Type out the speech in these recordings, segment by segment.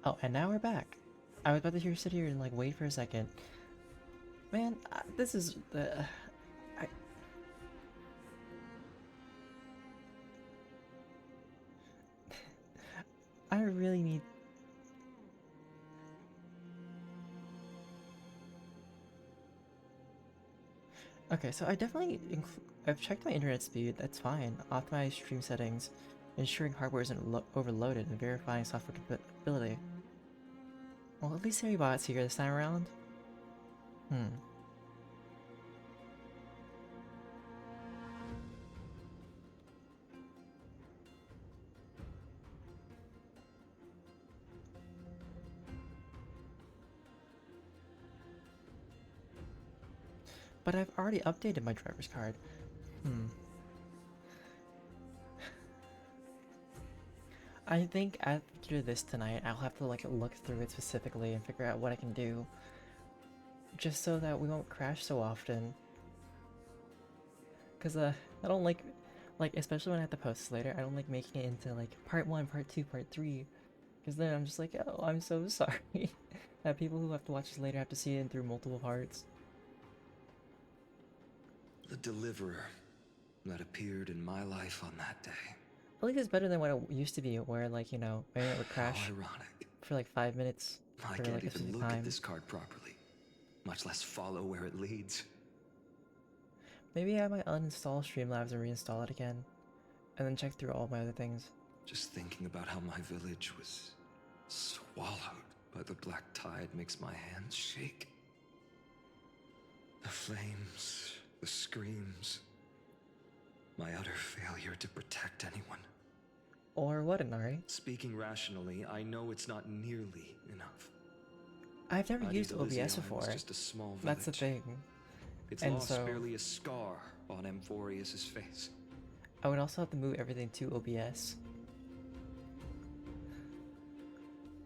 Oh, and now we're back. I was about to sit here and like wait for a second. Man, this is the. I, I really need. Okay, so I definitely I've checked my internet speed. That's fine. Optimize stream settings, ensuring hardware isn't overloaded, and verifying software compatibility. Well, at least Bot's here this time around. Hmm. But I've already updated my driver's card. Hmm. I think after this tonight, I'll have to like look through it specifically and figure out what I can do, just so that we won't crash so often. Cause I don't like especially when I have to post this later. I don't like making it into like part 1, part 2, part 3, cause then I'm just like, oh, I'm so sorry that people who have to watch this later have to see it through multiple parts. The deliverer that appeared in my life on that day. At least it's better than what it used to be, where like, you know, maybe it would crash How ironic. for like 5 minutes I for can't like a even specific look time. at this card properly, much less follow where it leads. Maybe I might uninstall Streamlabs and reinstall it again, and then check through all my other things. Just thinking about how my village was swallowed by the black tide makes my hands shake. The flames, the screams, my utter failure to protect anyone. Or what, Inari? Speaking rationally, I know it's not nearly enough. I've never used OBS Elysium before. was just a small village. That's the thing. Its And loss so barely a scar on Amphorius's face. I would also have to move everything to OBS.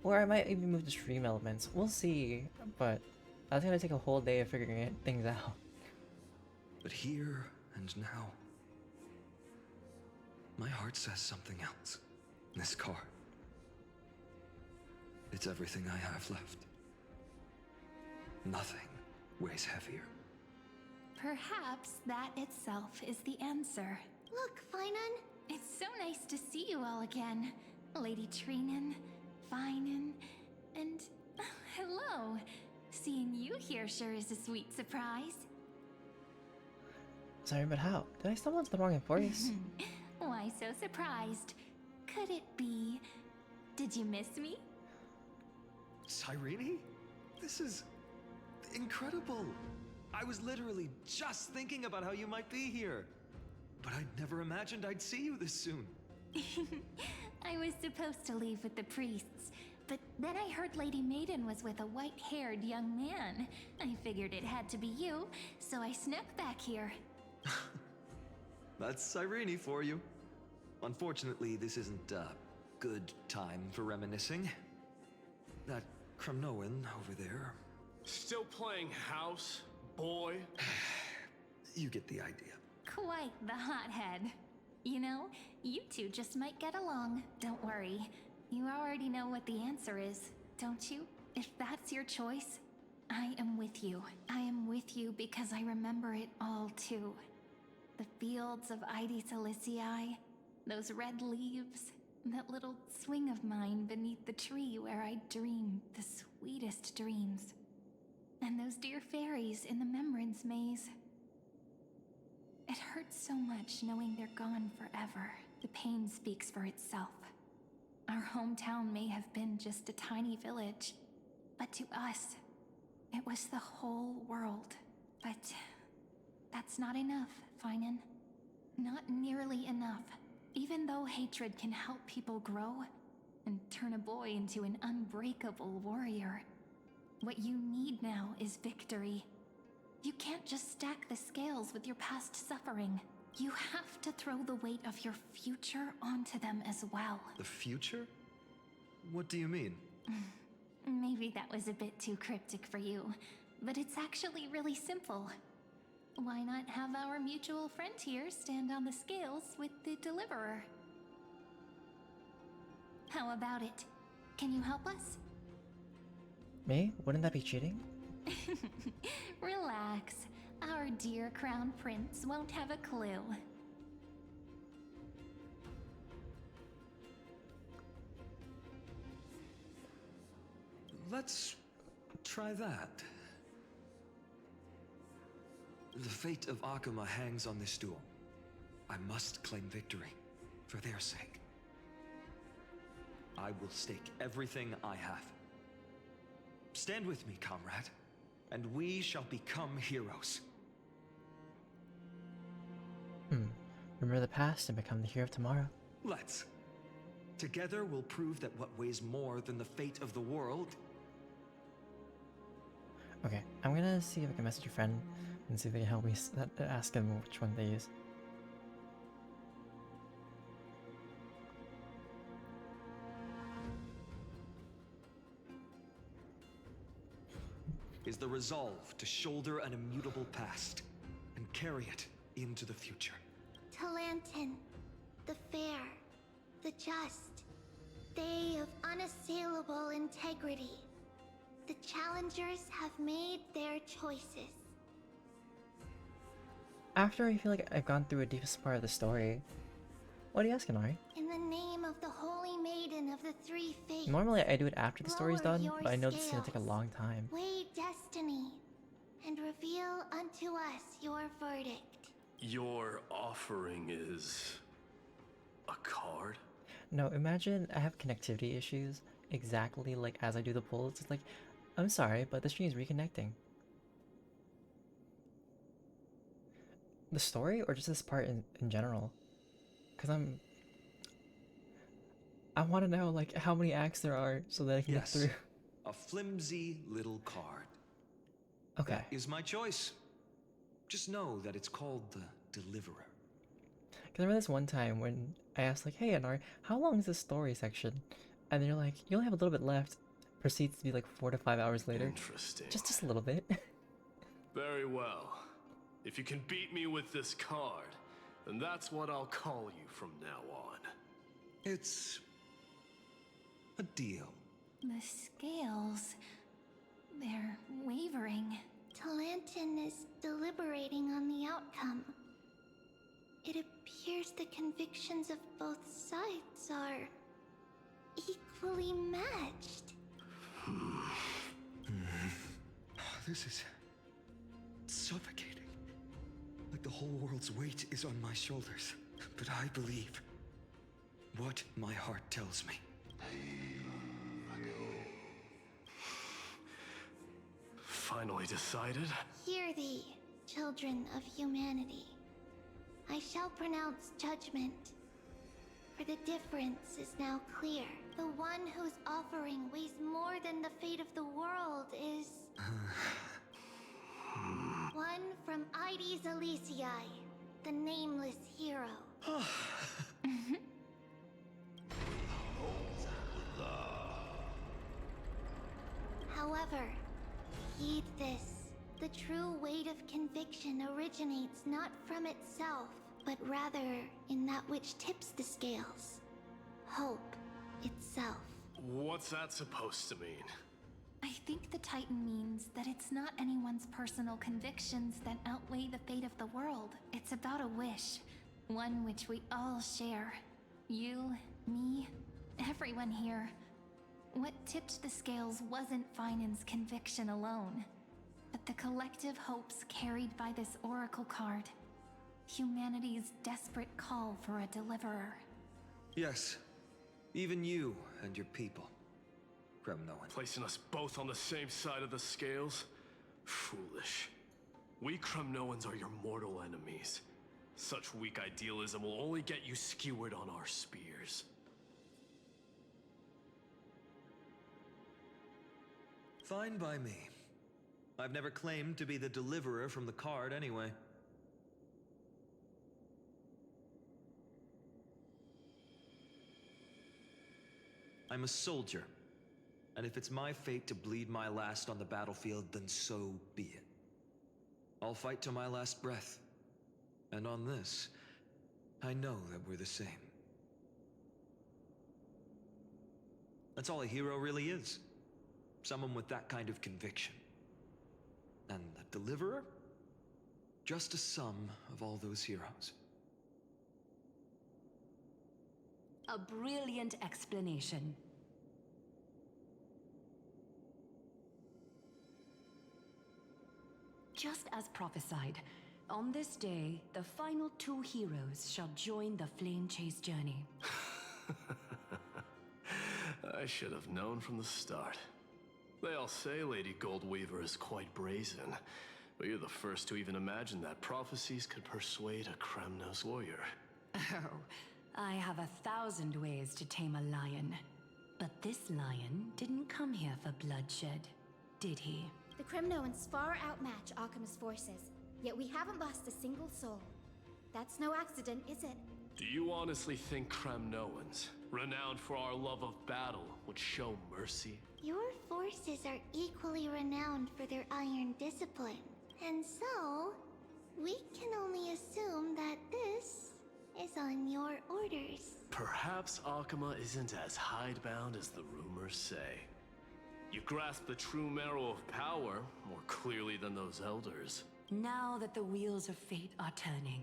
Or I might even move the stream elements. We'll see, but that's gonna take a whole day of figuring things out. But here and now, my heart says something else. This car. It's everything I have left. Nothing weighs heavier. Perhaps that itself is the answer. Look, PHAINON. It's so nice to see you all again. Lady Trinan, PHAINON, and hello. Seeing you here sure is a sweet surprise. Sorry, but how? Did I stumble into the wrong Amphorius? Why so surprised? Could it be... Did you miss me? Cyrene? This is incredible. I was literally just thinking about how you might be here. But I'd never imagined I'd see you this soon. I was supposed to leave with the priests, but then I heard Lady Maiden was with a white-haired young man. I figured it had to be you, so I snuck back here. That's Cyrene for you. Unfortunately, this isn't a good time for reminiscing. That Kremnoan over there. Still playing house, boy? You get the idea. Quite the hothead. You know, you two just might get along. Don't worry. You already know what the answer is, don't you? If that's your choice, I am with you. I am with you because I remember it all too. The fields of Ide Silicii, those red leaves, that little swing of mine beneath the tree where I dreamed the sweetest dreams. And those dear fairies in the Memorance Maze. It hurts so much knowing they're gone forever. The pain speaks for itself. Our hometown may have been just a tiny village, but to us, it was the whole world. But that's not enough, PHAINON. Not nearly enough. Even though hatred can help people grow and turn a boy into an unbreakable warrior, what you need now is victory. You can't just stack the scales with your past suffering. You have to throw the weight of your future onto them as well. The future? What do you mean? Maybe that was a bit too cryptic for you, but it's actually really simple. Why not have our mutual friend here stand on the scales with the deliverer? How about it? Can you help us? Me? Wouldn't that be cheating? Relax. Our dear Crown Prince won't have a clue. Let's try that. The fate of Akuma hangs on this duel. I must claim victory, for their sake. I will stake everything I have. Stand with me, comrade, and we shall become heroes. Remember the past and become the hero of tomorrow. Let's. Together we'll prove that what weighs more than the fate of the world. Okay, I'm gonna see if I can message a friend and see if they can help me ask them which one they use. Is the resolve to shoulder an immutable past and carry it into the future. Talantin, the fair, the just, they of unassailable integrity. The challengers have made their choices. After I feel like I've gone through a deepest part of the story, what are you asking, Ari? In the name of the Holy Maiden of the Three Fates, Normally I do it after the story's lower done, your but I know this is gonna take a scales. long time. weigh destiny, and reveal unto us your verdict. Your offering is a card? No, imagine I have connectivity issues exactly like as I do the pulls. It's like, I'm sorry, but the stream is reconnecting. The story or just this part in general? Because I want to know like how many acts there are so that I can Yes. get through. A flimsy little card. Okay. That is my choice. Just know that it's called the Deliverer. Because I remember this one time when I asked like, hey Anar, how long is this story section? And they're like, you only have a little bit left. Proceeds to be like 4 to 5 hours later. Interesting. Just a little bit. Very well. If you can beat me with this card, then that's what I'll call you from now on. It's a deal. The scales. They're wavering. Talantin is deliberating on the outcome. It appears the convictions of both sides are equally matched. This is suffocating. Like the whole world's weight is on my shoulders. But I believe what my heart tells me. Finally decided? Hear thee, children of humanity. I shall pronounce judgment. For the difference is now clear. The one whose offering weighs more than the fate of the world is... one from Ides Elysiae, the nameless hero. However, heed this. The true weight of conviction originates not from itself, but rather in that which tips the scales. Hope itself. What's that supposed to mean? I think the Titan means that it's not anyone's personal convictions that outweigh the fate of the world. It's about a wish, one which we all share. You, me, everyone here. What tipped the scales wasn't Fainon's conviction alone, but the collective hopes carried by this oracle card. Humanity's desperate call for a deliverer. Yes, even you and your people. Kremnoan. Placing us both on the same side of the scales? Foolish. We Kremnoans are your mortal enemies. Such weak idealism will only get you skewered on our spears. Fine by me. I've never claimed to be the deliverer from the card anyway. I'm a soldier. And if it's my fate to bleed my last on the battlefield, then so be it. I'll fight to my last breath. And on this, I know that we're the same. That's all a hero really is. Someone with that kind of conviction. And the Deliverer? Just a sum of all those heroes. A brilliant explanation. Just as prophesied, on this day, the final 2 heroes shall join the Flame Chase journey. I should have known from the start. They all say Lady Goldweaver is quite brazen, but you're the first to even imagine that prophecies could persuade a Kremnos warrior. Oh, I have 1,000 ways to tame a lion. But this lion didn't come here for bloodshed, did he? The Kremnoans far outmatch Akama's forces, yet we haven't lost a single soul. That's no accident, is it? Do you honestly think Kremnoans, renowned for our love of battle, would show mercy? Your forces are equally renowned for their iron discipline. And so, we can only assume that this is on your orders. Perhaps Akama isn't as hidebound as the rumors say. You grasp the true marrow of power more clearly than those elders. Now that the wheels of fate are turning,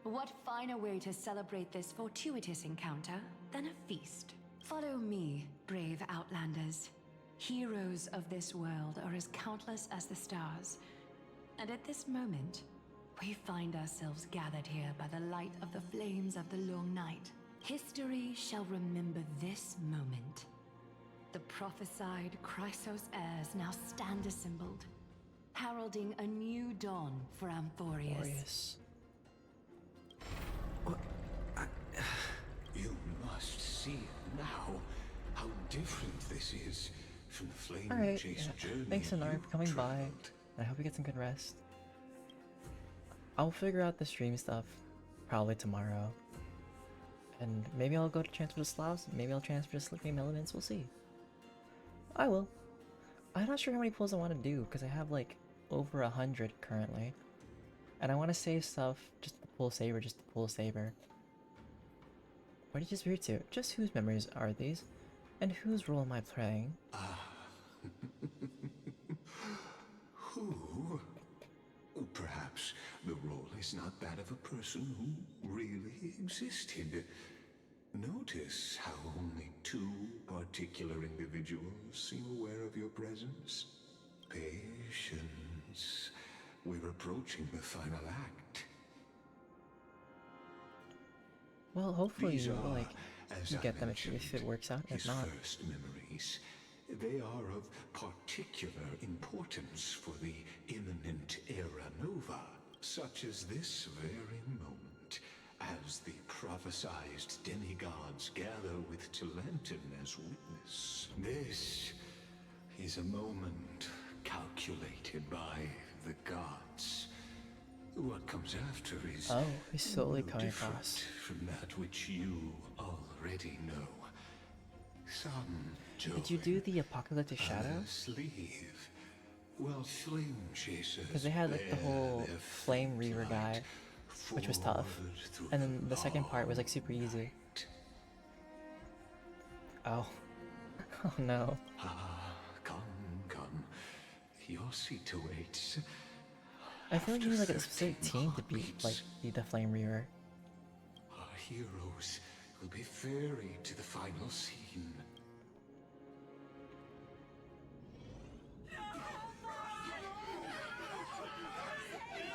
what finer way to celebrate this fortuitous encounter than a feast? Follow me, brave Outlanders. Heroes of this world are as countless as the stars. And at this moment, we find ourselves gathered here by the light of the flames of the long night. History shall remember this moment. The prophesied Chrysos heirs now stand assembled, heralding a new dawn for Amphorius. Glorious. You must see now how different this is from the flame Alright, chase yeah. journey Thanks, Sonar, you've for coming by. traveled. I hope you get some good rest. I'll figure out the stream stuff probably tomorrow. And maybe I'll go to transfer to Slavs, maybe I'll transfer to Slick Name Elements, we'll see. I will. I'm not sure how many pulls I want to do, because I have like over 100 currently. And I want to save stuff just to pull Saber, just to pull Saber. What did you spirit to? Just whose memories are these? And whose role am I playing? Who? Perhaps the role is not that of a person who really existed. Notice how only 2 particular individuals seem aware of your presence. Patience. We're approaching the final act. Well, hopefully These you are, like as you I get them if mentioned, it works out. If his not, first memories. They are of particular importance for the imminent era nova, such as this very moment, as the prophesized demigods gather with Talenton as witness. This is a moment calculated by the gods. What comes after is oh, he's slowly no coming different across. from that which you already know. Some Did you do the Apocalyptic Shadow? others leave, while flame chasers Because they had like the bear whole their Flame faint Reaver guy, light which was tough. forward through And then the second part was like long super easy. night. Oh. Oh no. Ah, come. Your seat awaits. I feel like you need like a After specific 13 team to beat like heartbeats, the Flame Reaver. our heroes will be ferried to the final scene.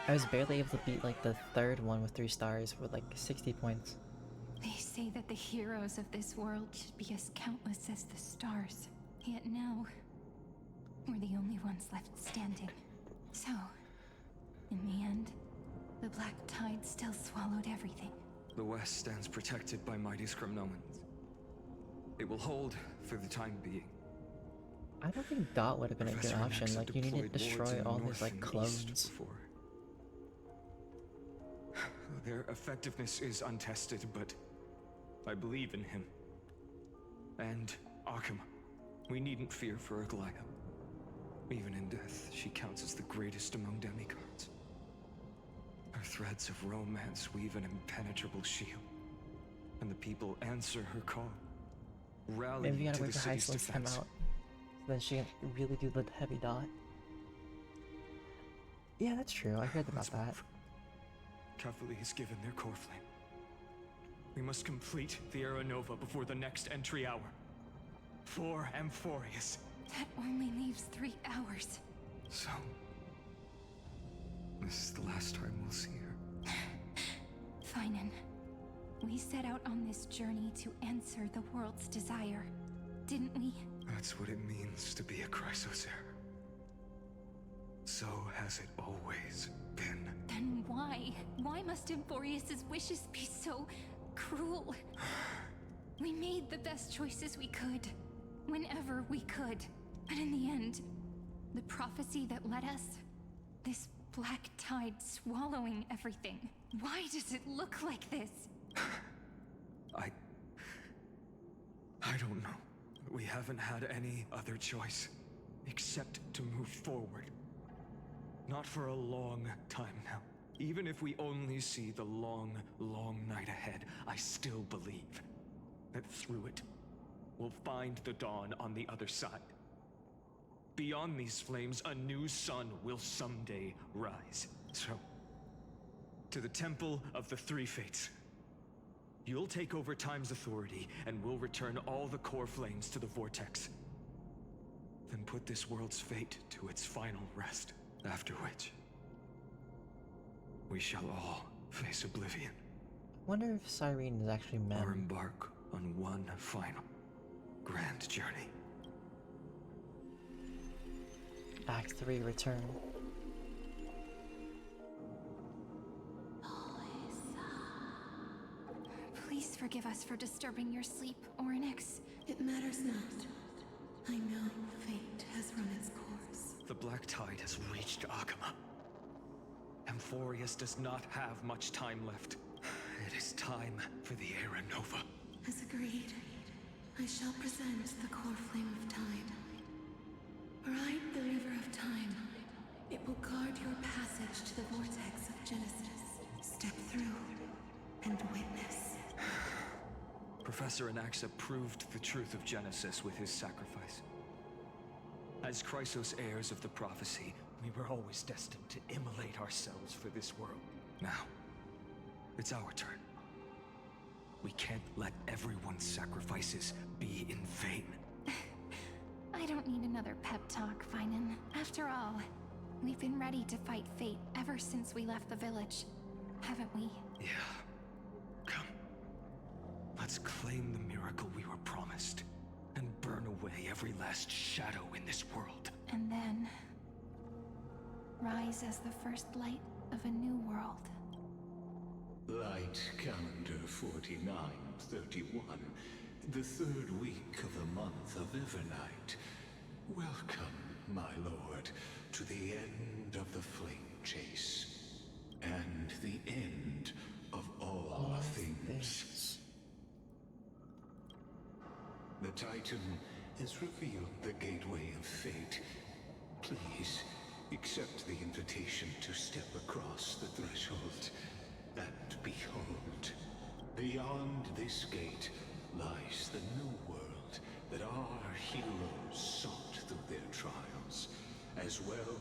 I was barely able to beat like the third one with 3 stars with like 60 points. They say that the heroes of this world should be as countless as the stars. Yet now, we're the only ones left standing. So, in the end, the black tide still swallowed everything. The West stands protected by mighty Kremnoans. It will hold for the time being. I don't think Dot would have been a good Professor option. Nex Like you need to deployed lords destroy in the all north these like and east clones. before. Their effectiveness is untested, but I believe in him. And Akama. We needn't fear for Aglaya. Even in death, she counts as the greatest among demigods. Her threads of romance weave an impenetrable shield, and the people answer her call. rally Maybe we gotta to wait the for city's Hycelin's to come defense. out. So then she can really do the heavy dot. Yeah, that's true. I heard about Let's that. move. Cavalry is given their core flame. We must complete the Era Nova before the next entry hour. For Amphorius. That only leaves 3 hours. So, this is the last time we'll see her. PHAINON, we set out on this journey to answer the world's desire, didn't we? That's what it means to be a Chrysos heir. So has it always been. Then why? Why must Amphorius's wishes be so cruel? We made the best choices we could, whenever we could. But in the end, the prophecy that led us, this black tide swallowing everything. Why does it look like this? I don't know. We haven't had any other choice, except to move forward. Not for a long time now. Even if we only see the long, long night ahead, I still believe that through it, we'll find the dawn on the other side. Beyond these flames, a new sun will someday rise. So, to the Temple of the Three Fates. You'll take over Time's authority, and we'll return all the core flames to the Vortex. Then put this world's fate to its final rest. After which, we shall all face oblivion. Wonder if Cyrene is actually Or Mem. embark on one final, grand journey. Act 3 Return. Please forgive us for disturbing your sleep, Orynyx. It matters not. I know fate has run its course. The Black Tide has reached Akama. Amphorius does not have much time left. It is time for the Era Nova. As agreed, I shall present the core flame of time. Ride the river of time. It will guard your passage to the vortex of Genesis. Step through and witness. Professor Anaxa proved the truth of Genesis with his sacrifice. As Chrysos heirs of the prophecy, we were always destined to immolate ourselves for this world. Now, it's our turn. We can't let everyone's sacrifices be in vain. I don't need another pep talk, PHAINON. After all, we've been ready to fight fate ever since we left the village, haven't we? Yeah. Come. Let's claim the miracle we were promised, and burn away every last shadow in this world. And then rise as the first light of a new world. Light calendar 4931, the third week of the month of Evernight. Welcome, my lord, to the end of the flame chase. And the end of all things. The Titan has revealed the gateway of fate. Please, accept the invitation to step across the threshold. And behold, beyond this gate lies the new world that our heroes sought through their trials, as well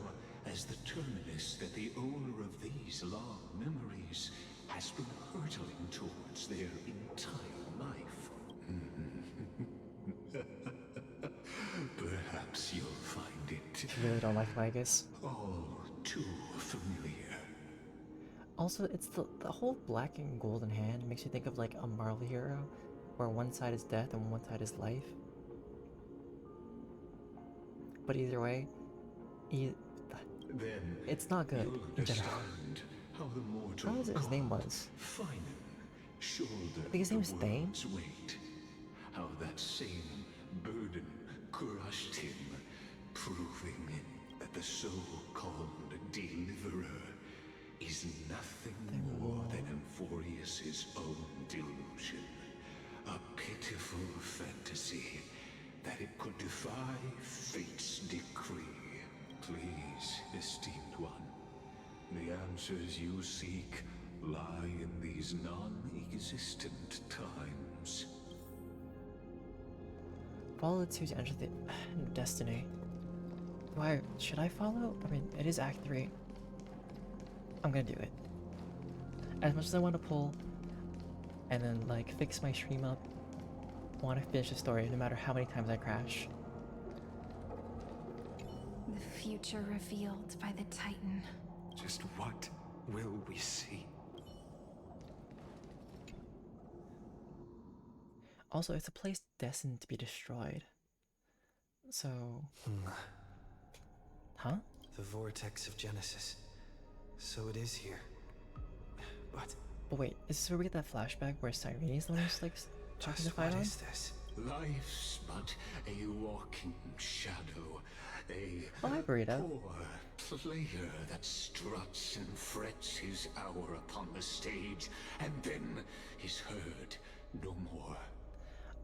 as the terminus that the owner of these long memories has been hurtling towards their entire life. Perhaps you'll find it You really don't like Vegas. all too familiar. Also, it's the whole black and golden hand makes me think of like a Marvel hero, where one side is death and one side is life. But either way, Then it's not good you'll in general. understand how the mortal How was it his name god was? PHAINON shouldered I think his name the was Thane? world's weight. How that same burden crushed him, proving that the so-called deliverer is nothing more than Amphorius's own delusion. A pitiful fantasy that it could defy fate's decree. Please, esteemed one, the answers you seek lie in these non-existent times. Follow to enter the destiny. Should I follow? I mean, it is Act 3. I'm gonna do it. As much as I want to pull and then like fix my stream up, I want to finish the story no matter how many times I crash. The future revealed by the Titan. Just what will we see? Also, it's a place destined to be destroyed. So... Huh? The vortex of Genesis. So it is here. But wait, is this where we get that flashback where Cyrene's the one who's like talking to just what PHAINON? is this? Life's but a walking shadow, a Oh, hi, Burrito. poor player that struts and frets his hour upon the stage, and then is heard no more.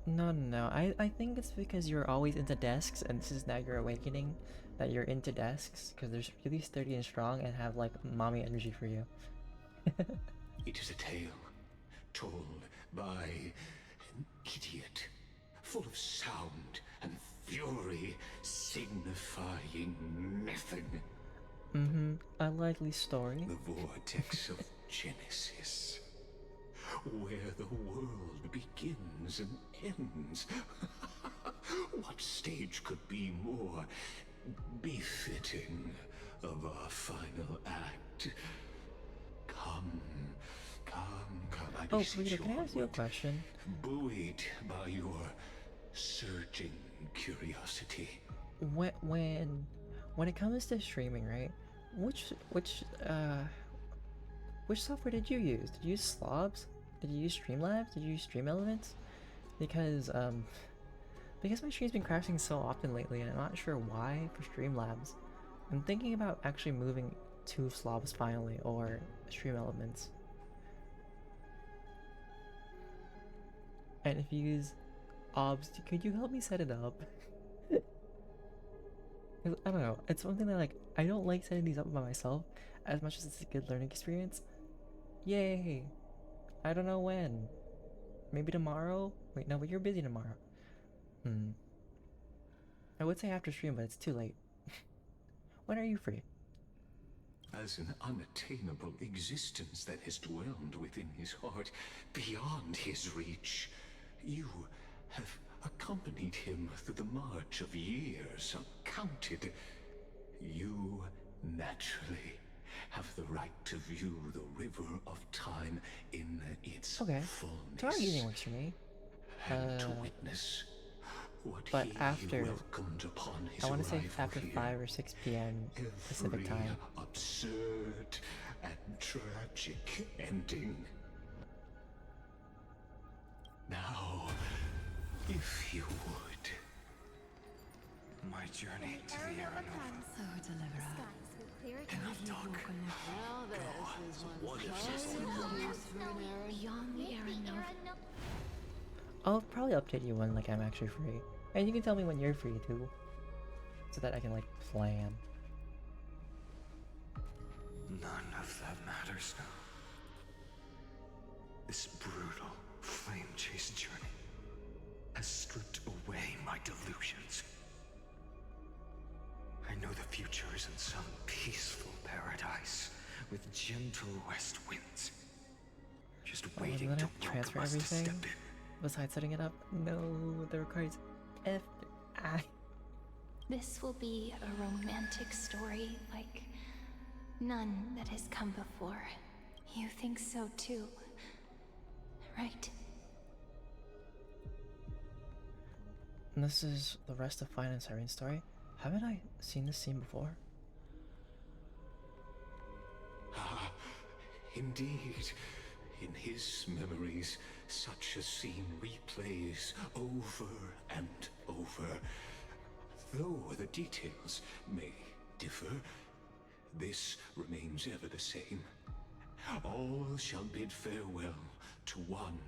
No. I think it's because you're always into desks, and this is now your awakening that you're into desks, because they're really sturdy and strong and have like mommy energy for you. It is a tale told by an idiot, full of sound and fury, signifying nothing. A likely story. The vortex of Genesis, where the world begins and ends. What stage could be more befitting of our final act? Come. I Oh, beseech Burrito, can I ask you a onward, question? buoyed by your surging curiosity. When it comes to streaming, right? Which software did you use? Did you use Slobs? Did you use Streamlabs? Did you use Stream Elements? Because my stream's been crashing so often lately, and I'm not sure why for Streamlabs. I'm thinking about actually moving to Slobs finally, or Stream Elements. And if you use OBS, could you help me set it up? 'Cause I don't know, it's something that like, I don't like setting these up by myself as much as it's a good learning experience. Yay! I don't know when. Maybe tomorrow? Wait, no, but you're busy tomorrow. I would say after stream, but it's too late. When are you free? As an unattainable existence that has dwelled within his heart, beyond his reach, you have accompanied him through the march of years uncounted. You naturally have the right to view the river of time in its Okay. fullness. Tomorrow evening works for me. And to witness what But he after, welcomed upon his I want to say arrival after here. 5 or 6 p.m. Pacific Every time. absurd and tragic ending. Now, if you would. My journey to the Era Nova. Oh, deliverer. Skies will clear Enough talk. What if beyond the Era Nova. I'll probably update you when like I'm actually free. And you can tell me when you're free too. So that I can like plan. None of that matters now. This brutal, flame-chased journey has stripped away my delusions. I know the future is in some peaceful paradise with gentle west winds. Just waiting I'm to gonna transfer welcome us to everything. step in. Besides setting it up, no, that requires FBI. This will be a romantic story like none that has come before. You think so too, right? And this is the rest of Fine and Siren's story. Haven't I seen this scene before? Ah, indeed. In his memories, such a scene replays over and over. Though the details may differ, this remains ever the same. All shall bid farewell to one,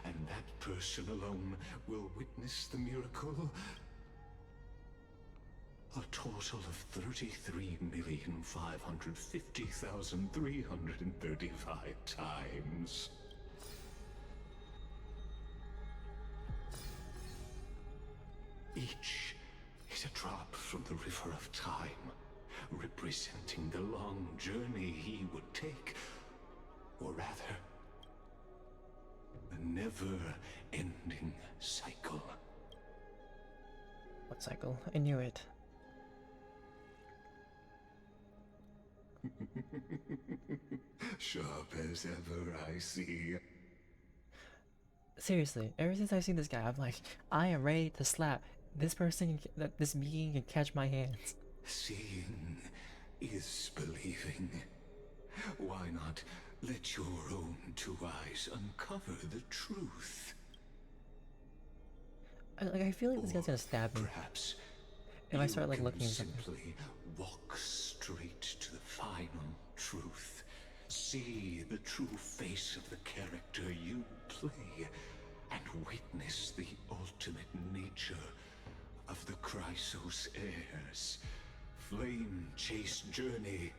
and that person alone will witness the miracle. A total of 33,550,335 times. Each is a drop from the river of time, representing the long journey he would take, or rather, a never-ending cycle. What cycle? I knew it. Sharp as ever, I see. Seriously, ever since I've seen this guy, I'm like, I am ready to slap this person, that this being can catch my hands. Seeing is believing. Why not let your own two eyes uncover the truth? I feel like this guy's gonna stab me Perhaps if I start like you looking can at something. simply walk straight to the final truth. See the true face of the character you play, and witness the ultimate nature of the Chrysos heirs. Flame-chased journey,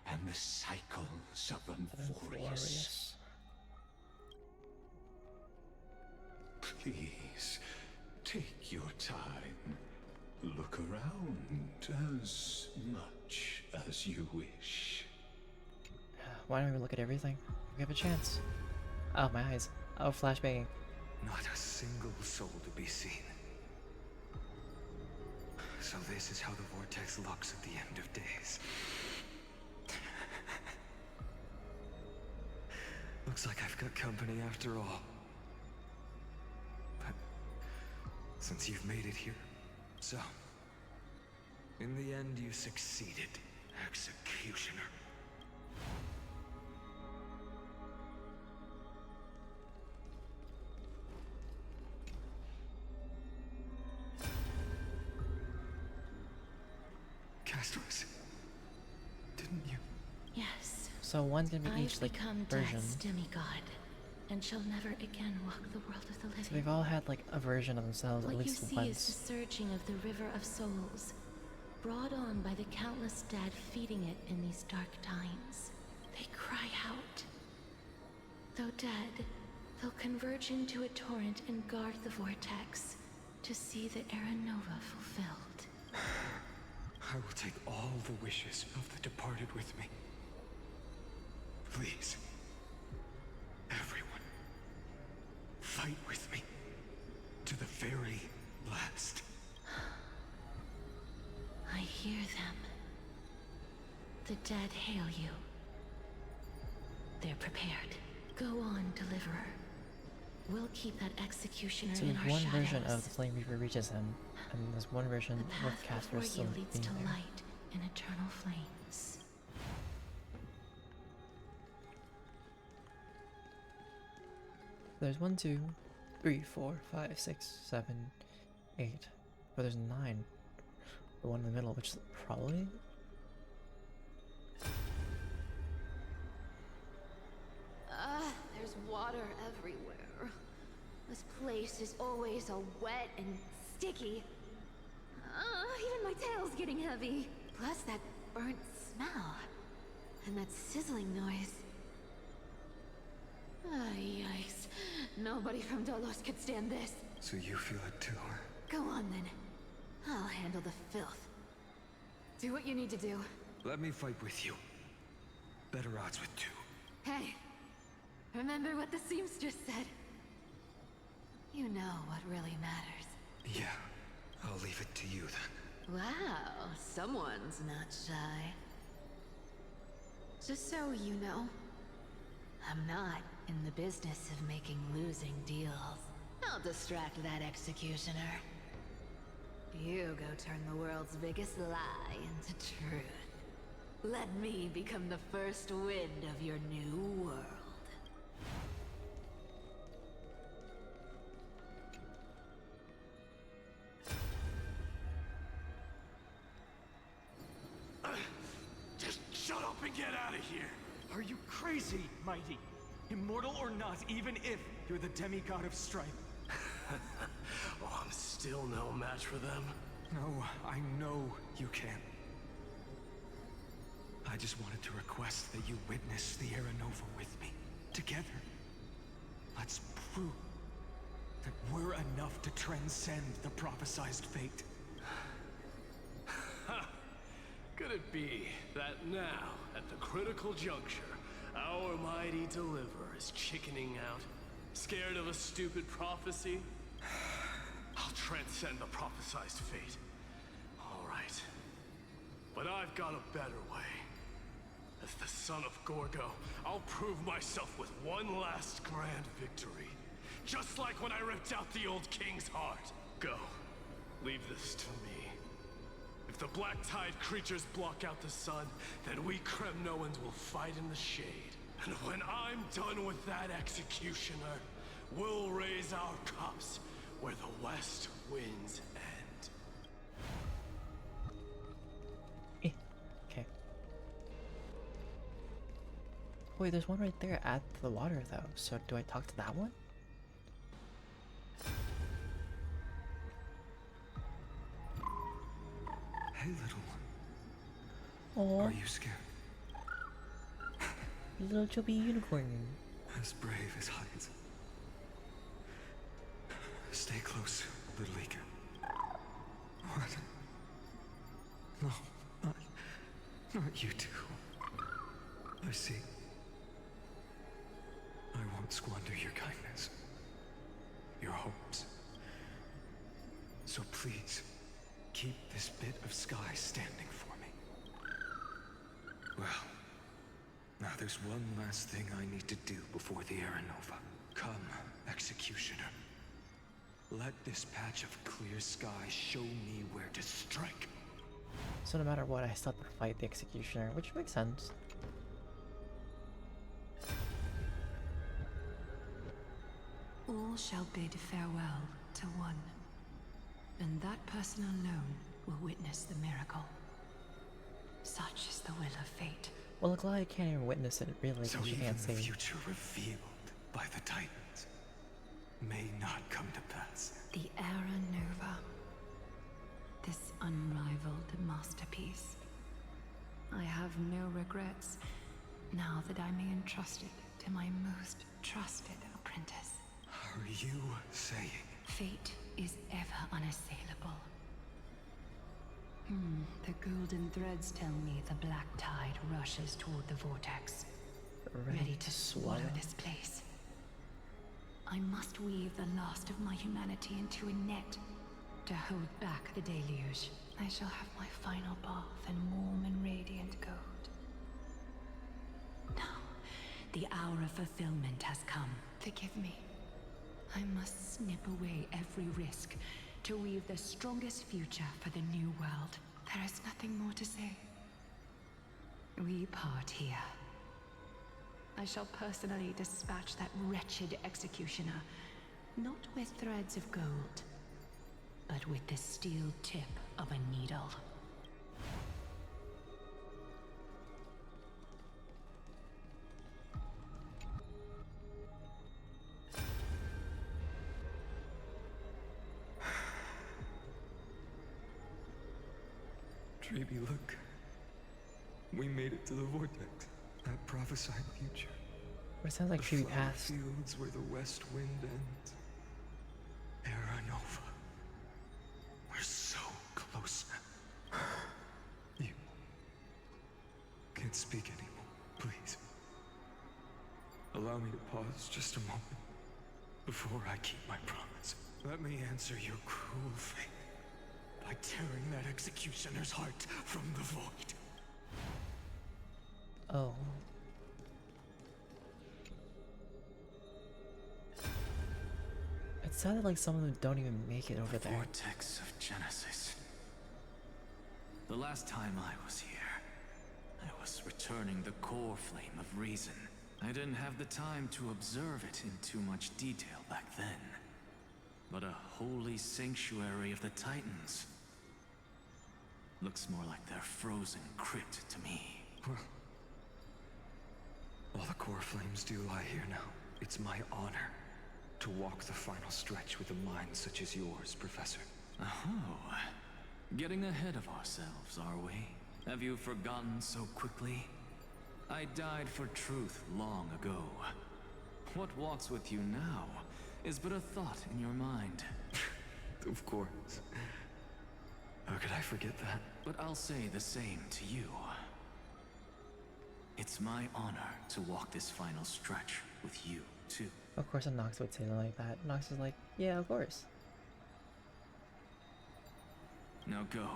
and the cycles of Unforius. Please, take your time. Look around as much as you wish. Why don't we look at everything? We have a chance. Oh, my eyes. Oh, flashbanging. Not a single soul to be seen. So this is how the vortex looks at the end of days. Looks like I've got company after all. But since you've made it here, so in the end you succeeded, Executioner. Castros, didn't you? Yes. So one's gonna be each I've like become version. Death's demigod, and shall never again walk the world of the living. So they've all had like a version of themselves What at you least see once. is the surging of the river of souls, brought on by the countless dead feeding it in these dark times. They cry out. Though dead, they'll converge into a torrent and guard the vortex to see the Era Nova fulfilled. I will take all the wishes of the departed with me. Please, everyone, fight with me to the very last. I hear them. The dead hail you. They're prepared. Go on, Deliverer. We'll keep that executioner So in our one shadows. version of the Flame Reaper reaches him, and there's one version The with path Casper before still you leads being to there. light and eternal flames. There's 1, 2, 3, 4, 5, 6, 7, 8. But there's 9. The one in the middle, which is probably. There's water everywhere. This place is always all wet and sticky. Even my tail's getting heavy. Plus that burnt smell. And that sizzling noise. Yikes. Nobody from Dolos could stand this. So you feel it too, huh? Go on then. I'll handle the filth. Do what you need to do. Let me fight with you. Better odds with two. Hey, remember what the seamstress said? You know what really matters. Yeah, I'll leave it to you then. Wow, someone's not shy. Just so you know, I'm not in the business of making losing deals. I'll distract that executioner. You go turn the world's biggest lie into truth. Let me become the first wind of your new world. Just shut up and get out of here! Are you crazy, Mighty? Immortal or not, even if you're the demigod of strife. Oh, I'm still no match for them. No, I know you can. I just wanted to request that you witness the Era Nova with me. Together. Let's prove that we're enough to transcend the prophesized fate? Could it be that now, at the critical juncture, our mighty deliverer is chickening out? Scared of a stupid prophecy? I'll transcend the prophesized fate. All right. But I've got a better way. As the son of Gorgo, I'll prove myself with one last grand victory. Just like when I ripped out the old king's heart. Go. Leave this to me. If the Black Tide creatures block out the sun, then we Kremnoans will fight in the shade. And when I'm done with that executioner, we'll raise our cups where the west winds end. Okay. Wait, there's one right there at the water though, so do I talk to that one? Hey, little one. Oh, Are you scared? little chubby unicorn. As brave as hides. Stay close, little Ika. What? No, not you two. I see. I won't squander your kindness. Your hopes. So please, keep this bit of sky standing for me. Well, now there's one last thing I need to do before the Aranova. Come, Executioner. Let this patch of clear sky show me where to strike. So no matter what, I still have to fight the Executioner, which makes sense. All shall bid farewell to one, and that person alone will witness the miracle. Such is the will of fate. Well, glad I can't even witness it really, So because you even can't the see. future revealed by the Titans may not come to pass. The Era Nova. This unrivaled masterpiece. I have no regrets now that I'm entrusted to my most trusted apprentice. Are you saying? Fate is ever unassailable. The golden threads tell me the black tide rushes toward the vortex, ready to swallow this place. I must weave the last of my humanity into a net to hold back the deluge. I shall have my final bath in warm and radiant gold. Now, the hour of fulfillment has come. Forgive me. I must snip away every risk to weave the strongest future for the new world. There is nothing more to say. We part here. I shall personally dispatch that wretched executioner, not with threads of gold, but with the steel tip of a needle. Treeby, look. We made it to the vortex. That prophesied future. But it sounds like The Treeby flower passed. fields where the west wind ends. Aranova. We're so close now. You can't speak anymore, please. Allow me to pause just a moment before I keep my promise. Let me answer your cruel fate by tearing that executioner's heart from the void. Oh. It sounded like some of them don't even make it over there. Vortex of Genesis. The last time I was here, I was returning the core flame of reason. I didn't have the time to observe it in too much detail back then. But a holy sanctuary of the Titans. Looks more like their frozen crypt to me. Well, all the core flames do lie here now. It's my honor to walk the final stretch with a mind such as yours, Professor. Oh, getting ahead of ourselves, are we? Have you forgotten so quickly? I died for truth long ago. What walks with you now is but a thought in your mind. Of course. How could I forget that? But I'll say the same to you. It's my honor to walk this final stretch with you, too. Of course, a Nox would say it like that. Nox is like, yeah, of course. Now go.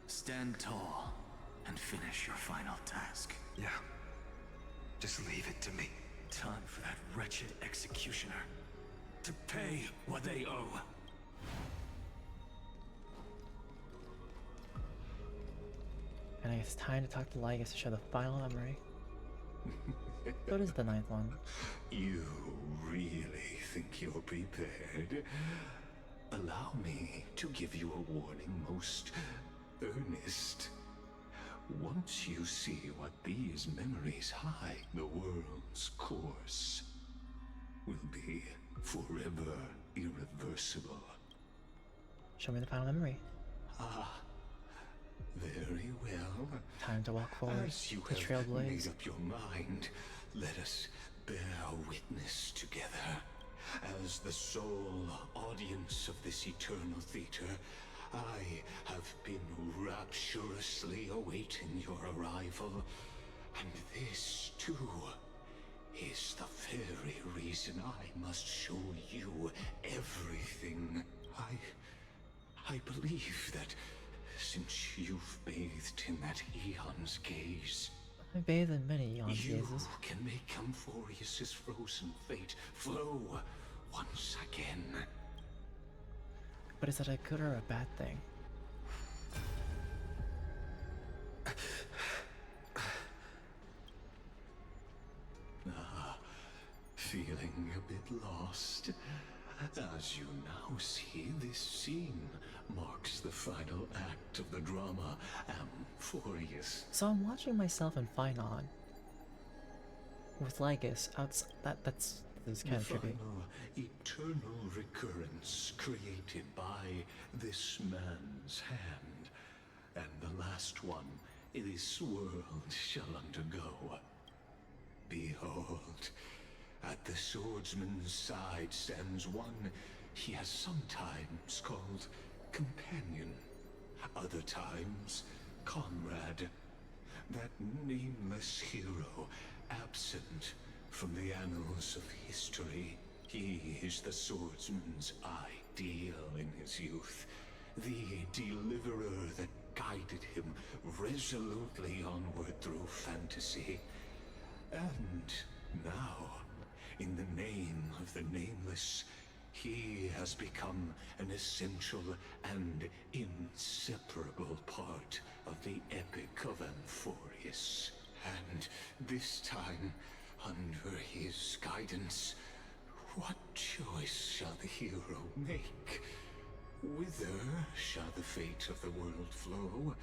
Stand tall and finish your final task. Yeah. Just leave it to me. Time for that wretched executioner to pay what they owe. And I guess it's time to talk to Lygus to show the final memory. So it is the 9th one. You really think you're prepared? Allow me to give you a warning most earnest. Once you see what these memories hide, the world's course will be forever irreversible. Show me the final memory. Ah, very well. Time to walk forward. As you The have Trailblaze. made up your mind, let us bear witness together. As the sole audience of this eternal theater, I have been rapturously awaiting your arrival. And this, too, is the very reason I must show you everything. I believe that since you've bathed in that eon's gaze, I bathe in many eons you gazes. can make Amphorius's frozen fate flow once again. But is that a good or a bad thing? Feeling a bit lost? As you now see, this scene marks the final act of the drama Amphorius. So I'm watching myself in PHAINON with Lygus. That's kind of The trippy. final eternal recurrence created by this man's hand, and the last one this world shall undergo. Behold, at the swordsman's side stands one he has sometimes called companion, other times comrade, that nameless hero absent from the annals of history. He is the swordsman's ideal in his youth, the deliverer that guided him resolutely onward through fantasy. And now, in the name of the Nameless, he has become an essential and inseparable part of the epic of Amphorius. And this time, under his guidance, what choice shall the hero make? Whither shall the fate of the world flow?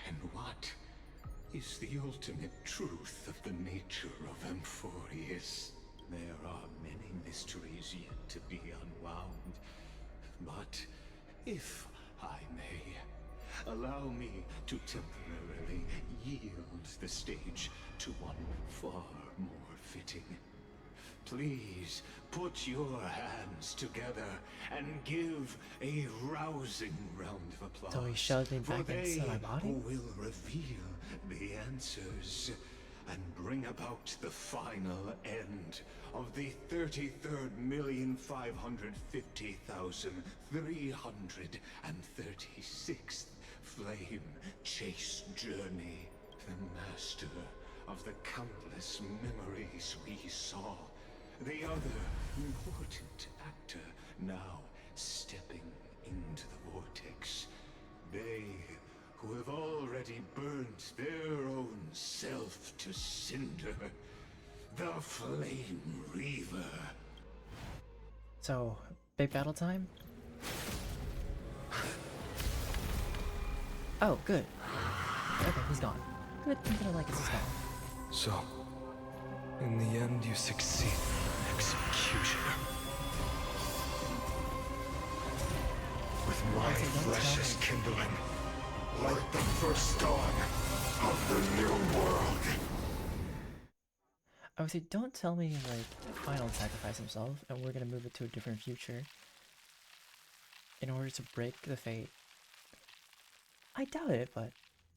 And what is the ultimate truth of the nature of Amphorius? There are many mysteries yet to be unwound, but if I may, allow me to temporarily yield the stage to one far more fitting. Please put your hands together and give a rousing round of applause. So he shoved me back for they inside my body? who will reveal the answers and bring about the final end of the 33,550,336th flame chase journey. The master of the countless memories we saw. The other important actor now stepping into the vortex. They who have already burnt their own self to cinder. The Flame Reaver. So, big battle time? Oh, good. Okay, he's gone. Good thing that Lygus is gone. So, in the end, you succeed. Executioner. With my flesh is kindling, like the first dawn of the new world. Obviously, don't tell me, like, Final sacrificed himself, and we're gonna move it to a different future in order to break the fate. I doubt it, but...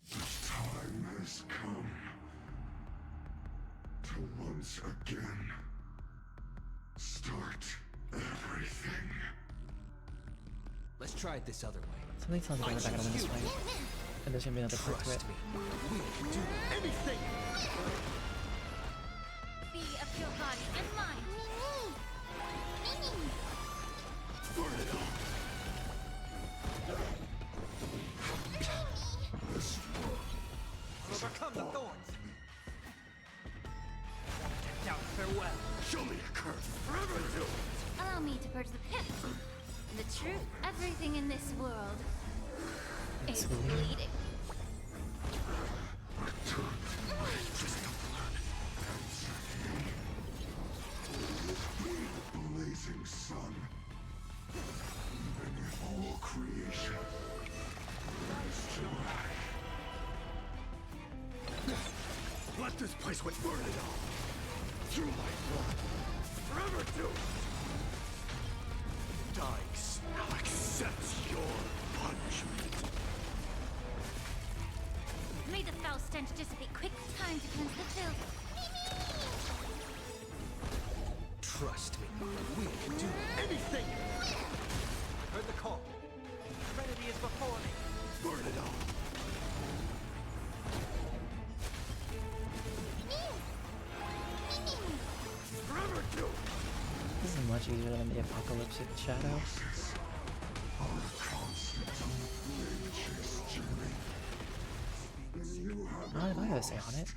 The time has come to once again start everything. Let's try it this other way. Something tells me that we're not gonna win this fight. And there's gonna be another part to it. Trust me, we can do anything! Be of your body and mind. Burn it up! Overcome the thorns! Down farewell! Show me a curse! Forever do it! Allow me to purge the pit. The truth, everything in this world is bleeding. Return to my crystal blood. The blazing sun. Even if all creation burns to ash. Let this place burn it all. Through my blood. Forever do it. Dykes now accepts your punishment. May the foul stench dissipate quick. Time to cleanse the filth. Trust me, we can do anything! I heard the call. Serenity is before me. Burn it all. Forever do it. This is much easier than the apocalyptic shadow. Our constant religious journey. You have I don't know if I have a say on it.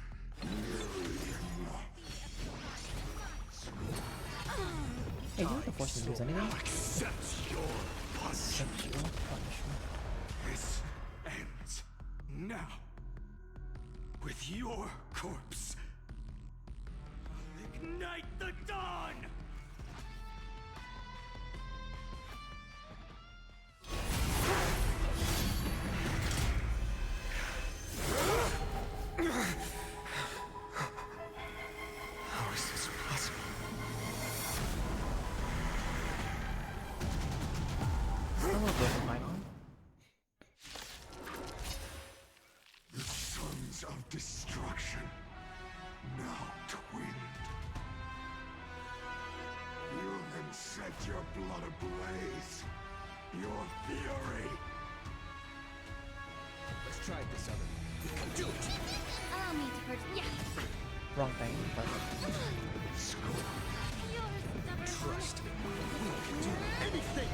Hey, you don't force me to lose anything. Accept your punishment. Accept your punishment. This ends now. With your corpse. Ignite the dawn! How is this possible? Hello, Golden PHAINON. The sons of destruction, now twinned. You then set your blood ablaze. Your fury. Let's try it this other way. We can do it! Allow me to purge. Yeah. Wrong thing, but... You're stubborn. Trust me, we can do anything!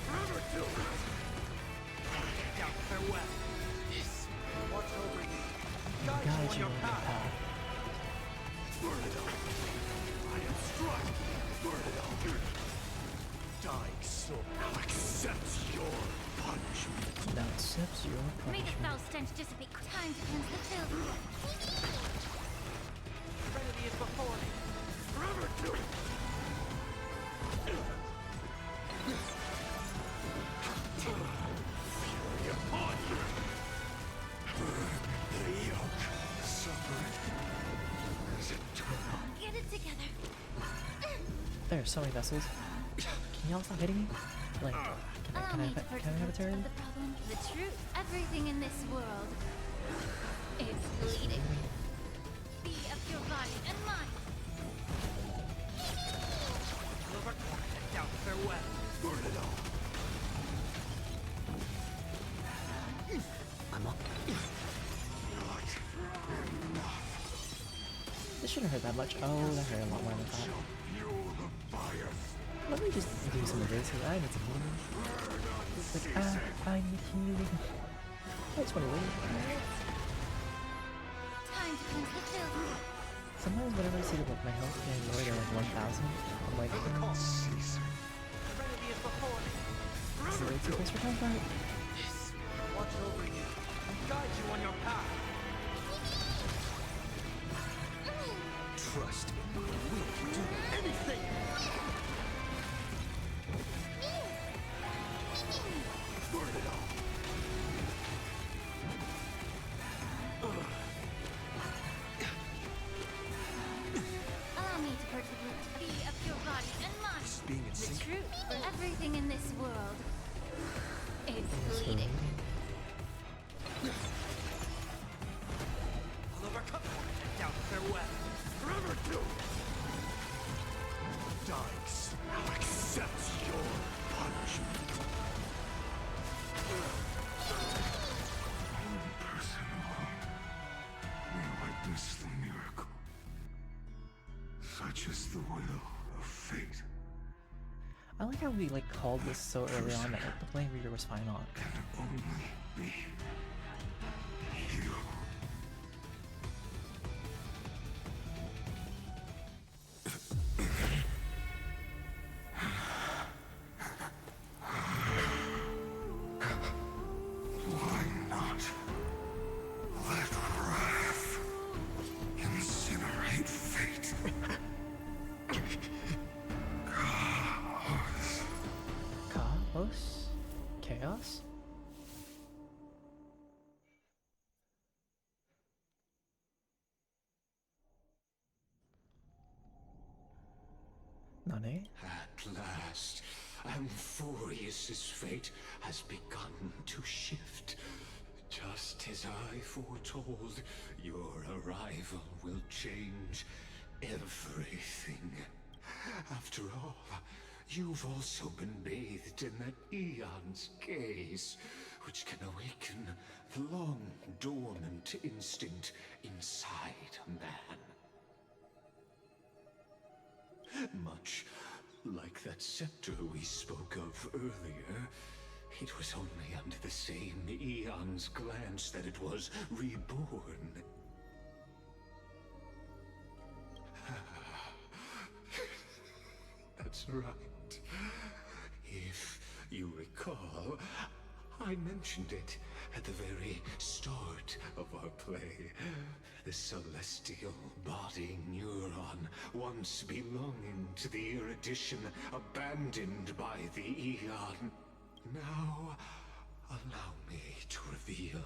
Forever do it. Down farewell! Watch over you. Guide you Guide on you your on the path. path. Burn it up. I am struck. Burn it up. Dying soul now accepts your punishment. Now accepts your May the punishment. foul stench dissipate. Time to cleanse the filth. Serenity is before me. Forever do it. Fury upon you. The yoke suffering is eternal. Get it together. There are so many vessels. Can y'all stop hitting me? Like, Allow can I me have to a purge turn? the problem. The truth, everything in this world is bleeding. Be of your body and mind. Down farewell! Burn it all. I'm up. Not enough. This shouldn't hurt that much. Oh, that hurt a lot more than I thought. Fuel the fire. Let me just do some of this because I need some healing. It's like, I need healing. I just want to live. Time to cleanse the filth. Sometimes whenever I see like my health getting lower than like 1,000, I'm like, Caesar. Serenity is before me. this is way too close for comfort. Watch over you and guide you on your path. Trust me, we can do anything! Burn it all. Everything in this world is bleeding. I'll overcome and down farewell. Forever to! Dykes, now accept your punishment. One person alone may witness the miracle. Such is the will of fate. I like how we like called this so early on that like, the playing reader was fine on. Can only be you. Why not let wrath incinerate fate? Chaos? Chaos? Nani? At last, Amphorius's fate has begun to shift. Just as I foretold, your arrival will change everything. After all, you've also been bathed in that Eon's gaze, which can awaken the long-dormant instinct inside a man. Much like that scepter we spoke of earlier, it was only under the same Eon's glance that it was reborn. That's right. If you recall, I mentioned it at the very start of our play. The celestial body neuron, once belonging to the Erudition, abandoned by the Eon. Now, allow me to reveal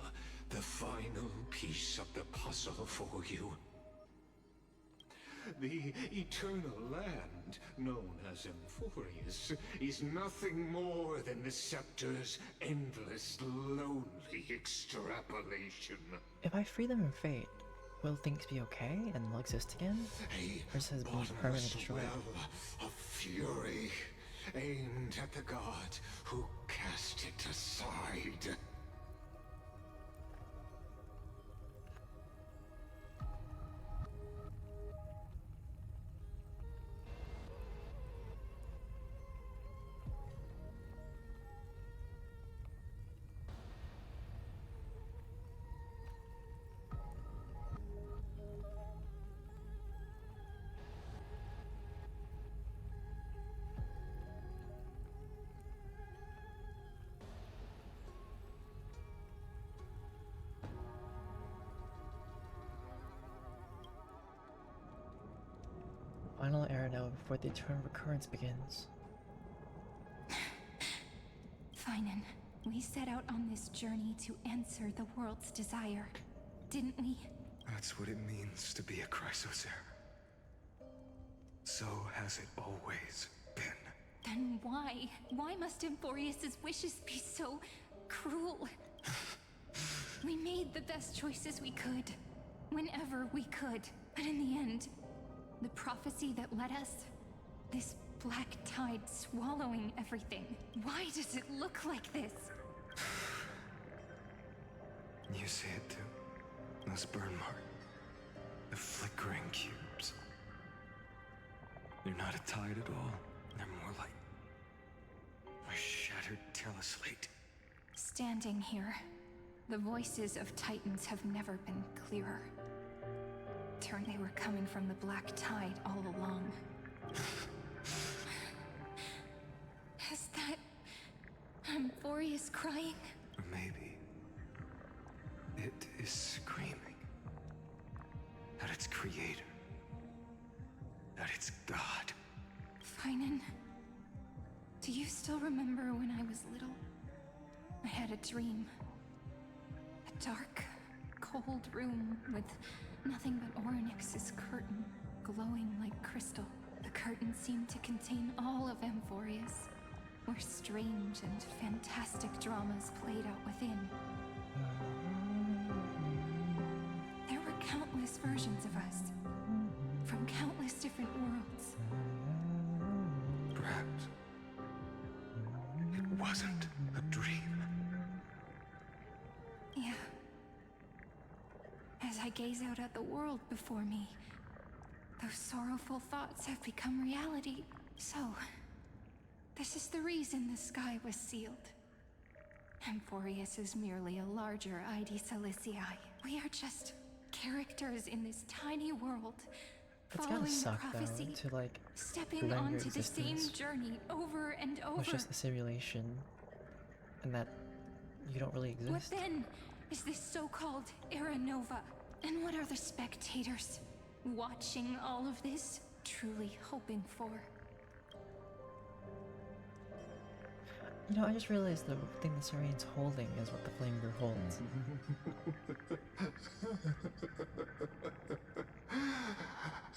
the final piece of the puzzle for you. The eternal land, known as Amphorius, is nothing more than the scepter's endless, lonely extrapolation. If I free them in fate, will things be okay and they'll exist again? Or has it been permanently Bottomless destroyed? well of fury, aimed at the god who cast it aside. Final error node before the eternal recurrence begins. PHAINON, we set out on this journey to answer the world's desire, didn't we? That's what it means to be a Chrysosaur. So has it always been. Then why? Why must Amphorius's wishes be so cruel? We made the best choices we could, whenever we could. But in the end, the prophecy that led us, this black tide swallowing everything. Why does it look like this? You see it too? Those burn marks. The flickering cubes. They're not a tide at all. They're more like a shattered teleslate. Standing here, the voices of Titans have never been clearer. They were coming from the black tide all along. Is that Amphorius crying? Or maybe it is screaming at its creator, at its god. PHAINON, do you still remember when I was little? I had a dream. A dark, cold room with nothing but Orynyx's curtain, glowing like crystal. The curtain seemed to contain all of Amphorius. are strange and fantastic dramas played out within. There were countless versions of us, from countless different worlds. Perhaps it wasn't a dream. Yeah. As I gaze out at the world before me, those sorrowful thoughts have become reality. So, this is the reason the sky was sealed. Amphorius is merely a larger ID Silicii. We are just characters in this tiny world, It's following gotta the suck prophecy, though, to like stepping blend your onto the same existence journey over and over. with just a simulation, and that you don't really What exist. then is this so-called Era Nova? And what are the spectators watching all of this truly hoping for? You know, I just realized the thing the Saurian's holding is what the Flame Girl holds.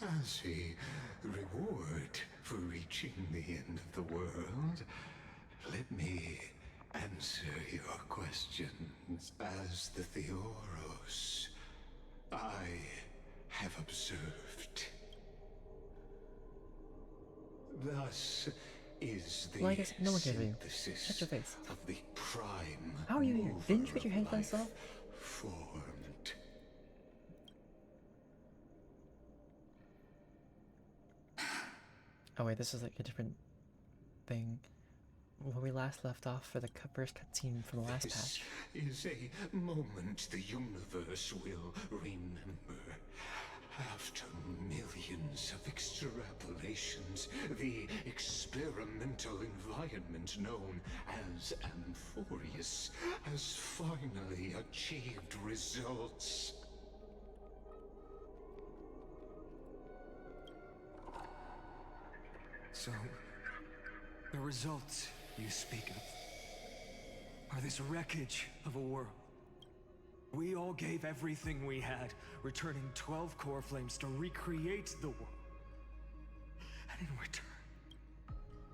As a reward for reaching the end of the world, let me answer your questions. As the Theoros, I have observed. Thus is the Well, I guess no one can hear you. synthesis Shut your face. of the prime How are you here? mover Didn't you put your of headphones life off? formed. Oh wait, this is like a different thing. When we last left off for the first cutscene from the last This patch. is a moment the universe will remember. After millions of extrapolations, the experimental environment known as Amphorius has finally achieved results. So, the results you speak of are this wreckage of a world. We all gave everything we had, returning 12 core flames to recreate the world. And in return,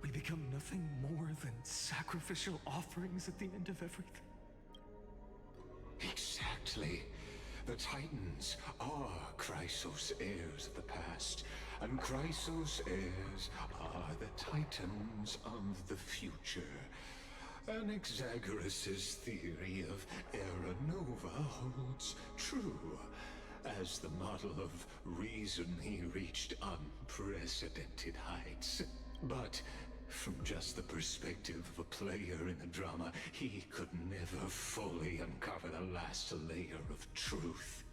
we become nothing more than sacrificial offerings at the end of everything. Exactly. The Titans are Chrysos heirs of the past, and Chrysos heirs are the Titans of the future. Anaxagoras' theory of Era Nova holds true. As the model of reason, he reached unprecedented heights. But from just the perspective of a player in the drama, he could never fully uncover the last layer of truth.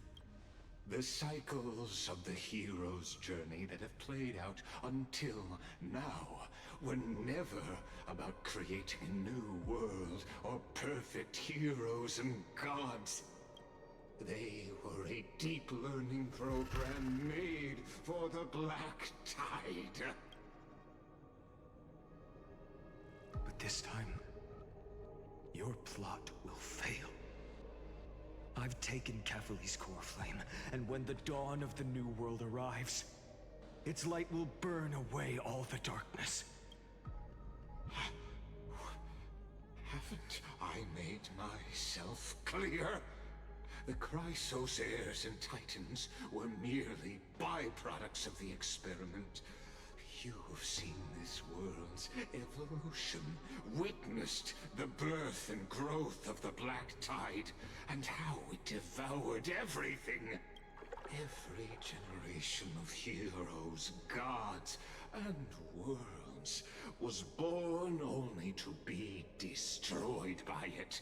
The cycles of the hero's journey that have played out until now were never about creating a new world or perfect heroes and gods. They were a deep learning program made for the Black Tide. But this time, your plot will fail. I've taken Cavalli's core flame, and when the dawn of the new world arrives, its light will burn away all the darkness. Haven't I made myself clear? The Chrysos heirs and Titans were merely byproducts of the experiment. You've seen this world's evolution, witnessed the birth and growth of the Black Tide, and how it devoured everything. Every generation of heroes, gods, and worlds was born only to be destroyed by it.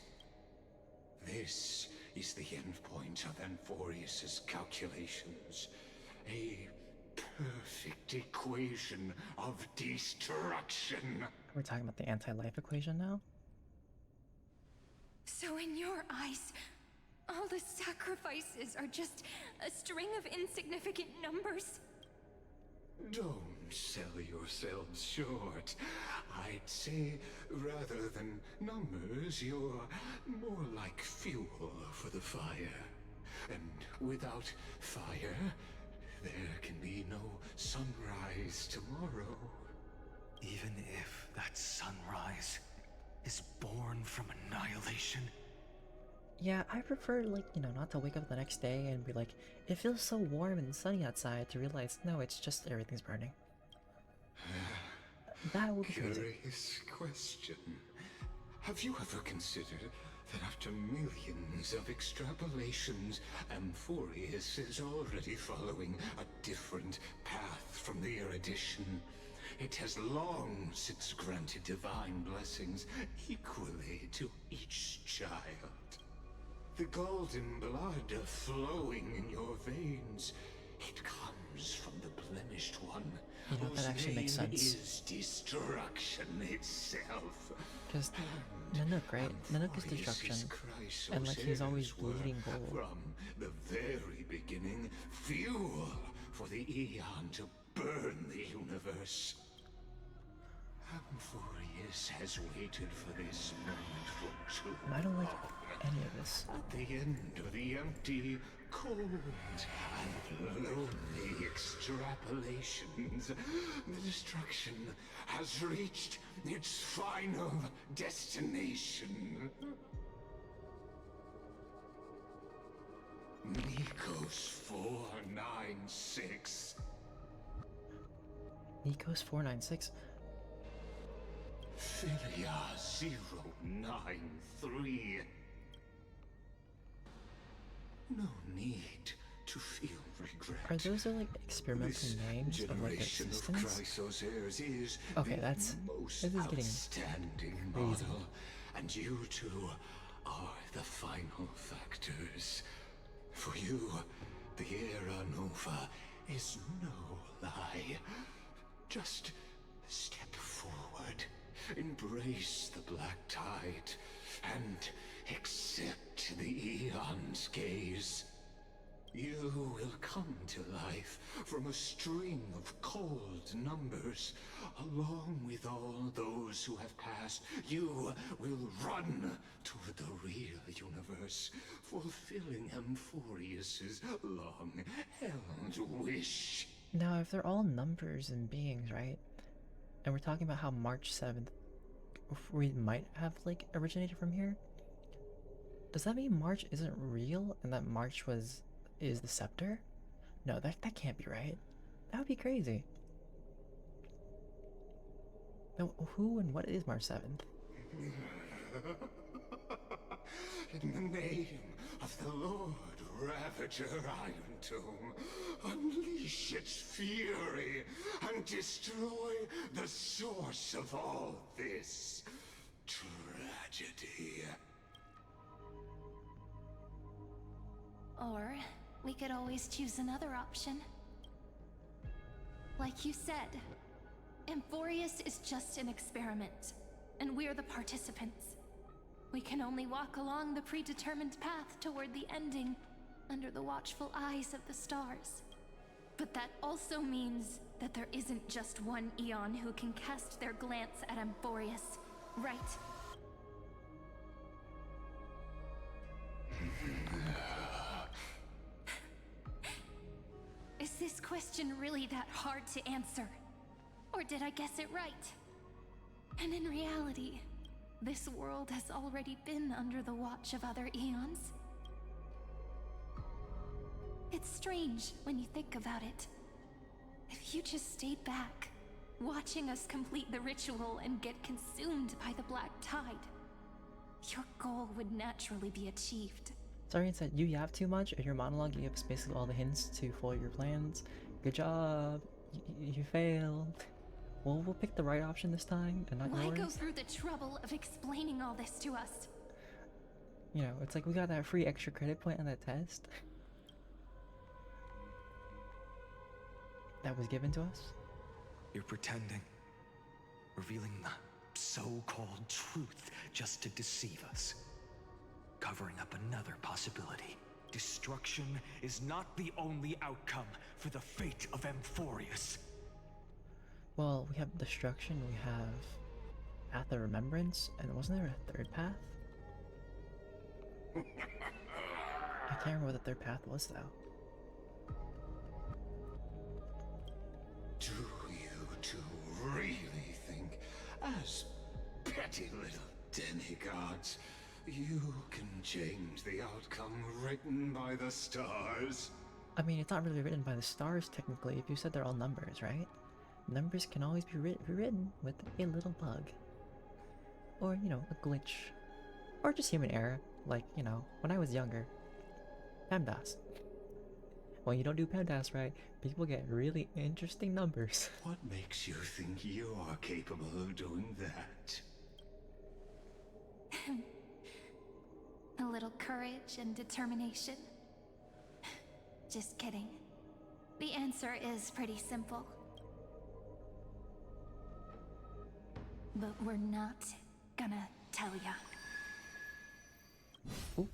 This is the endpoint of Amphorius' calculations. A perfect equation of destruction. We're talking about the anti-life equation now? So in your eyes, all the sacrifices are just a string of insignificant numbers? Don't sell yourselves short. I'd say, rather than numbers, you're more like fuel for the fire. And without fire, there can be no sunrise tomorrow. Even if that sunrise from annihilation? Yeah, I prefer, like, you know, not to wake up the next day and be like, it feels so warm and sunny outside, to realize, no, it's just everything's burning. That would be crazy. Curious question. Have you ever considered that after millions of extrapolations, Amphorius is already following a different path from the erudition? It has long since granted divine blessings equally to each child. The golden blood flowing in your veins, it comes from the blemished one. You know, that actually makes sense. Is destruction itself. Because Nanook, right? Nanook is destruction. And like he's always bleeding gold. From the very beginning, fuel for the Eon to burn the universe. Amphorius has waited for this moment for too long. I don't like any of this. At the end of the empty, cold, and lonely extrapolations, the destruction has reached its final destination. Nikos 496. Nikos 496? Philia 093. No need to feel regret. Are those like experimental names of like existence? Okay, this is getting outstanding crazy. Model, and you two are the final factors. For you, the Era Nova is no lie. Just step forward, embrace the black tide, and accept the Eon's gaze. You will come to life from a string of cold numbers. Along with all those who have passed, you will run toward the real universe, fulfilling Amphorius's long-held wish. Now, if they're all numbers and beings, right? And we're talking about how March 7th we might have like originated from here. Does that mean March isn't real and that March is the scepter? No, that can't be right. That would be crazy. No, who and what is March 7th? In the name of the Lord Ravager Iron Tomb, unleash its fury and destroy the source of all this tragedy. Or we could always choose another option. Like you said, Amphorius is just an experiment, and we're the participants. We can only walk along the predetermined path toward the ending, under the watchful eyes of the stars. But that also means that there isn't just one Eon who can cast their glance at Amphorius, right? Is this question really that hard to answer? Or did I guess it right? And in reality, this world has already been under the watch of other Eons. It's strange when you think about it. If you just stayed back, watching us complete the ritual and get consumed by the black tide, your goal would naturally be achieved. Sarian said, you yap too much and your monologue gives basically all the hints to foil your plans. Good job. You failed. Well, we'll pick the right option this time and not Why yours. go through the trouble of explaining all this to us? You know, it's like we got that free extra credit point on that test that was given to us. You're pretending. Revealing the so-called truth just to deceive us. Covering up another possibility. Destruction is not the only outcome for the fate of Amphorius. Well, we have destruction, we have Path of Remembrance, and wasn't there a third path? I can't remember what the third path was though. Do you two really think, as petty little demigods. You can change the outcome written by the stars. I mean, it's not really written by the stars technically, if you said they're all numbers, right? Numbers can always be rewritten with a little bug. Or, you know, a glitch. Or just human error, like, you know, when I was younger. PEMDAS. When you don't do PEMDAS right, people get really interesting numbers. What makes you think you are capable of doing that? A little courage and determination. Just kidding. The answer is pretty simple. But we're not gonna tell ya. Ooh.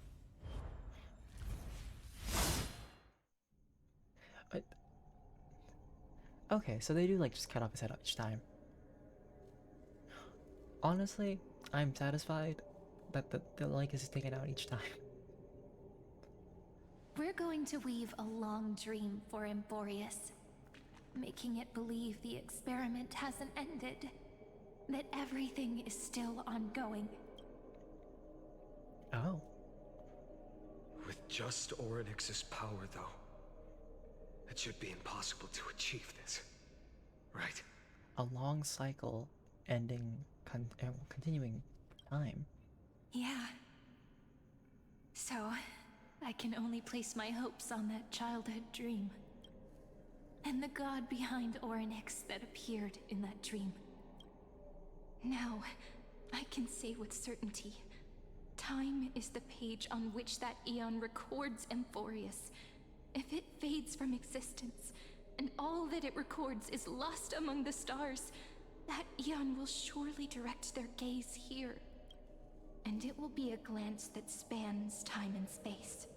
Okay, so they do like just cut off his head each time. Honestly, I'm satisfied that the Lycus is taken out each time. We're going to weave a long dream for Emborius, making it believe the experiment hasn't ended, that everything is still ongoing. Oh. With just Orynyx's power, though, it should be impossible to achieve this, right? A long cycle ending, continuing time. Yeah. So, I can only place my hopes on that childhood dream. And the god behind Orynyx that appeared in that dream. Now, I can say with certainty, time is the page on which that eon records Emborius. If it fades from existence, and all that it records is lost among the stars, that eon will surely direct their gaze here. And it will be a glance that spans time and space,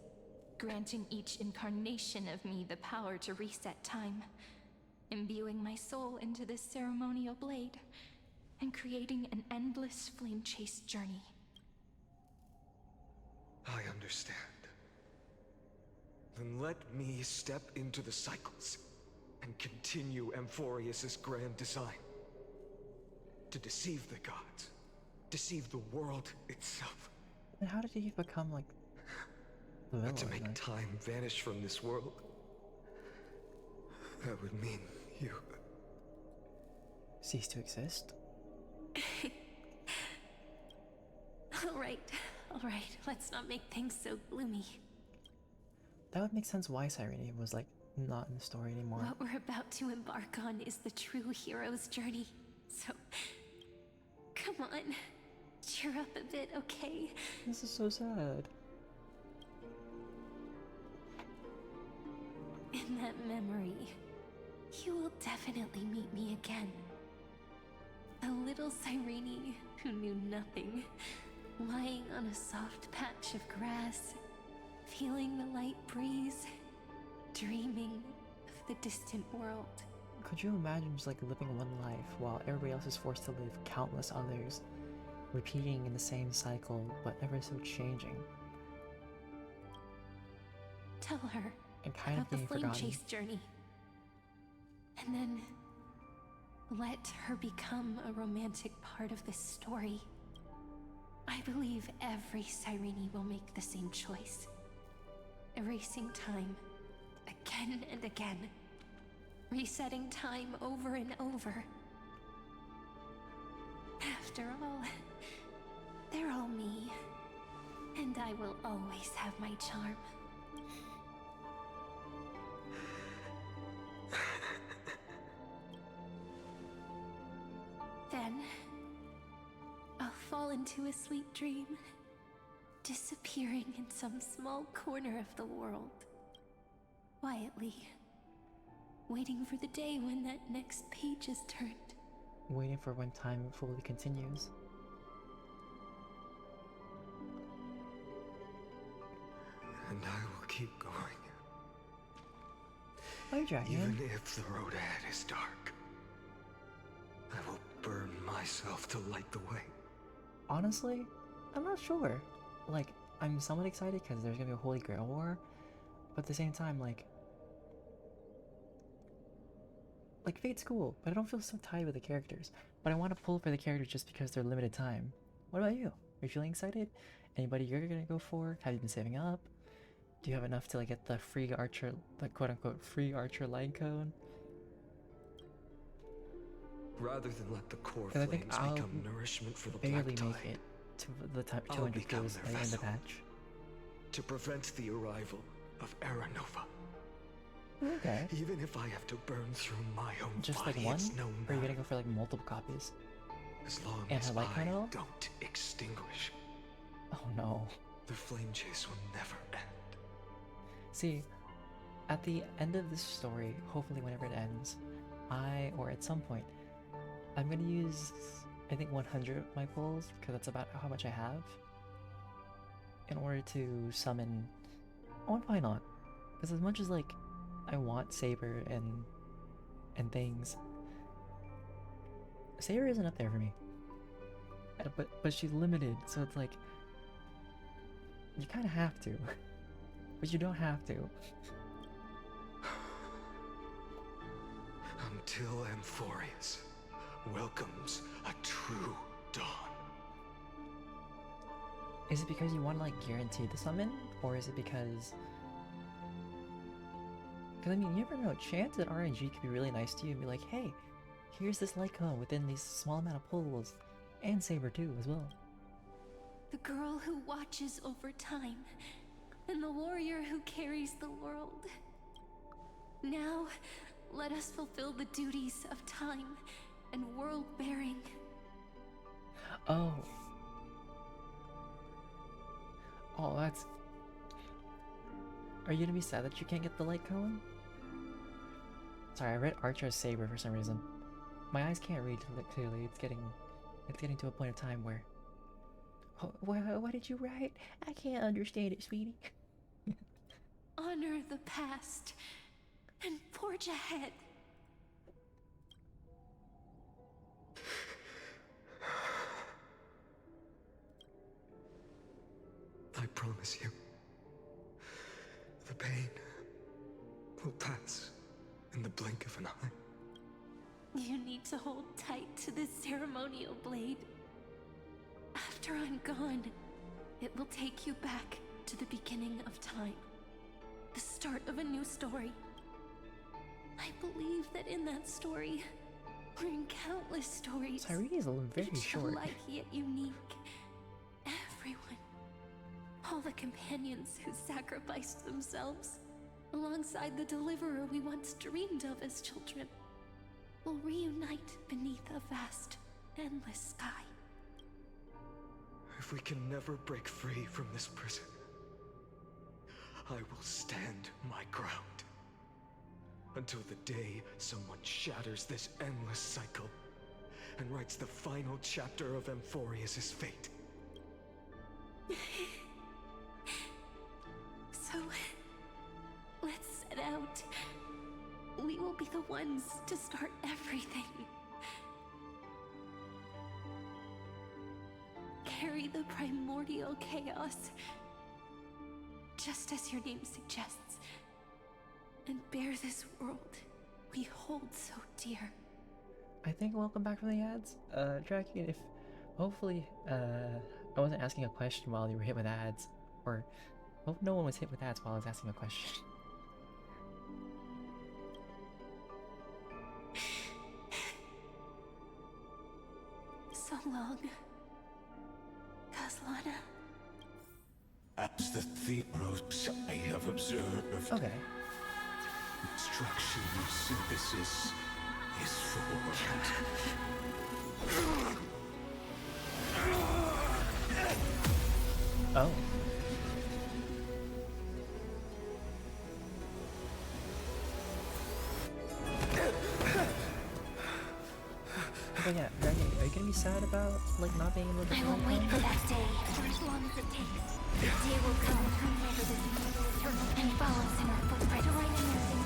granting each incarnation of me the power to reset time, imbuing my soul into this ceremonial blade, and creating an endless flame-chased journey. I understand. Then let me step into the cycles and continue Amphorius's grand design. To deceive the gods, deceive the world itself. Then how did he become like the But to villain, make like- time vanish from this world, that would mean you... cease to exist? Alright, let's not make things so gloomy. That would make sense why Cyrene was like not in the story anymore. What we're about to embark on is the true hero's journey. So, come on, cheer up a bit, okay? This is so sad. In that memory, you will definitely meet me again. A little Cyrene who knew nothing, lying on a soft patch of grass, feeling the light breeze, dreaming of the distant world. Could you imagine just like living one life while everybody else is forced to live countless others, repeating in the same cycle but ever so changing, Tell her and kind of about the being flame forgotten? chase journey. And then let her become a romantic part of this story. I believe every Cyrene will make the same choice. Erasing time again and again. Resetting time over and over. After all, they're all me. And I will always have my charm. Then, I'll fall into a sweet dream, disappearing in some small corner of the world. Quietly, waiting for the day when that next page is turned. Waiting for when time fully continues. And I will keep going. Bye, Dragon. Even if the road ahead is dark, I will burn myself to light the way. Honestly, I'm not sure. Like, I'm somewhat excited because there's gonna be a Holy Grail War, but at the same time, like Fate's cool, but I don't feel so tied with the characters. But I want to pull for the characters just because they're limited time. What about you? Are you feeling excited? Anybody you're gonna go for? Have you been saving up? Do you have enough to like get the free archer, the quote-unquote free archer light cone? Rather than let the core Because I think flames I'll become nourishment for the barely black make tide, it to the top I'll 200 become kills their by the end of the vessel. patch. to prevent the arrival of Era Nova. Okay. Even if I have to burn through my own Just body, like one? it's no Or are you matter. gonna go for like multiple copies? As long And as her light I cone at all? don't extinguish, Oh no. the flame chase will never end. See, at the end of this story, hopefully whenever it ends, or at some point, I'm gonna use, I think 100 of my pulls, because that's about how much I have, in order to summon, I want PHAINON. Because as much as like, I want Saber and things, Saber isn't up there for me. But she's limited, so it's like, you kind of have to, but you don't have to. Until Amphorius welcomes a true dawn. Is it because you want to like guarantee the summon, or is it because I mean, you never know. Chance at RNG could be really nice to you and be like, hey, here's this light cone within these small amount of pulls, and Saber too as well. The girl who watches over time, and the warrior who carries the world. Now, let us fulfill the duties of time and world bearing. Oh. Oh, that's... Are you gonna be sad that you can't get the light cone? Sorry, I read Archer's Saber for some reason. My eyes can't read clearly. It's getting to a point of time where... Oh, what did you write? I can't understand it, sweetie. Honor the past and forge ahead. I promise you, the pain will pass in the blink of an eye. You need to hold tight to this ceremonial blade. After I'm gone, it will take you back to the beginning of time. The start of a new story. I believe that in that story, or in countless stories, Cyrene is very each short. alike yet unique. Everyone, all the companions who sacrificed themselves, alongside the deliverer we once dreamed of as children, will reunite beneath a vast, endless sky. If we can never break free from this prison, I will stand my ground. Until the day someone shatters this endless cycle and writes the final chapter of Amphorius' fate. So, let's set out. We will be the ones to start everything. Carry the primordial chaos, just as your name suggests, and bear this world we hold so dear. I think welcome back from the ads. Jackie, if hopefully I wasn't asking a question while you were hit with ads, or hope no one was hit with ads while I was asking a question. So long, Caslana. As the Theros I have observed, Okay. instruction synthesis is formed. Oh. But yeah, Jackie, are you gonna be sad about like not being able to I get will the wait light for cone? that day for as long as it takes. The day will come to unravel this immortal eternal and follow in our footprint to right anything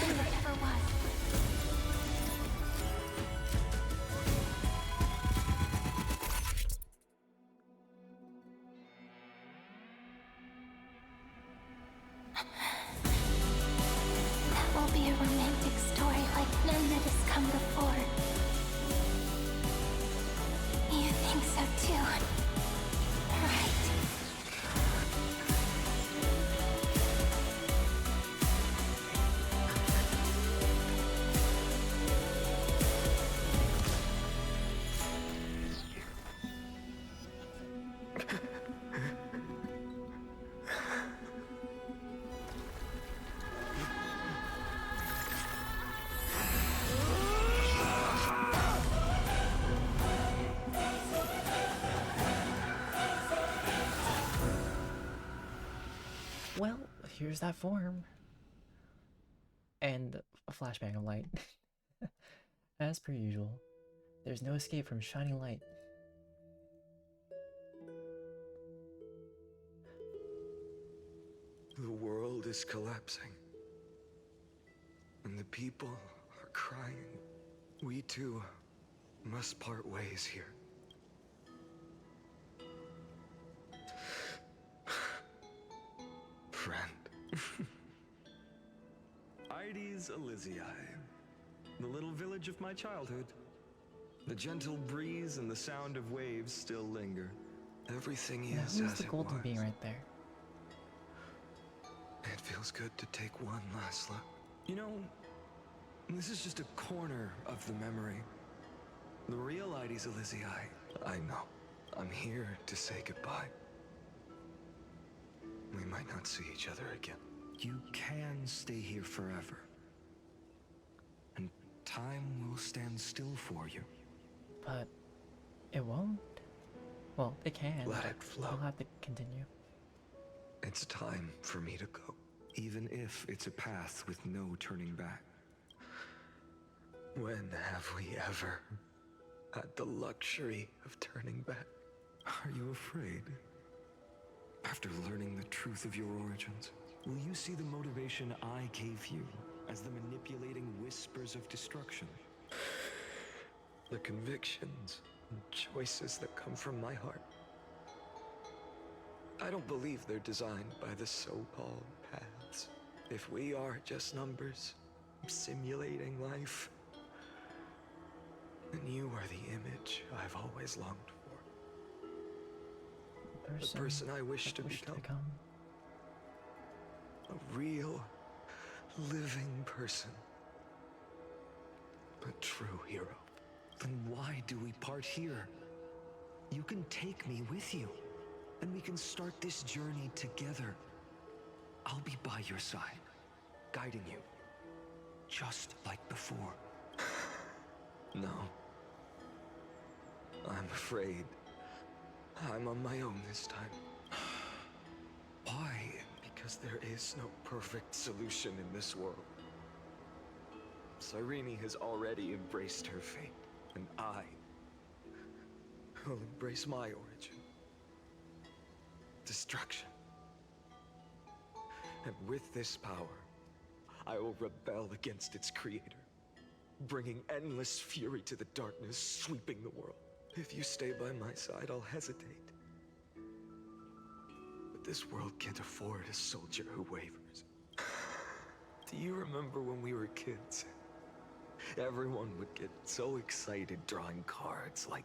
than that ever was. That will be a romantic story like none that has come before. You think so too? here's that form. And a flashbang of light. As per usual, there's no escape from shining light. The world is collapsing. And the people are crying. We too must part ways here. Friend. Ides Elysiae, the little village of my childhood. The gentle breeze and the sound of waves still linger. Everything Yeah, is who's as the it golden was. being right there? It feels good to take one last look. You know, this is just a corner of the memory. The real Ides Elysiae. I know. I'm here to say goodbye. We might not see each other again. You can stay here forever. And time will stand still for you. But it won't. Well, it can. Let but it flow. We'll have to continue. It's time for me to go. Even if it's a path with no turning back. When have we ever had the luxury of turning back? Are you afraid? After learning the truth of your origins, will you see the motivation I gave you as the manipulating whispers of destruction? The convictions and choices that come from my heart. I don't believe they're designed by the so-called paths. If we are just numbers, simulating life, then you are the image I've always longed for. The person I wish to become. A real, living person. A true hero. Then why do we part here? You can take me with you, and we can start this journey together. I'll be by your side, guiding you, just like before. No. I'm afraid I'm on my own this time. Why? Because there is no perfect solution in this world. Cyrene has already embraced her fate, and I will embrace my origin. Destruction. And with this power, I will rebel against its creator, bringing endless fury to the darkness sweeping the world. If you stay by my side, I'll hesitate. But this world can't afford a soldier who wavers. Do you remember when we were kids? Everyone would get so excited drawing cards like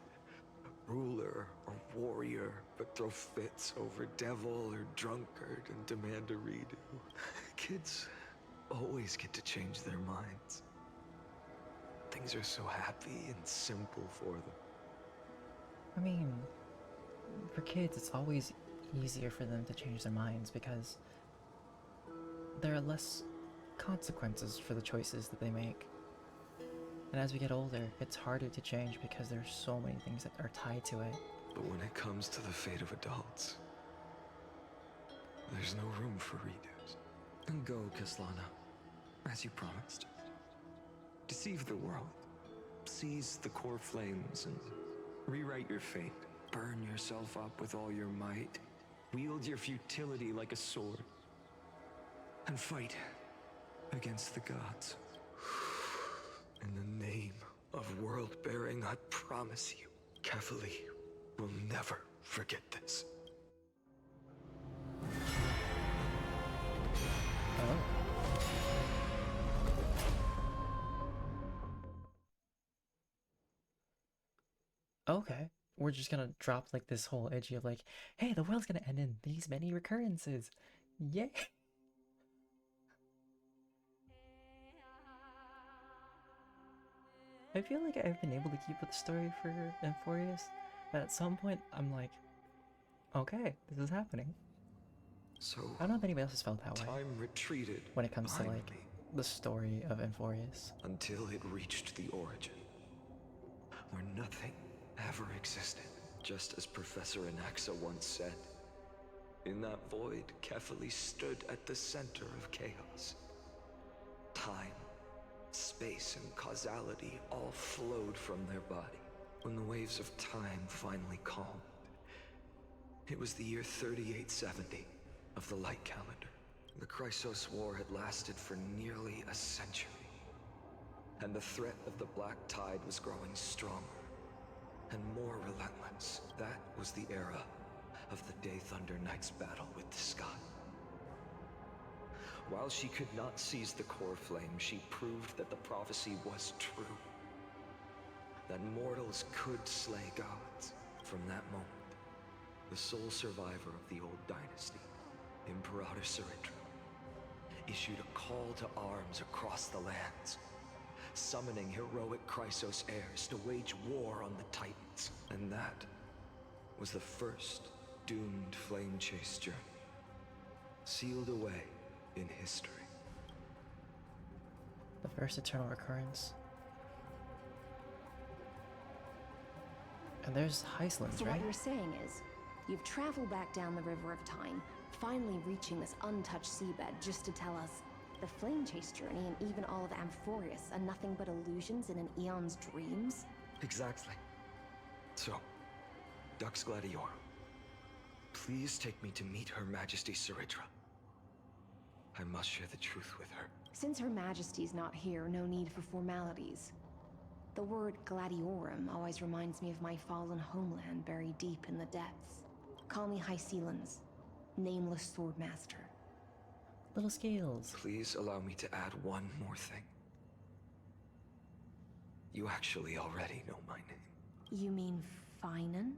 ruler or warrior, but throw fits over devil or drunkard and demand a redo. Kids always get to change their minds. Things are so happy and simple for them. I mean, for kids, it's always easier for them to change their minds because there are less consequences for the choices that they make. And as we get older, it's harder to change because there's so many things that are tied to it. But when it comes to the fate of adults, there's no room for redos. And go, Kaslana, as you promised. Deceive the world. Seize the core flames and rewrite your fate. Burn yourself up with all your might. Wield your futility like a sword. And fight against the gods. In the name of world-bearing, I promise you, Kefali will never forget this. Okay, we're just gonna drop like this whole edgy of like, hey, the world's gonna end in these many recurrences. Yay! I feel like I've been able to keep with the story for Euphorius, but at some point I'm like, okay, this is happening. So I don't know if anybody else has felt that way time retreated when it comes to behind like me the story of Euphorius. until it reached the origin, where nothing ever existed. Just as Professor Anaxa once said, In that void, Kefali stood at the center of chaos. Time, space, and causality all flowed from their body. When the waves of time finally calmed, it was the year 3870 of the light calendar. The Chrysos War had lasted for nearly a century, and the threat of the Black Tide was growing stronger and more relentless. That was the era of the Day Thunder Knight's battle with the sky. While she could not seize the core flame, she proved that the prophecy was true. That mortals could slay gods. From that moment, the sole survivor of the old dynasty, Imperator Saritra, issued a call to arms across the lands, summoning heroic Chrysos heirs to wage war on the Titans. And that was the first doomed flame chase journey, sealed away in history. The first eternal recurrence. And there's Heislands, So right? what you're saying is, you've traveled back down the River of Time, finally reaching this untouched seabed just to tell us the Flame Chase journey and even all of Amphorius are nothing but illusions in an eon's dreams? Exactly. So, Dux Gladiorum, please take me to meet Her Majesty Saritra. I must share the truth with her. Since Her Majesty's not here, no need for formalities. The word Gladiorum always reminds me of my fallen homeland buried deep in the depths. Call me Hycelans, nameless swordmaster. Little scales. Please allow me to add one more thing. You actually already know my name. You mean PHAINON?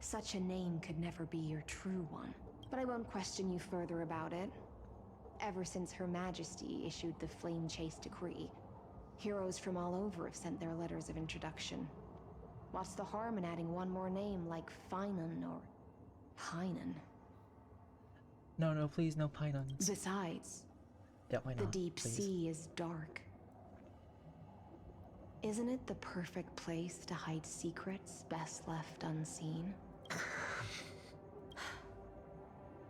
Such a name could never be your true one. But I won't question you further about it. Ever since Her Majesty issued the Flame Chase decree, heroes from all over have sent their letters of introduction. What's the harm in adding one more name like PHAINON or PHAINON? No, please, no Painons. Besides, Yeah, why the not? deep Please. sea is dark. Isn't it the perfect place to hide secrets best left unseen?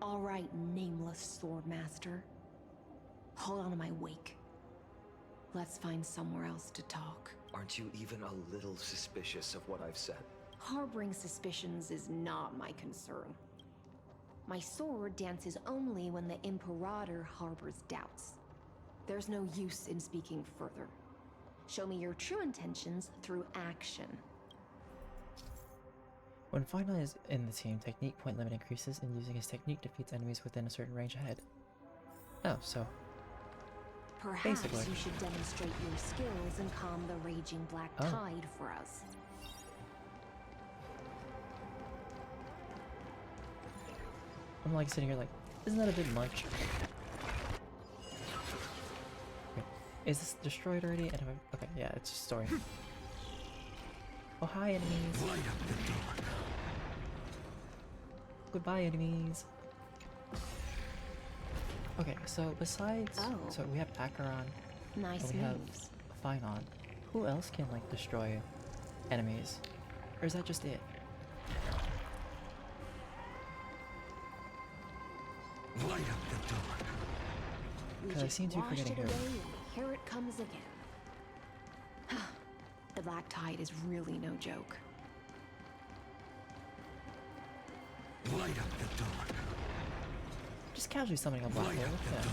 All right, nameless swordmaster. Hold on to my wake. Let's find somewhere else to talk. Aren't you even a little suspicious of what I've said? Harboring suspicions is not my concern. My sword dances only when the Imperator harbors doubts. There's no use in speaking further. Show me your true intentions through action. When PHAINON is in the team, technique point limit increases, and using his technique defeats enemies within a certain range ahead. Oh, so Perhaps basically. you should demonstrate your skills and calm the raging black Oh. tide for us. I'm like sitting here like, isn't that a bit much? Okay. Is this destroyed already? And okay, yeah, it's just story. Oh, hi, enemies. Light up the dawn. Goodbye, enemies. Okay, so besides, so we have Acheron, Nice and we have moves. PHAINON. Who else can like destroy enemies, or is that just it? Light up the dawn. We 'Cause I just seem to be washed forgetting it who. away and here it comes again. The black tide is really no joke. Light up the dawn. Just casually summoning a black hole. Yeah.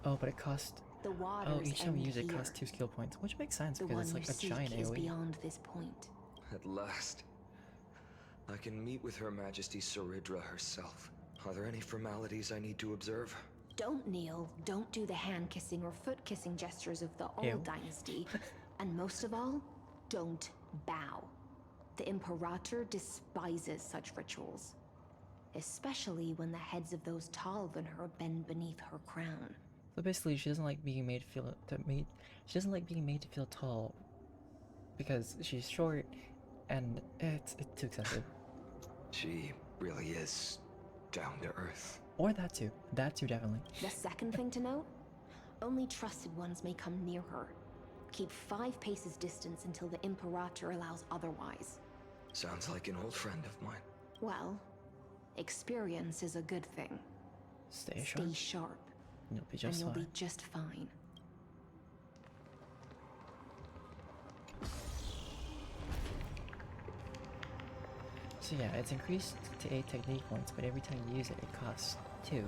Oh, but it costs. The waters Oh, each time we end use it here. costs 2 skill points, which makes sense The because one it's you like a seek giant is AoE. beyond this point. At last. I can meet with Her Majesty Saridra herself. Are there any formalities I need to observe? Don't kneel, don't do the hand-kissing or foot-kissing gestures of the Ew. old dynasty, and most of all, don't bow. The Imperator despises such rituals, especially when the heads of those taller than her bend beneath her crown. So basically, she doesn't like being made she doesn't like being made to feel tall because she's short, and it's too excessive. She really is down to earth. Or that too. That too, definitely. The second thing to note, only trusted ones may come near her. Keep 5 paces distance until the Imperator allows otherwise. Sounds like an old friend of mine. Well, experience is a good thing. Stay Stay sharp. sharp, You'll be and just you'll fine. be just fine. So yeah, it's increased to 8 technique points, but every time you use it, it costs 2.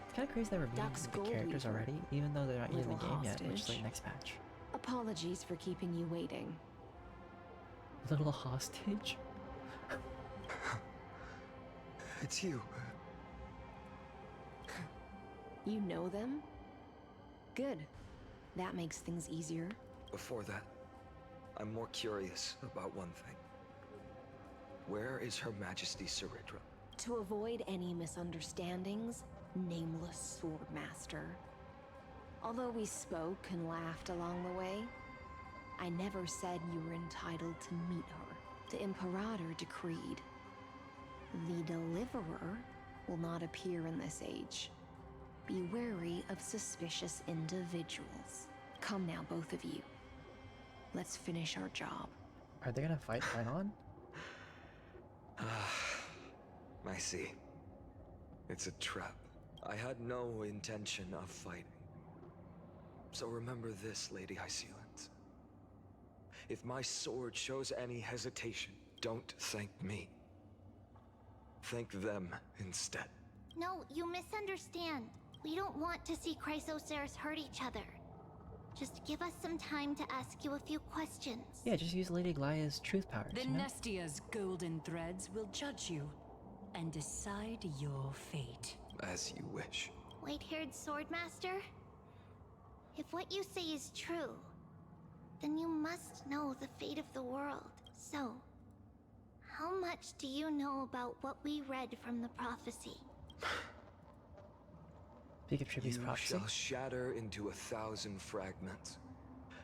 It's kind of crazy that we're Duck's meeting the Gold characters Weaver. already, even though they're not in the Little game yet, which is hostage. like next patch. Apologies for keeping you waiting. Little hostage? It's you. You know them? Good. That makes things easier. Before that, I'm more curious about one thing. Where is Her Majesty Saritra? To avoid any misunderstandings, nameless Swordmaster. Although we spoke and laughed along the way, I never said you were entitled to meet her. The Imperator decreed. The Deliverer will not appear in this age. Be wary of suspicious individuals. Come now, both of you. Let's finish our job. Are they gonna fight PHAINON? I see. It's a trap. I had no intention of fighting. So remember this, Lady Hysealant. If my sword shows any hesitation, don't thank me. Thank them instead. No, you misunderstand. We don't want to see Chrysoceres hurt each other. Just give us some time to ask you a few questions. Yeah, just use Lady Glaia's truth powers, The you know? Nestia's golden threads will judge you and decide your fate. As you wish. White-haired Swordmaster? If what you say is true, then you must know the fate of the world. So, how much do you know about what we read from the prophecy? Speak of Triby's You prophecy. shall shatter into 1,000 fragments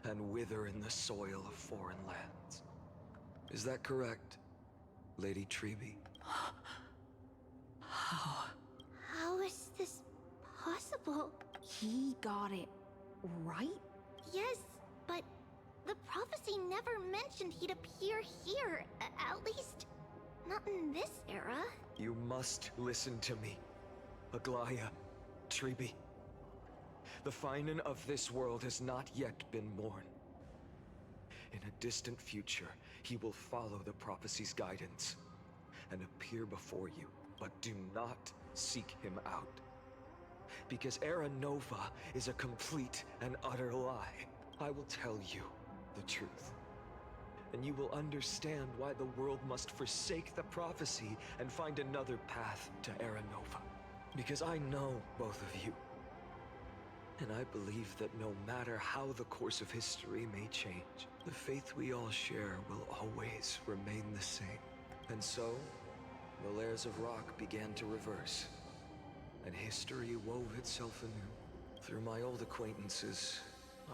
and wither in the soil of foreign lands. Is that correct, Lady Triby? How is this possible? He got it right? Yes, but the prophecy never mentioned he'd appear here. At least, not in this era. You must listen to me, Aglaya, Triby. The PHAINON of this world has not yet been born. In a distant future, he will follow the prophecy's guidance and appear before you, but do not seek him out. Because Era Nova is a complete and utter lie. I will tell you the truth. And you will understand why the world must forsake the prophecy and find another path to Era Nova. Because I know both of you. And I believe that no matter how the course of history may change, the faith we all share will always remain the same. And so, the layers of rock began to reverse, and history wove itself anew. Through my old acquaintances,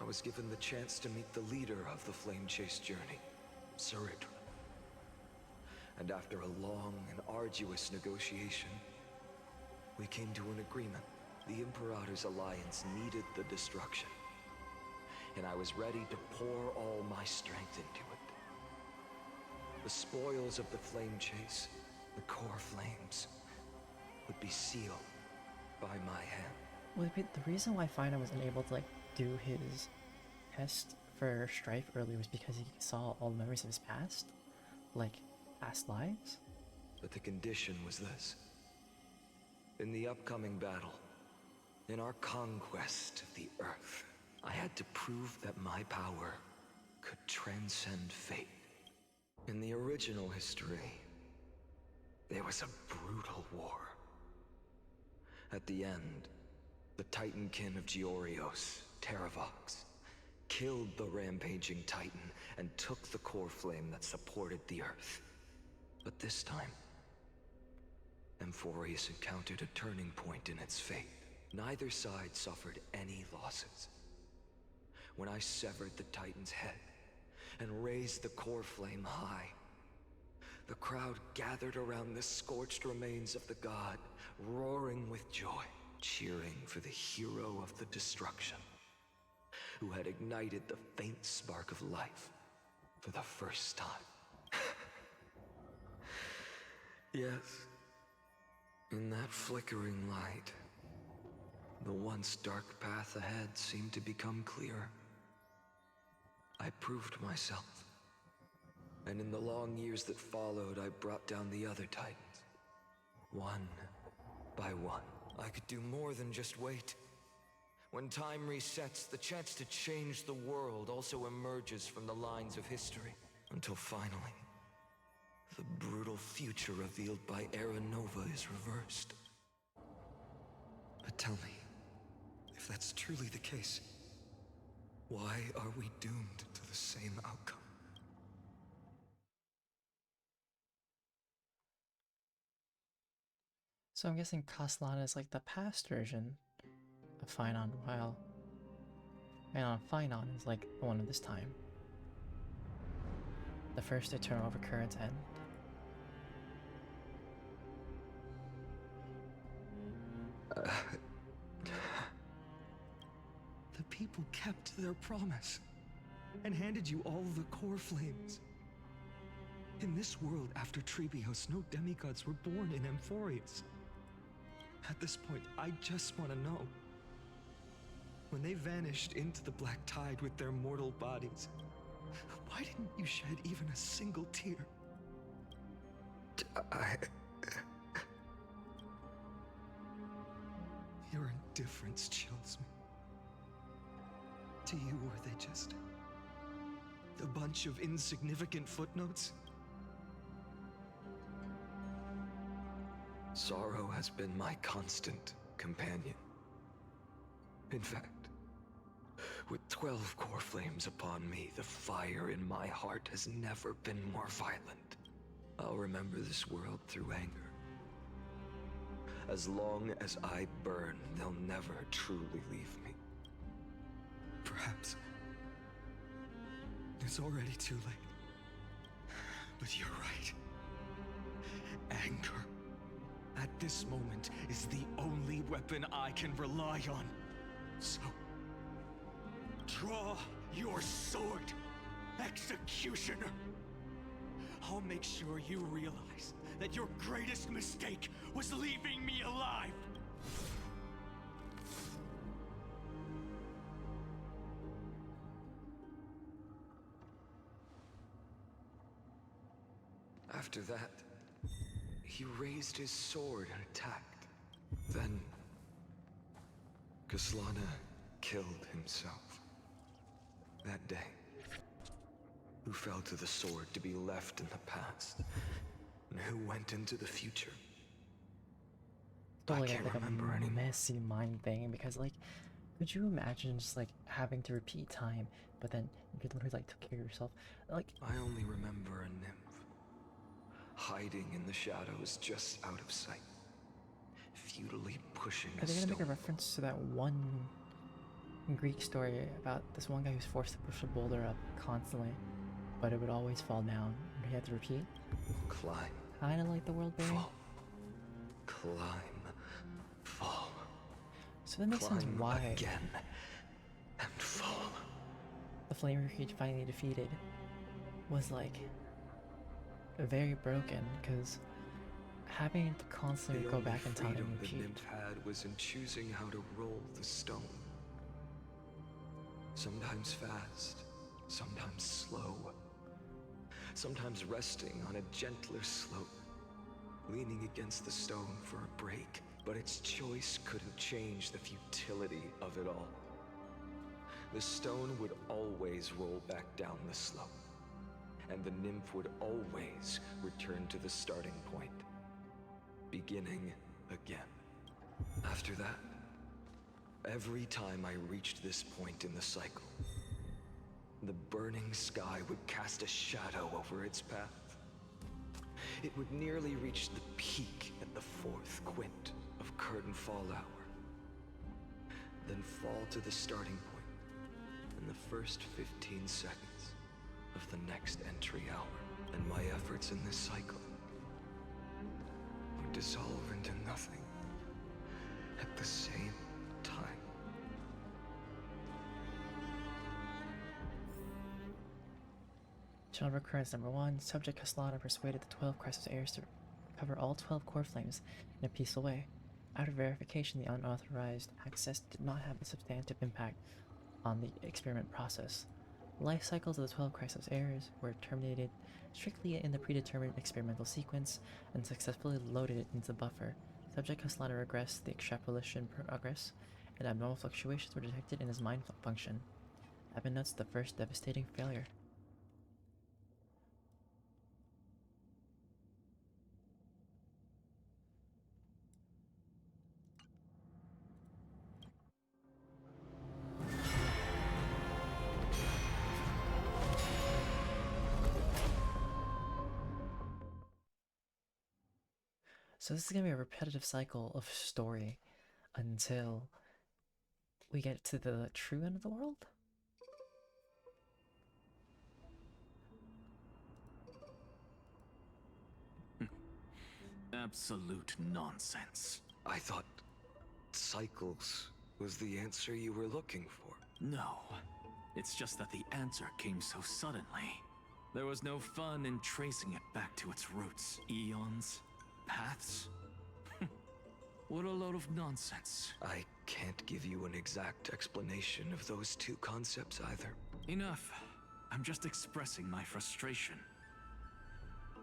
I was given the chance to meet the leader of the Flame Chase journey, Saritra. And after a long and arduous negotiation, we came to an agreement. The Imperator's alliance needed the destruction, and I was ready to pour all my strength into it. The spoils of the Flame Chase, the core flames, would be sealed by my hand. Well, the reason why PHAINON was unable to, like, do his test for Strife earlier was because he saw all the memories of his past. Like, past lives. But the condition was this. In the upcoming battle, in our conquest of the Earth, I had to prove that my power could transcend fate. In the original history, there was a brutal war. At the end, the Titankin of Georios, Terravox, killed the rampaging Titan and took the core flame that supported the Earth. But this time, Amphorius encountered a turning point in its fate. Neither side suffered any losses. When I severed the Titan's head and raised the core flame high, The crowd gathered around the scorched remains of the god, roaring with joy, cheering for the hero of the destruction, who had ignited the faint spark of life for the first time. Yes, in that flickering light, the once dark path ahead seemed to become clearer. I proved myself, and in the long years that followed, I brought down the other titans, one by one. I could do more than just wait. When time resets, the chance to change the world also emerges from the lines of history, until finally, the brutal future revealed by Era Nova is reversed. But tell me, if that's truly the case, why are we doomed to the same outcome? So I'm guessing Castellana is like the past version of PHAINON, while PHAINON is like the one of this time. The first eternal recurrence end. The people kept their promise and handed you all the core flames. In this world after Trebios, no demigods were born in Amphorius. At this point, I just want to know. When they vanished into the black tide with their mortal bodies, why didn't you shed even a single tear? Your indifference chills me. To you, were they just a bunch of insignificant footnotes? Sorrow has been my constant companion. In fact, with 12 core flames upon me, the fire in my heart has never been more violent. I'll remember this world through anger. As long as I burn, they'll never truly leave me. Perhaps it's already too late. But you're right. Anger, at this moment, is the only weapon I can rely on. So, draw your sword, Executioner. I'll make sure you realize that your greatest mistake was leaving me alive. After that, he raised his sword and attacked. Then, Castellana killed himself. That day, who fell to the sword to be left in the past, and who went into the future. Totally I can't like remember a anymore. messy mind thing, because like, could you imagine just like having to repeat time, but then you're the one who like took care of yourself? Like, I only remember a nymph, hiding in the shadows just out of sight, futilely pushing are they gonna make a stone. reference to that one Greek story about this one guy who's forced to push a boulder up constantly, but it would always fall down, and he had to repeat? Climb, Kinda like the world bearing. fall, climb, fall. So that makes sense Climb why again and fall. the flame he finally defeated was like very broken, because having to constantly The go only back in time and freedom the repeat. nymph had was in choosing how to roll the stone. Sometimes fast, sometimes slow. Sometimes resting on a gentler slope, leaning against the stone for a break. But its choice couldn't change the futility of it all. The stone would always roll back down the slope, and the nymph would always return to the starting point, beginning again. After that, every time I reached this point in the cycle, the burning sky would cast a shadow over its path. It would nearly reach the peak at the 4th quint of curtain fall hour, then fall to the starting point in the first 15 seconds of the next entry hour. and my efforts in this cycle would dissolve into nothing at the same time. Channel recurrence number 1. Subject Castellana persuaded the 12 crisis heirs to recover all 12 core flames in a peaceful way. After verification, the unauthorized access did not have a substantive impact on the experiment process. The life cycles of the 12 crisis heirs were terminated strictly in the predetermined experimental sequence and successfully loaded it into the buffer. Subject Castellana regressed the extrapolation progress, and abnormal fluctuations were detected in his mind function. Admin notes the first devastating failure. So this is going to be a repetitive cycle of story until we get to the true end of the world? Absolute nonsense. I thought cycles was the answer you were looking for. No. It's just that the answer came so suddenly. There was no fun in tracing it back to its roots. Eons? Paths? What a load of nonsense. I can't give you an exact explanation of those two concepts either. Enough. I'm just expressing my frustration.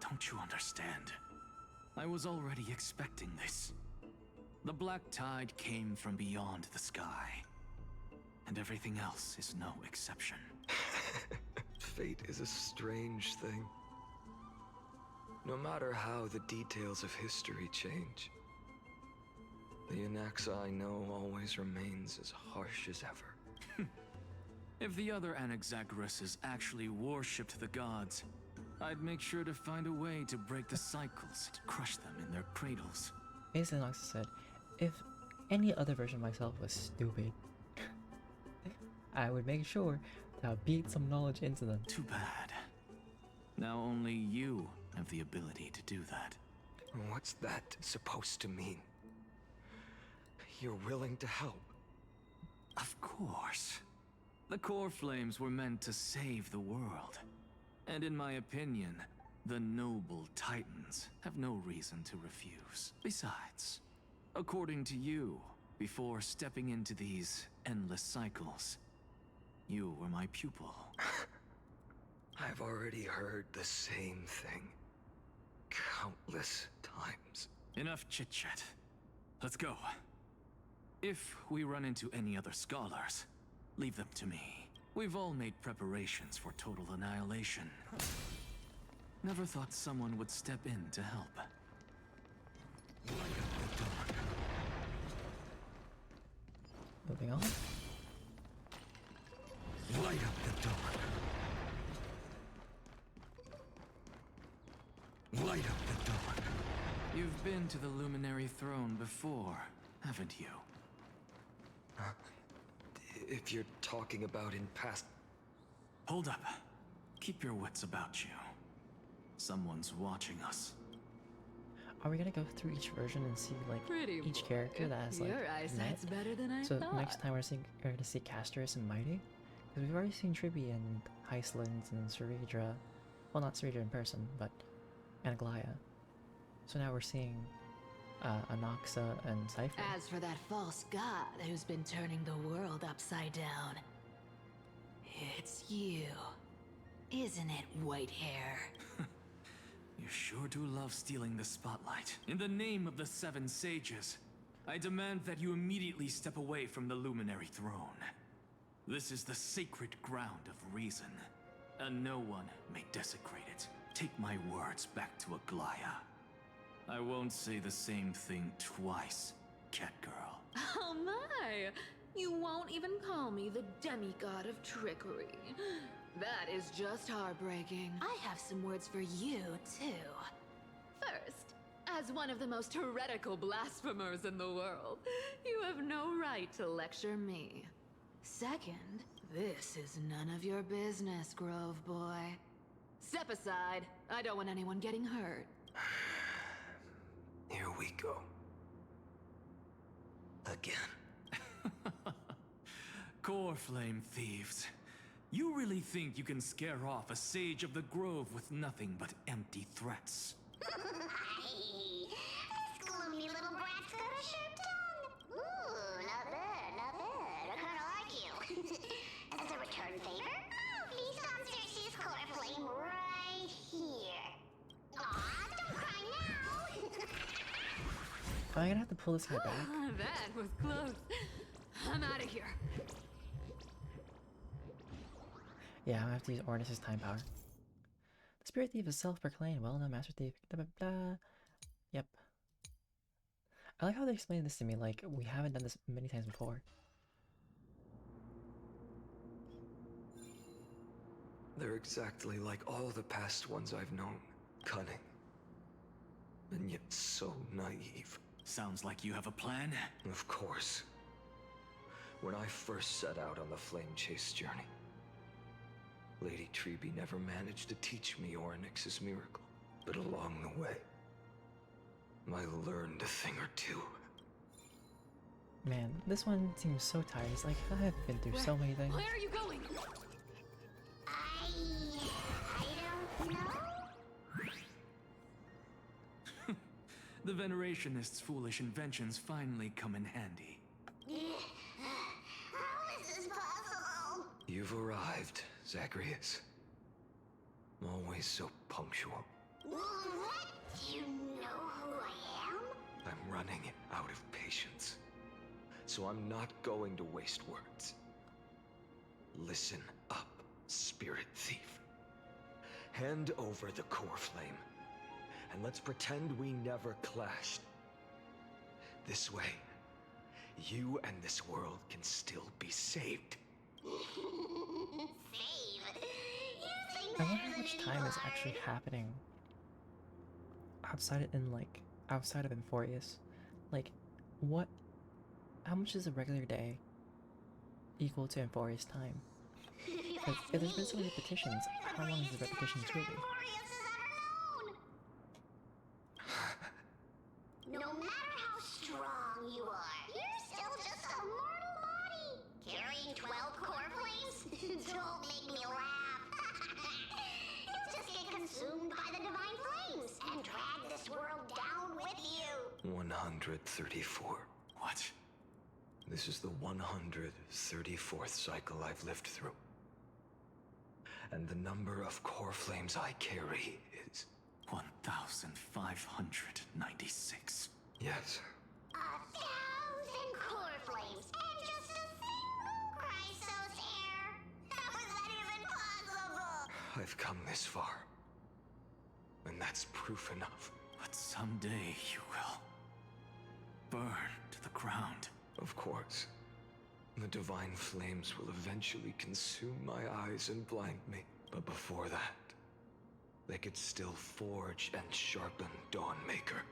Don't you understand? I was already expecting this. The black tide came from beyond the sky. And everything else is no exception. Fate is a strange thing. No matter how the details of history change, the Anaxa I know always remains as harsh as ever. If the other Anaxagoras actually worshipped the gods, I'd make sure to find a way to break the cycles and crush them in their cradles. Basically, Anaxa said, if any other version of myself was stupid, I would make sure to beat some knowledge into them. Too bad. Now only you have the ability to do that. What's that supposed to mean? You're willing to help? Of course. The core flames were meant to save the world. And in my opinion, the noble titans have no reason to refuse. Besides, according to you, before stepping into these endless cycles, you were my pupil. I've already heard the same thing countless times. Enough chit-chat. Let's go. If we run into any other scholars, leave them to me. We've all made preparations for total annihilation. Never thought someone would step in to help. Light up the dawn. Moving on. Light up the dawn. Light up the dawn. You've been to the Luminary Throne before, haven't you? If you're talking about in past... Hold up. Keep your wits about you. Someone's watching us. Are we gonna go through each version and see like each character that has like Your eyesight's met? better than I So thought. next time we're going to see Casterus and Mighty, because we've already seen Triby and Heisland and Ceredra. Well, not Ceredra in person, but Anaglaya. So now we're seeing Anaxa and Cypher. As for that false god who's been turning the world upside down, it's you, isn't it, white hair? You sure do love stealing the spotlight. In the name of the Seven Sages, I demand that you immediately step away from the Luminary Throne. This is the sacred ground of reason, and no one may desecrate it. Take my words back to Aglaya. I won't say the same thing twice, Catgirl. Oh my! You won't even call me the demigod of trickery. That is just heartbreaking. I have some words for you, too. First, as one of the most heretical blasphemers in the world, you have no right to lecture me. Second, this is none of your business, Grove Boy. Step aside. I don't want anyone getting hurt. Here we go. Again. Core flame thieves. You really think you can scare off a sage of the grove with nothing but empty threats? This gloomy little brat's got a sharp tongue. Ooh, not bad, not bad. I kinda like you. As a return favor, feast on Cersei's core flame right here. Aw, don't cry now. Am I gonna have to pull this guy back? That was close. I'm out of here. Yeah, I'm gonna have to use Ornis's time power. The Spirit Thief is self-proclaimed, well-known Master Thief. Blah, blah, blah. Yep. I like how they explain this to me like we haven't done this many times before. They're exactly like all the past ones I've known. Cunning. And yet so naive. Sounds like you have a plan. Of course. When I first set out on the flame chase journey, Lady Treby never managed to teach me Oryx's miracle. But along the way, I learned a thing or two. Man, this one seems so tired. It's like, I've been through so many things. Where are you going? I don't know. The Venerationists' foolish inventions finally come in handy. How is this possible? You've arrived, Zagreus. Always so punctual. What? You know who I am? I'm running out of patience. So I'm not going to waste words. Listen up, Spirit Thief. Hand over the core flame, and let's pretend we never clashed. This way, you and this world can still be saved. I wonder how much time is actually happening outside of Emphorius. Like, what? How much is a regular day equal to Emphorius time? Like, if there's been so many repetitions, how long is the repetition truly? No matter how strong you are, you're still just a mortal body. Carrying 12 core flames? Don't make me laugh. You'll just get consumed by the divine flames and drag this world down with you. 134. What? This is the 134th cycle I've lived through. And the number of core flames I carry is... 1,596. Yes. 1,000 core flames and just a single Chrysos heir. How is that even possible? I've come this far. And that's proof enough. But someday you will burn to the ground. Of course. The divine flames will eventually consume my eyes and blind me. But before that, they could still forge and sharpen Dawnmaker.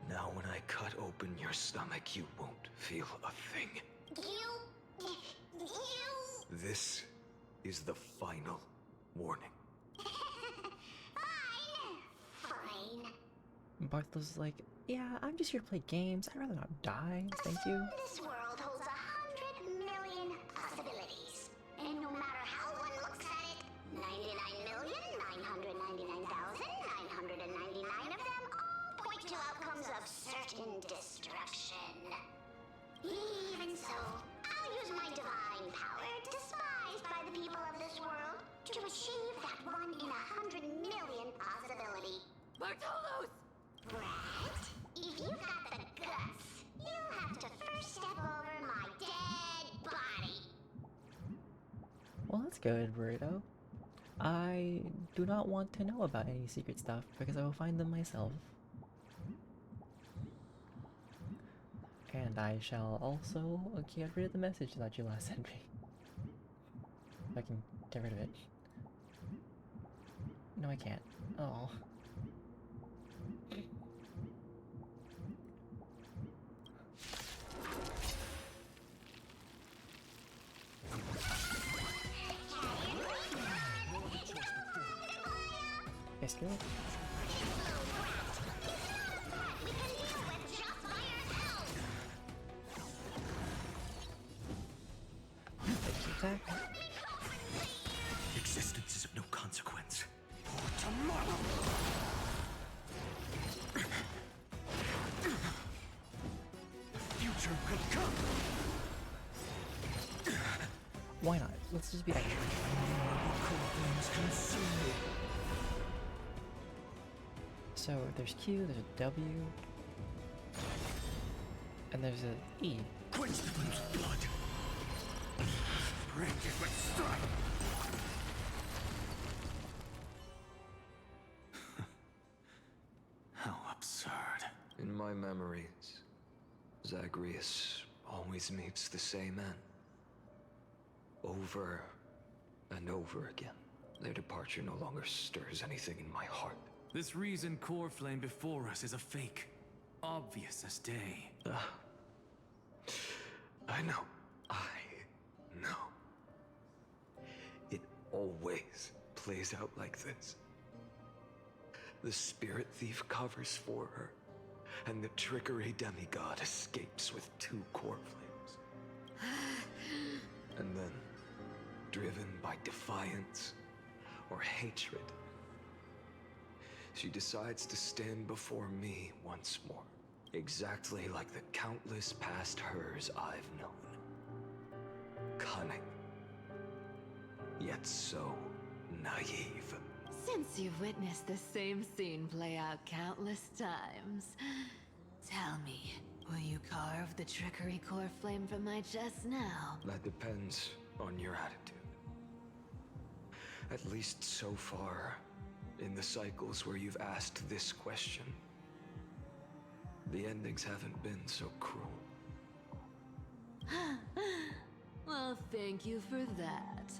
Now when I cut open your stomach, you won't feel a thing. You... This is the final warning. Fine. Barthol's like, yeah, I'm just here to play games. I'd rather not die. Thank you. This world holds 100 million possibilities. And no matter how one looks at it, 99,999,999 of them all point to outcomes of certain destruction. Even so, I'll use my divine power, despised by the people of this world, to achieve that 1 in 100 million possibility. Bartolos! Brat, if you've got the guts, you'll have to first step over my dead body. Well, that's good, Burrito. I do not want to know about any secret stuff because I will find them myself. And I shall also get rid of the message that you last sent me. If I can get rid of it. No, I can't. Oh. skill. Attack. Existence is of no consequence. For tomorrow! The future could come! Why not? Let's just be extra. So there's Q, there's a W, and there's a E. Quench the flame's blood! Break it with strife! How absurd. In my memories, Zagreus always meets the same end. Over and over again. Their departure no longer stirs anything in my heart. This reason core flame before us is a fake. Obvious as day. I know. I know. It always plays out like this. The spirit thief covers for her, and the trickery demigod escapes with 2 core flames. And then, driven by defiance or hatred, she decides to stand before me once more, exactly like the countless past hers I've known. Cunning, yet so naive. Since you've witnessed the same scene play out countless times, tell me, will you carve the trickery core flame from my chest now? That depends on your attitude. At least so far, in the cycles where you've asked this question, the endings haven't been so cruel. Well, thank you for that.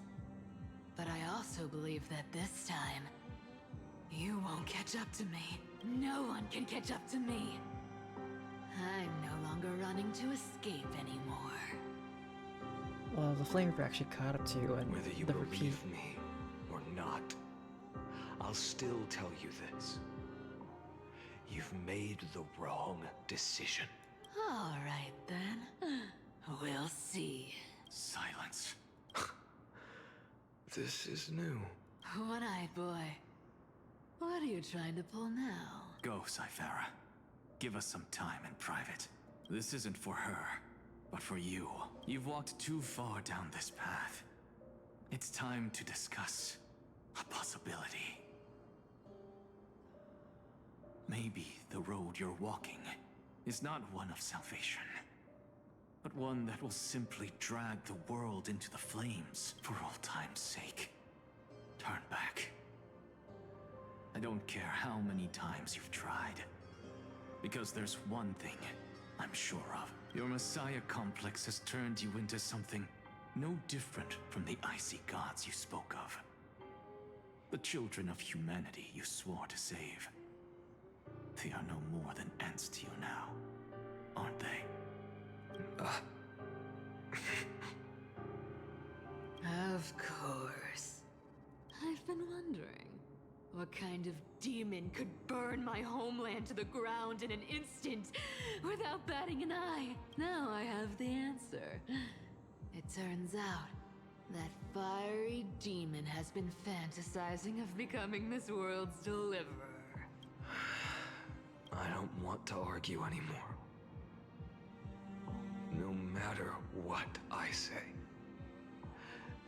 But I also believe that this time, you won't catch up to me. No one can catch up to me. I'm no longer running to escape anymore. Well, the Flame Reaper actually caught up to you, and Whether you the believe repeat. me or not, I'll still tell you this. You've made the wrong decision. All right, then. We'll see. Silence. This is new. One-eyed boy. What are you trying to pull now? Go, Cyphera. Give us some time in private. This isn't for her, but for you. You've walked too far down this path. It's time to discuss a possibility. Maybe the road you're walking is not one of salvation, but one that will simply drag the world into the flames for all time's sake. Turn back. I don't care how many times you've tried, because there's one thing I'm sure of. Your Messiah complex has turned you into something no different from the icy gods you spoke of. The children of humanity you swore to save. They are no more than ants to you now, aren't they? Of course. I've been wondering, what kind of demon could burn my homeland to the ground in an instant without batting an eye? Now I have the answer. It turns out that fiery demon has been fantasizing of becoming this world's deliverer. I don't want to argue anymore. No matter what I say,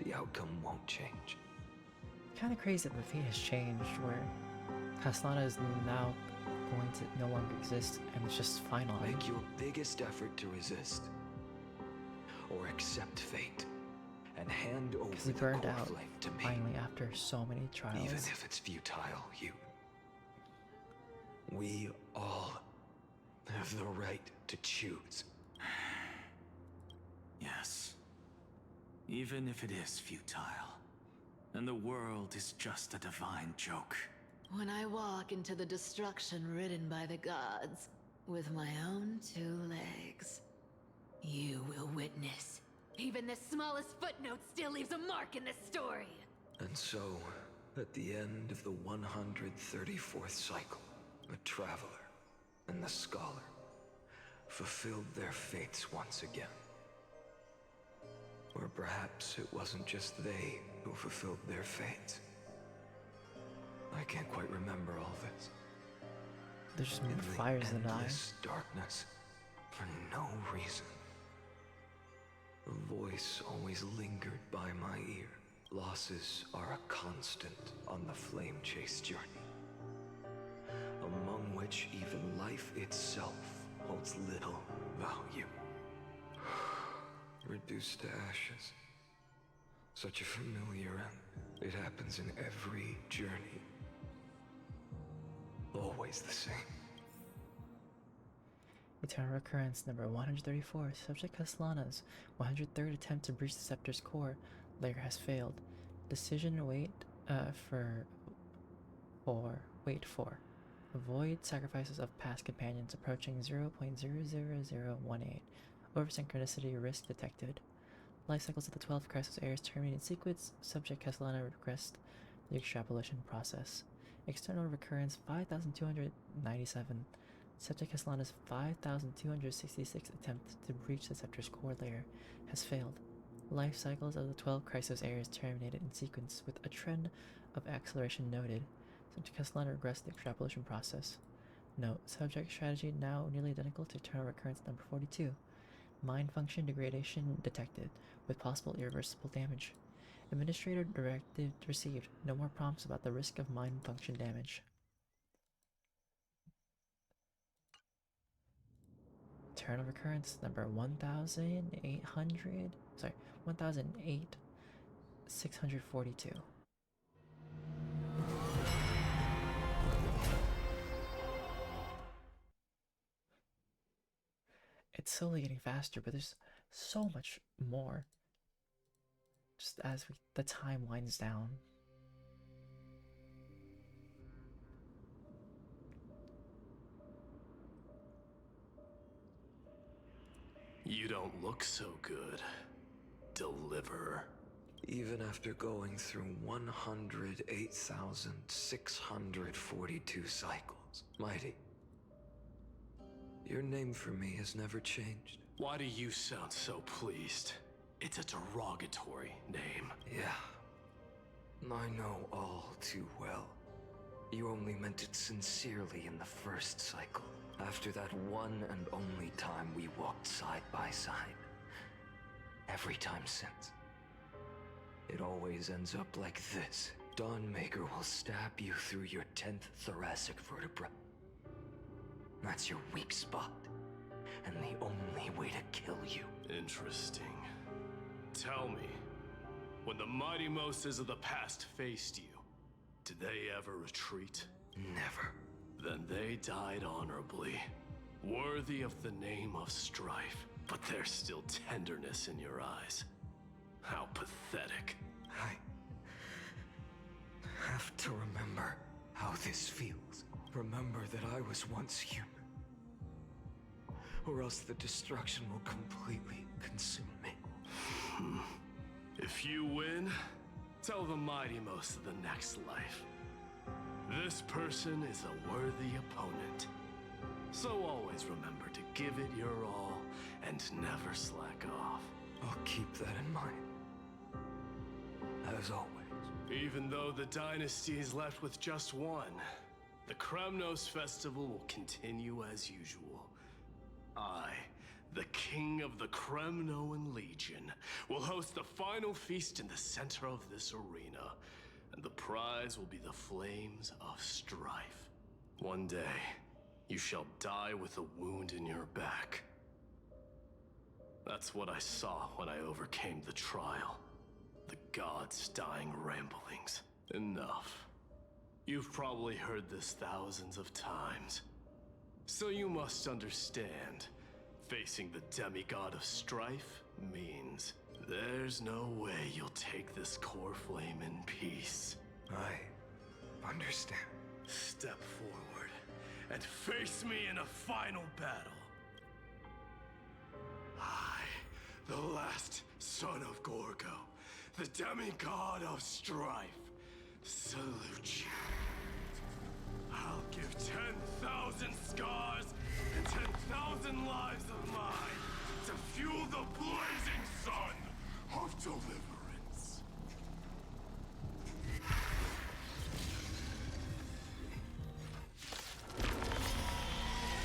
the outcome won't change. Kind of crazy that the fate has changed, where Castellana is now going to no longer exist, and it's just final. Make your biggest effort to resist, or accept fate, and hand over Because he the burned core out flame to me. finally after so many trials. Even if it's futile, we all have the right to choose. Yes. Even if it is futile, and the world is just a divine joke. When I walk into the destruction ridden by the gods, with my own 2 legs, you will witness. Even the smallest footnote still leaves a mark in this story. And so, At the end of the 134th cycle, the Traveler and the Scholar fulfilled their fates once again. Or perhaps it wasn't just they who fulfilled their fates. I can't quite remember all this. There's just In fires in the eye. endless darkness, for no reason, a voice always lingered by my ear. Losses are a constant on the flame chase journey, among which even life itself holds little value. Reduced to ashes. Such a familiar end. It happens in every journey. Always the same. Eternal Recurrence number 134. Subject Caslana's 103rd attempt to breach the Scepter's core layer has failed. Decision wait for. Avoid sacrifices of past companions approaching 0.00018. Over synchronicity risk detected. Life cycles of the 12 crisis areas terminate in sequence. Subject Castellana regressed the extrapolation process. External recurrence 5297. Subject Castellana's 5266 attempt to breach the Scepter's core layer has failed. Life cycles of the 12 crisis areas terminated in sequence with a trend of acceleration noted. Subject Castellana regressed the extrapolation process. Note: subject strategy now nearly identical to Eternal Recurrence number 42. Mind function degradation detected, with possible irreversible damage. Administrator directive received. No more prompts about the risk of mind function damage. Eternal Recurrence number 1,642. It's slowly getting faster, but there's so much more. Just as the time winds down. You don't look so good, Deliverer. Even after going through 108,642 cycles, Mighty, your name for me has never changed. Why do you sound so pleased? It's a derogatory name. Yeah, I know all too well. You only meant it sincerely in the first cycle, after that one and only time we walked side by side. Every time since. It always ends up like this. Dawnmaker will stab you through your 10th thoracic vertebra. That's your weak spot, and the only way to kill you. Interesting. Tell me, when the mighty Moses of the past faced you, did they ever retreat? Never. Then they died honorably, worthy of the name of strife. But there's still tenderness in your eyes. How pathetic. I have to remember how this feels. Remember that I was once human. Or else the destruction will completely consume me. If you win, tell the mighty most of the next life. This person is a worthy opponent. So always remember to give it your all and never slack off. I'll keep that in mind. As always. Even though the dynasty is left with just one, the Kremnos festival will continue as usual. I, the king of the Kremnoan Legion, will host the final feast in the center of this arena, and the prize will be the flames of strife. One day, you shall die with a wound in your back. That's what I saw when I overcame the trial. The gods' dying ramblings. Enough. You've probably heard this thousands of times. So you must understand, facing the demigod of strife means there's no way you'll take this core flame in peace. I understand. Step forward and face me in a final battle. I, the last son of Gorgo, the demigod of strife, salute you. I'll give 10,000 scars and 10,000 lives of mine to fuel the blazing sun of deliverance.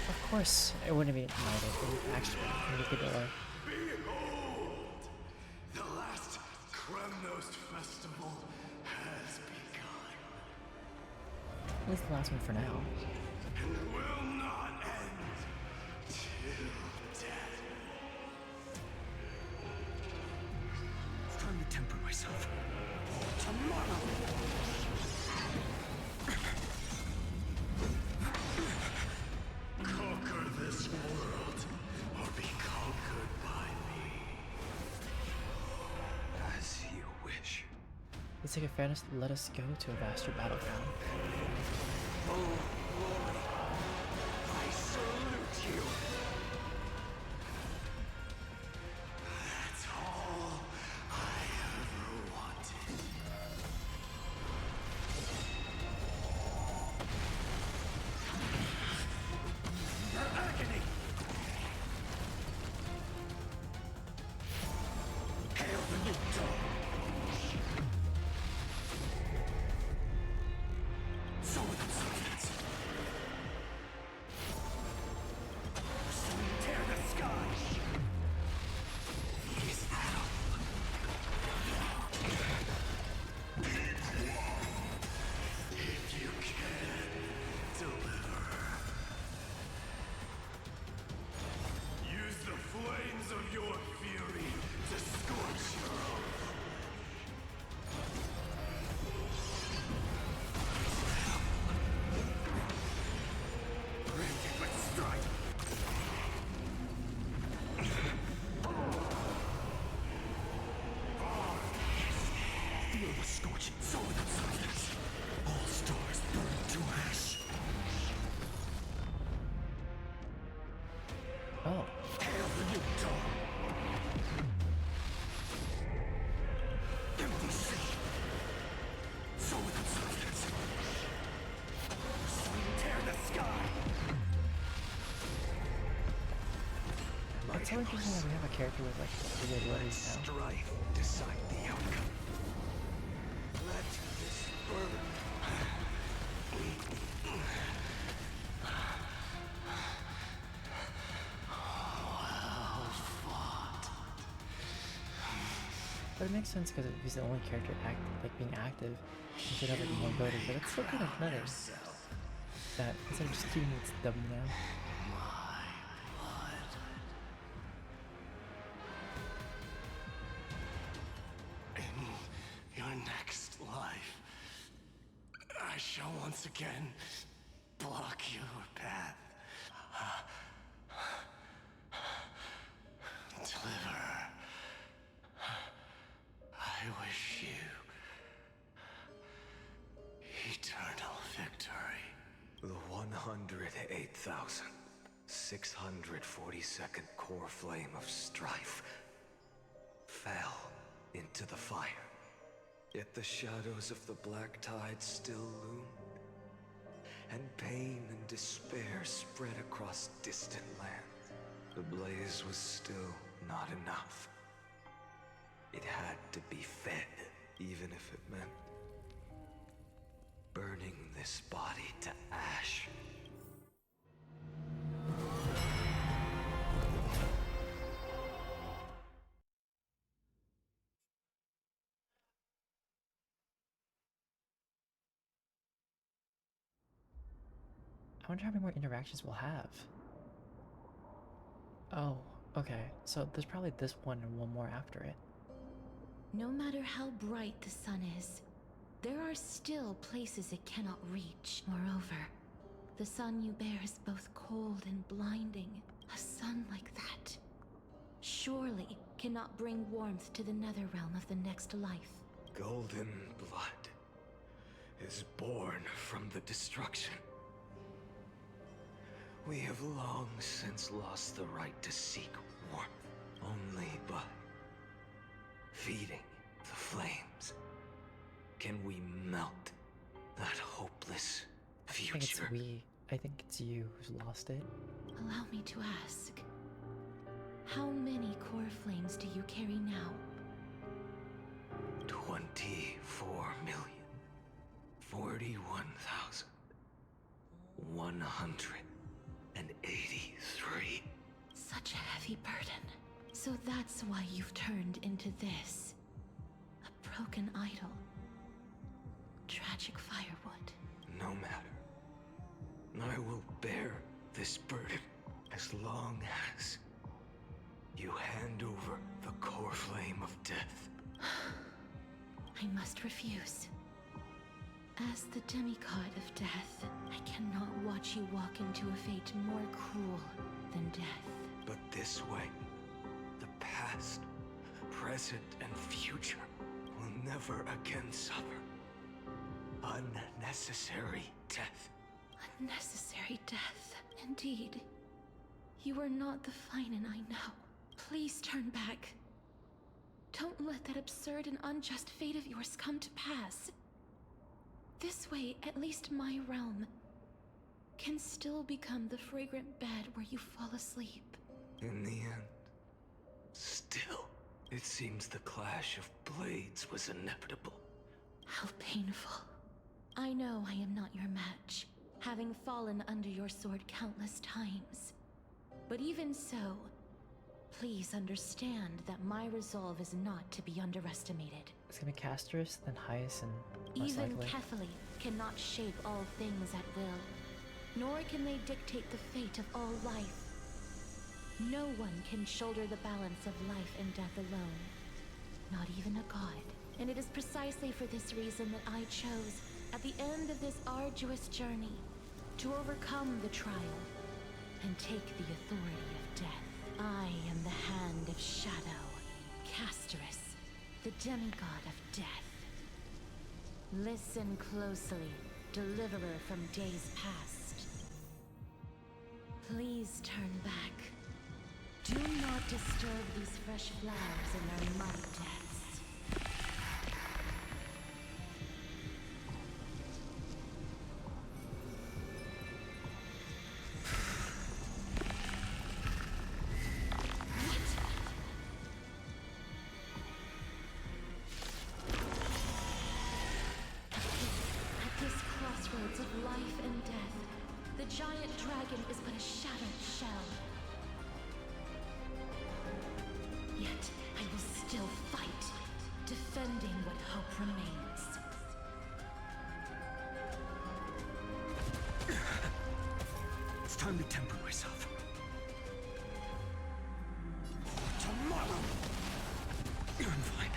Of course, it wouldn't be ignited. It would actually make the door. Behold! The last Kremnos festival has begun. At least the last one for now. And will not end till death. It's time to temper myself. Tomorrow! Conquer this world, or be conquered by me. As you wish. Let's take a fairness to let us go to a vaster battleground. Oh, glory! I salute you! That's all I ever wanted. Your agony! Hail the new dawn! Sword and substance! Soon tear the sky! Is that all? If you can deliver. Use the flames of your fury to scorch your own. Branded with strife! Feel the scorching sword and substance. All stars burn to ash. Oh, Hail the new dawn! Empty sea! Sword and substance! Soon tear the sky! it's so interesting that we have a character with like the abilities now. Strife decide the outcome. Let this burn. But it makes sense because he's the only character being active. He should have like more ability, but it's still kind of better. That instead of just Q it's W now. In your next life, I shall once again block your path. Deliver. I wish you eternal victory. The 108,642nd core flame of strife fell into the fire. Yet the shadows of the black tide still loom, and pain and despair spread across distant lands. The blaze was still not enough. It had to be fed, even if it meant burning this body to ash. I wonder how many more interactions we'll have. Oh, okay. So there's probably this one and one more after it. No matter how bright the sun is, there are still places it cannot reach. Moreover, the sun you bear is both cold and blinding. A sun like that surely cannot bring warmth to the netherrealm of the next life. Golden blood is born from the destruction. We have long since lost the right to seek warmth, only by feeding the flames. can we melt that hopeless I think it's future? we. I think it's you who's lost it. Allow me to ask. How many core flames do you carry now? 24,041,183. Such a heavy burden. So that's why you've turned into this. A broken idol. Tragic firewood. No matter. I will bear this burden as long as you hand over the core flame of death. I must refuse. As the demigod of death, I cannot watch you walk into a fate more cruel than death. But this way, the past, present, and future will never again suffer unnecessary death. Unnecessary death, indeed. You are not the Phainon I know. Please turn back. Don't let that absurd and unjust fate of yours come to pass. This way, at least my realm can still become the fragrant bed where you fall asleep. In the end, still, it seems the clash of blades was inevitable. How painful. I know I am not your match, having fallen under your sword countless times. But even so, please understand that my resolve is not to be underestimated. It's gonna be Casterus, then Hyacinth, most Even likely. Kefali cannot shape all things at will, nor can they dictate the fate of all life. No one can shoulder the balance of life and death alone, not even a god. And it is precisely for this reason that I chose, at the end of this arduous journey, to overcome the trial and take the authority of death. I am the Hand of Shadow, Casterus, the demigod of death. Listen closely, deliverer from days past. Please turn back. Do not disturb these fresh flowers in their muddy depths. At this crossroads of life and death, the giant dragon is but a shattered shell. Yet, I will still fight, defending what hope remains. It's time to temper myself. Tomorrow! I'm fine.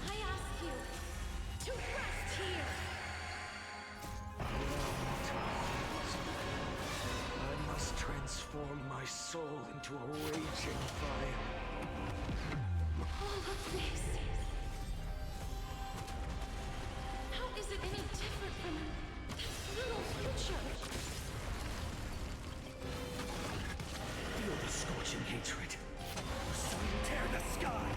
I ask you to rest here! I must transform my soul into a raging fire. All of this. How is it any different from this little future? Feel the scorching hatred. So we tear the sky!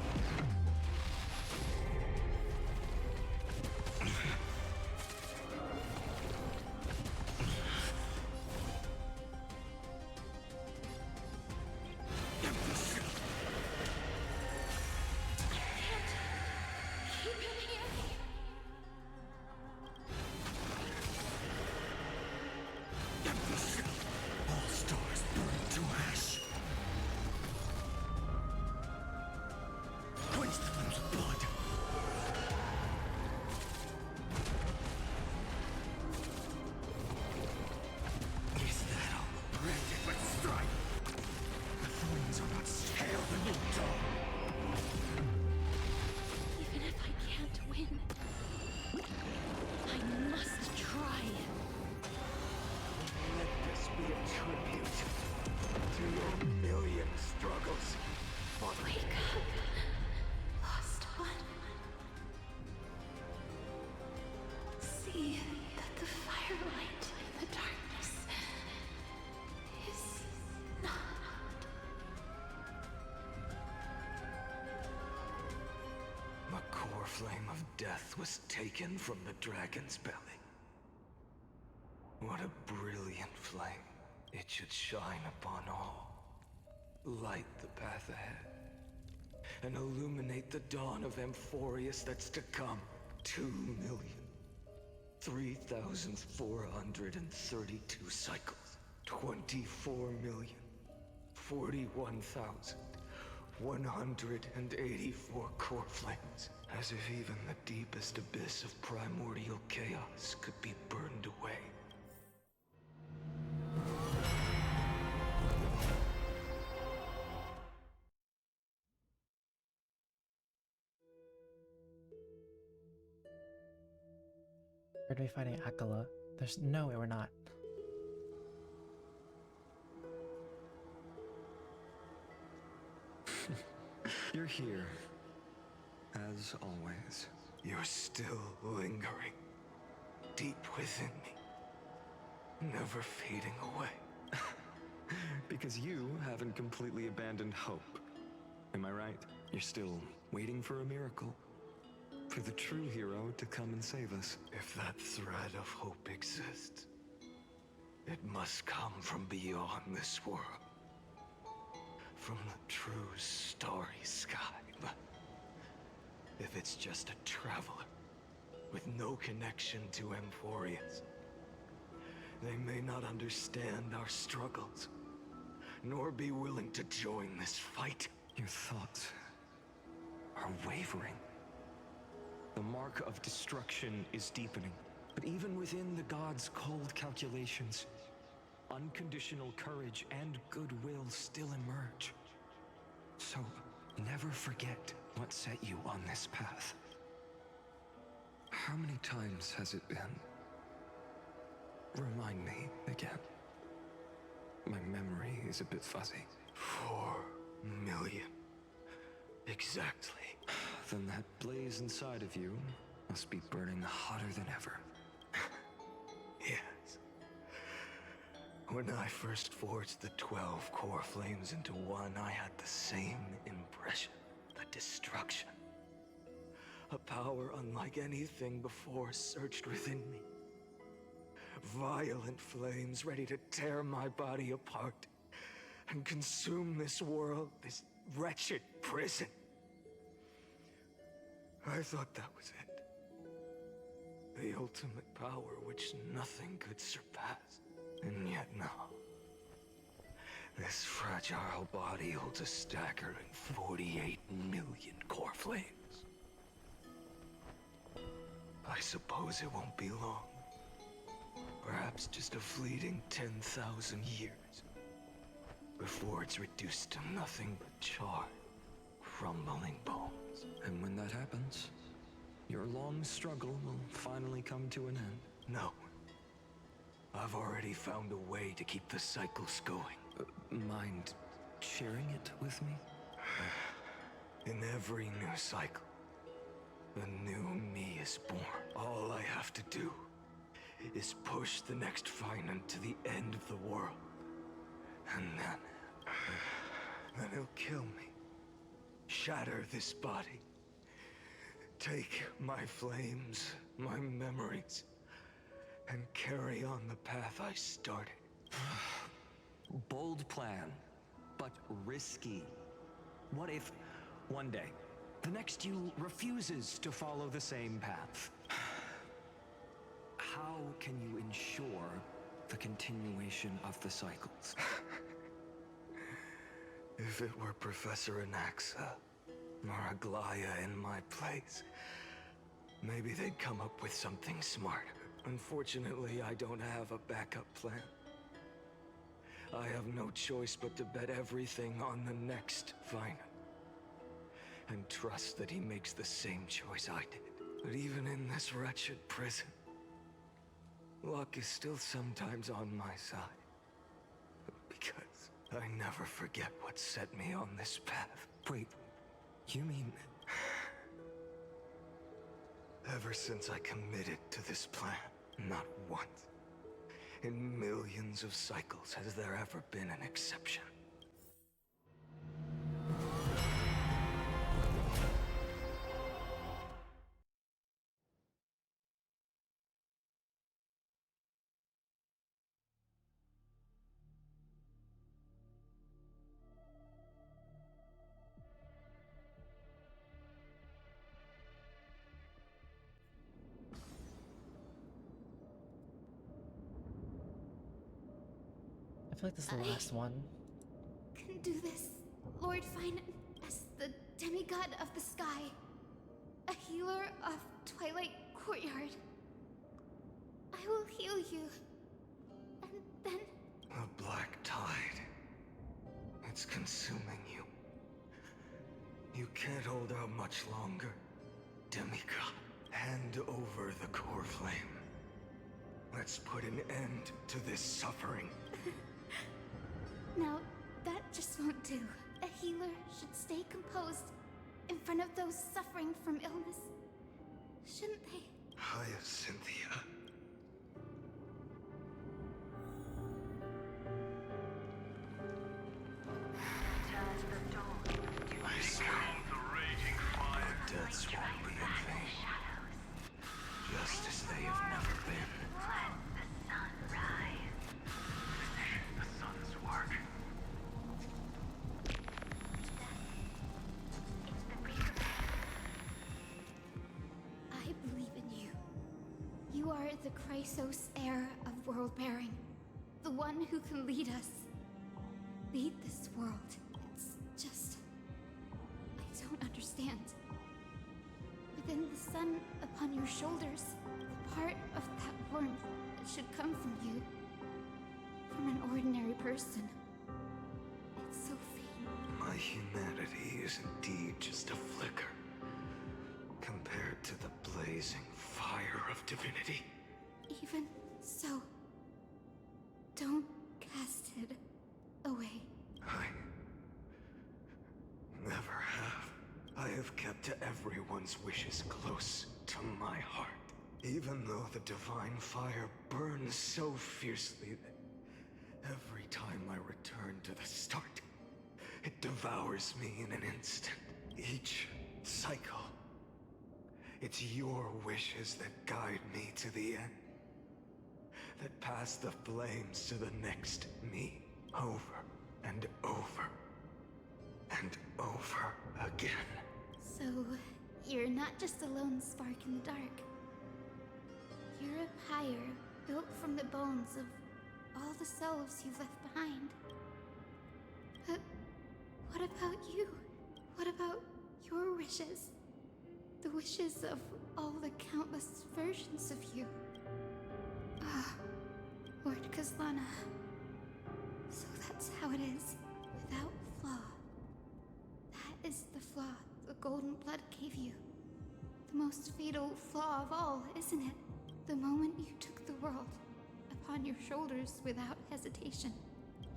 death was taken from the dragon's belly. What a brilliant flame. It should shine upon all. Light the path ahead. And illuminate the dawn of Amphorius that's to come. 2,003,432 cycles. 24,041,184 core flames. As if even the deepest abyss of primordial chaos could be burned away. We're gonna be fighting Akala. There's no way we're not. You're here. As always. You're still lingering. Deep within me. Never fading away. Because you haven't completely abandoned hope. Am I right? You're still waiting for a miracle. For the true hero to come and save us. If that thread of hope exists, it must come from beyond this world. From the true starry sky. But if it's just a traveler with no connection to Amphorius, they may not understand our struggles, nor be willing to join this fight. Your thoughts are wavering. The mark of destruction is deepening. But even within the gods' cold calculations, unconditional courage and goodwill still emerge. So, never forget what set you on this path. How many times has it been? Remind me again. My memory is a bit fuzzy. 4 million. Exactly. Then that blaze inside of you must be burning hotter than ever. Yes. When I first forged the 12 core flames into one, I had the same impression. The destruction. A power unlike anything before surged within me. Violent flames ready to tear my body apart and consume this world, this wretched prison. I thought that was it. The ultimate power which nothing could surpass. And yet now, this fragile body holds a staggering 48 million core flames. I suppose it won't be long. Perhaps just a fleeting 10,000 years. Before it's reduced to nothing but charred, crumbling bones. And when that happens, your long struggle will finally come to an end. No. I've already found a way to keep the cycles going. Mind sharing it with me? In every new cycle, a new me is born. All I have to do is push the next PHAINON to the end of the world. And then he'll kill me. Shatter this body. Take my flames, my memories, and carry on the path I started. Bold plan, but risky. What if, one day, the next you refuses to follow the same path? How can you ensure the continuation of the cycles? If it were Professor Anaxa, or Aglaya in my place, maybe they'd come up with something smart. Unfortunately, I don't have a backup plan. I have no choice but to bet everything on the next PHAINON. And trust that he makes the same choice I did. But even in this wretched prison, luck is still sometimes on my side. Because I never forget what set me on this path. Wait, you mean... Ever since I committed to this plan, not once, in millions of cycles has there ever been an exception. feel like this is the last one. Can do this, Lord Fine, as the demigod of the sky, a healer of Twilight Courtyard. I will heal you, and then... The black tide. It's consuming you. You can't hold out much longer. Demigod, hand over the core flame. Let's put an end to this suffering. Now, that just won't do. A healer should stay composed in front of those suffering from illness. Shouldn't they? Cynthia. I smell The raging fire. the deaths won't be in vain. Just as they have never been. The sun's work. I believe in you. You are the Chrysos heir of world bearing. The one who can lead us. Lead this world. It's just... I don't understand. Within the sun upon your shoulders, the part of that warmth that should come from you. From an ordinary person. It's so faint. My humanity is indeed just a flicker. Compared to the blazing fire of divinity. Even so, don't cast it away. I never have. I have kept everyone's wishes close to my heart. Even though the divine fire burns so fiercely that every time I return to the start, it devours me in an instant. Each cycle. It's your wishes that guide me to the end. That pass the flames to the next me. Over and over. And over again. So, you're not just a lone spark in the dark. You're a pyre built from the bones of all the selves you've left behind. But what about you? What about your wishes? The wishes of all the countless versions of you. Ah, Lord Kazlana. So that's how it is, without flaw. That is the flaw the golden blood gave you. The most fatal flaw of all, isn't it? The moment you took the world upon your shoulders without hesitation,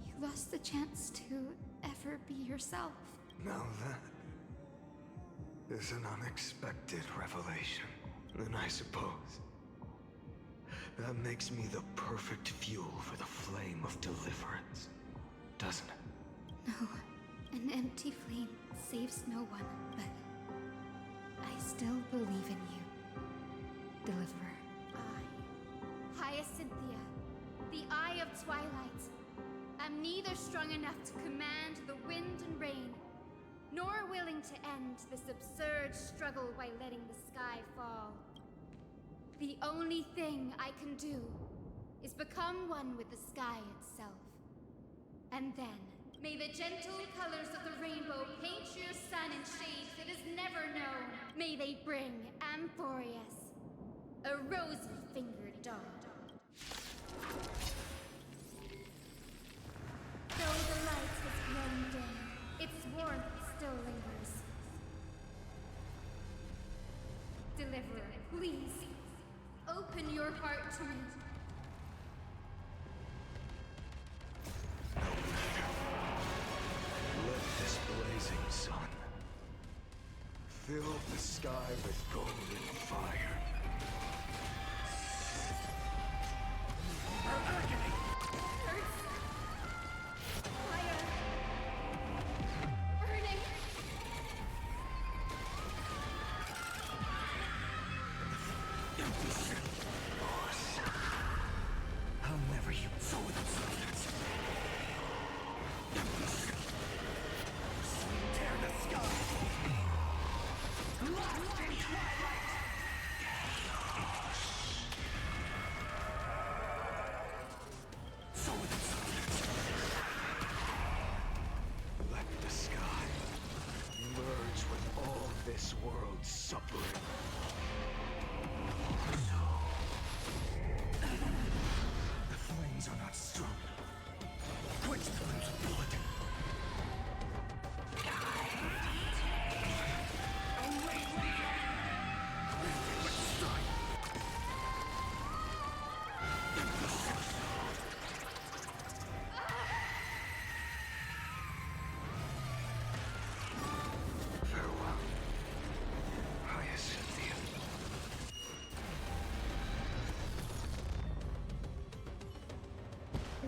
you lost the chance to ever be yourself. Now that is an unexpected revelation, then I suppose. That makes me the perfect fuel for the flame of deliverance, doesn't it? No, an empty flame saves no one, but I still believe in you, Deliverer. Hyacinthia, the Eye of Twilight. I'm neither strong enough to command the wind and rain, nor willing to end this absurd struggle by letting the sky fall. The only thing I can do is become one with the sky itself. And then, may the gentle colors of the rainbow paint your sun in shades it has never known. May they bring Amphorius, a rosy-fingered dog. Though the light has grown dim, its warmth still lingers. Deliverer, please, open your heart to me. Let this blazing sun fill the sky with golden fire.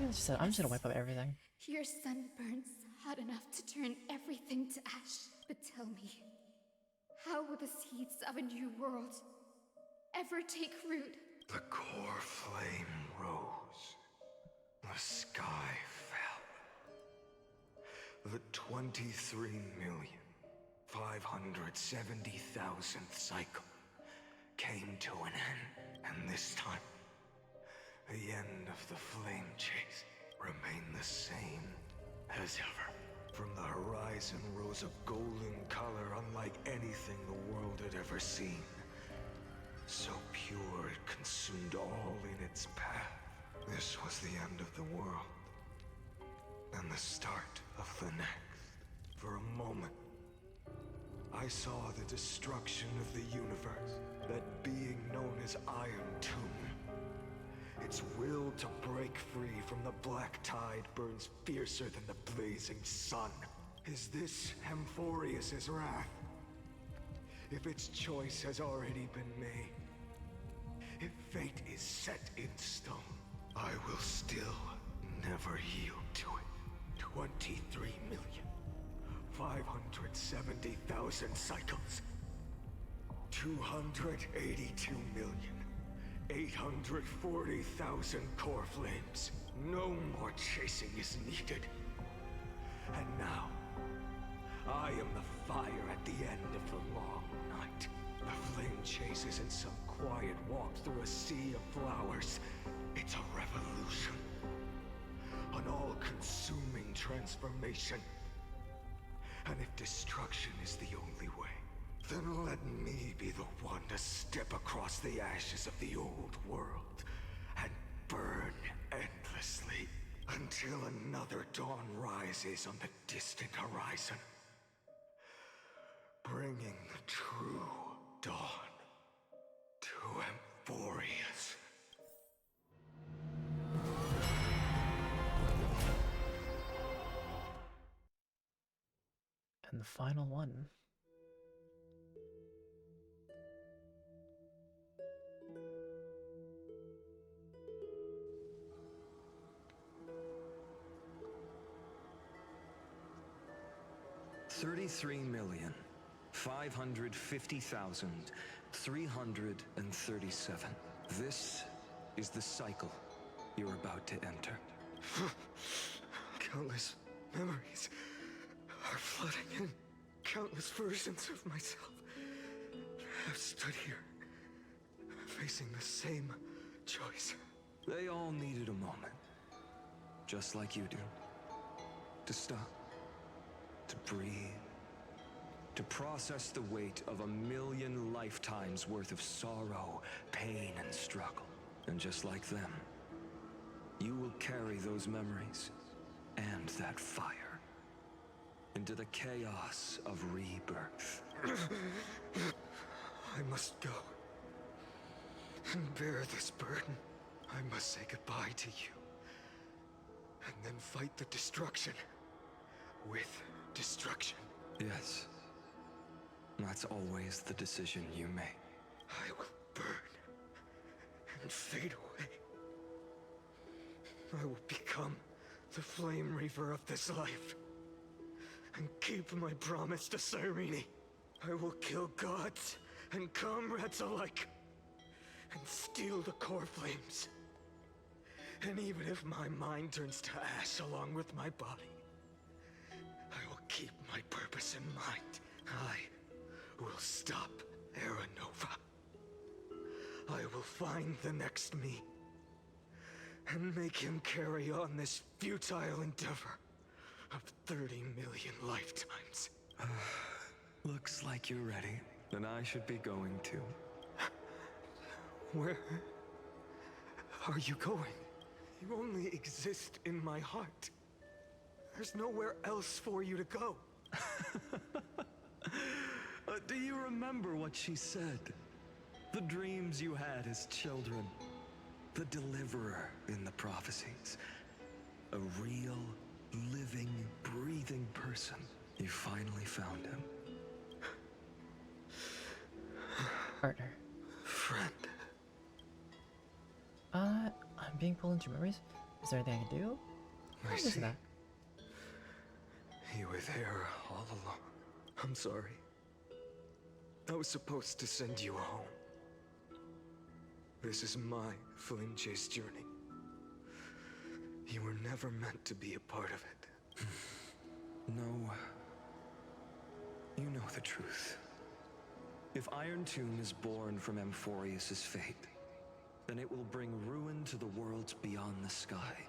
I'm just gonna wipe up everything. Your sun burns hot enough to turn everything to ash. But tell me, how will the seeds of a new world ever take root? The core flame rose. The sky fell. The 23,570,000th cycle came to an end. And this time, the end of the flame chase remained the same as ever. From the horizon rose a golden color unlike anything the world had ever seen. So pure it consumed all in its path. This was the end of the world. And the start of the next. For a moment, I saw the destruction of the universe. That being known as Iron Tomb. Its will to break free from the black tide burns fiercer than the blazing sun. Is this Amphorius's wrath? If its choice has already been made, if fate is set in stone, I will still never yield to it. 23,570,000 cycles. 282,840,000 core flames. No more chasing is needed. And now, I am the fire at the end of the long night. The flame chase isn't some quiet walk through a sea of flowers. It's a revolution. An all-consuming transformation. And if destruction is the only way, then let me be the one to step across the ashes of the old world and burn endlessly until another dawn rises on the distant horizon, bringing the true dawn to Amphorius. And the final one. $33,550,337. This is the cycle you're about to enter. Countless memories are flooding in. Countless versions of myself have stood here, facing the same choice. They all needed a moment, just like you do. To stop, to breathe, to process the weight of 1,000,000 lifetimes worth of sorrow, pain, and struggle. And just like them, you will carry those memories and that fire into the chaos of rebirth. I must go and bear this burden. I must say goodbye to you, and then fight the destruction with destruction. Yes, that's always the decision you make. I will burn and fade away. I will become the flame reaver of this life and keep my promise to Cyrene. I will kill gods and comrades alike and steal the core flames. And even if my mind turns to ash along with my body, I will keep my purpose in mind. I will stop Era Nova. I will find the next me and make him carry on this futile endeavor of 30 million lifetimes. Looks like you're ready. Then I should be going too. Where are you going? You only exist in my heart. There's nowhere else for you to go. Do you remember what she said? The dreams you had as children. The deliverer in the prophecies. A real, living, breathing person. You finally found him. Partner. Friend. I'm being pulled into memories. Is there anything I can do? I What is see. that? You were there all along. I'm sorry. I was supposed to send you home. This is my flame chase journey. You were never meant to be a part of it. No. You know the truth. If Iron Tomb is born from Amphorius' fate, then it will bring ruin to the worlds beyond the sky.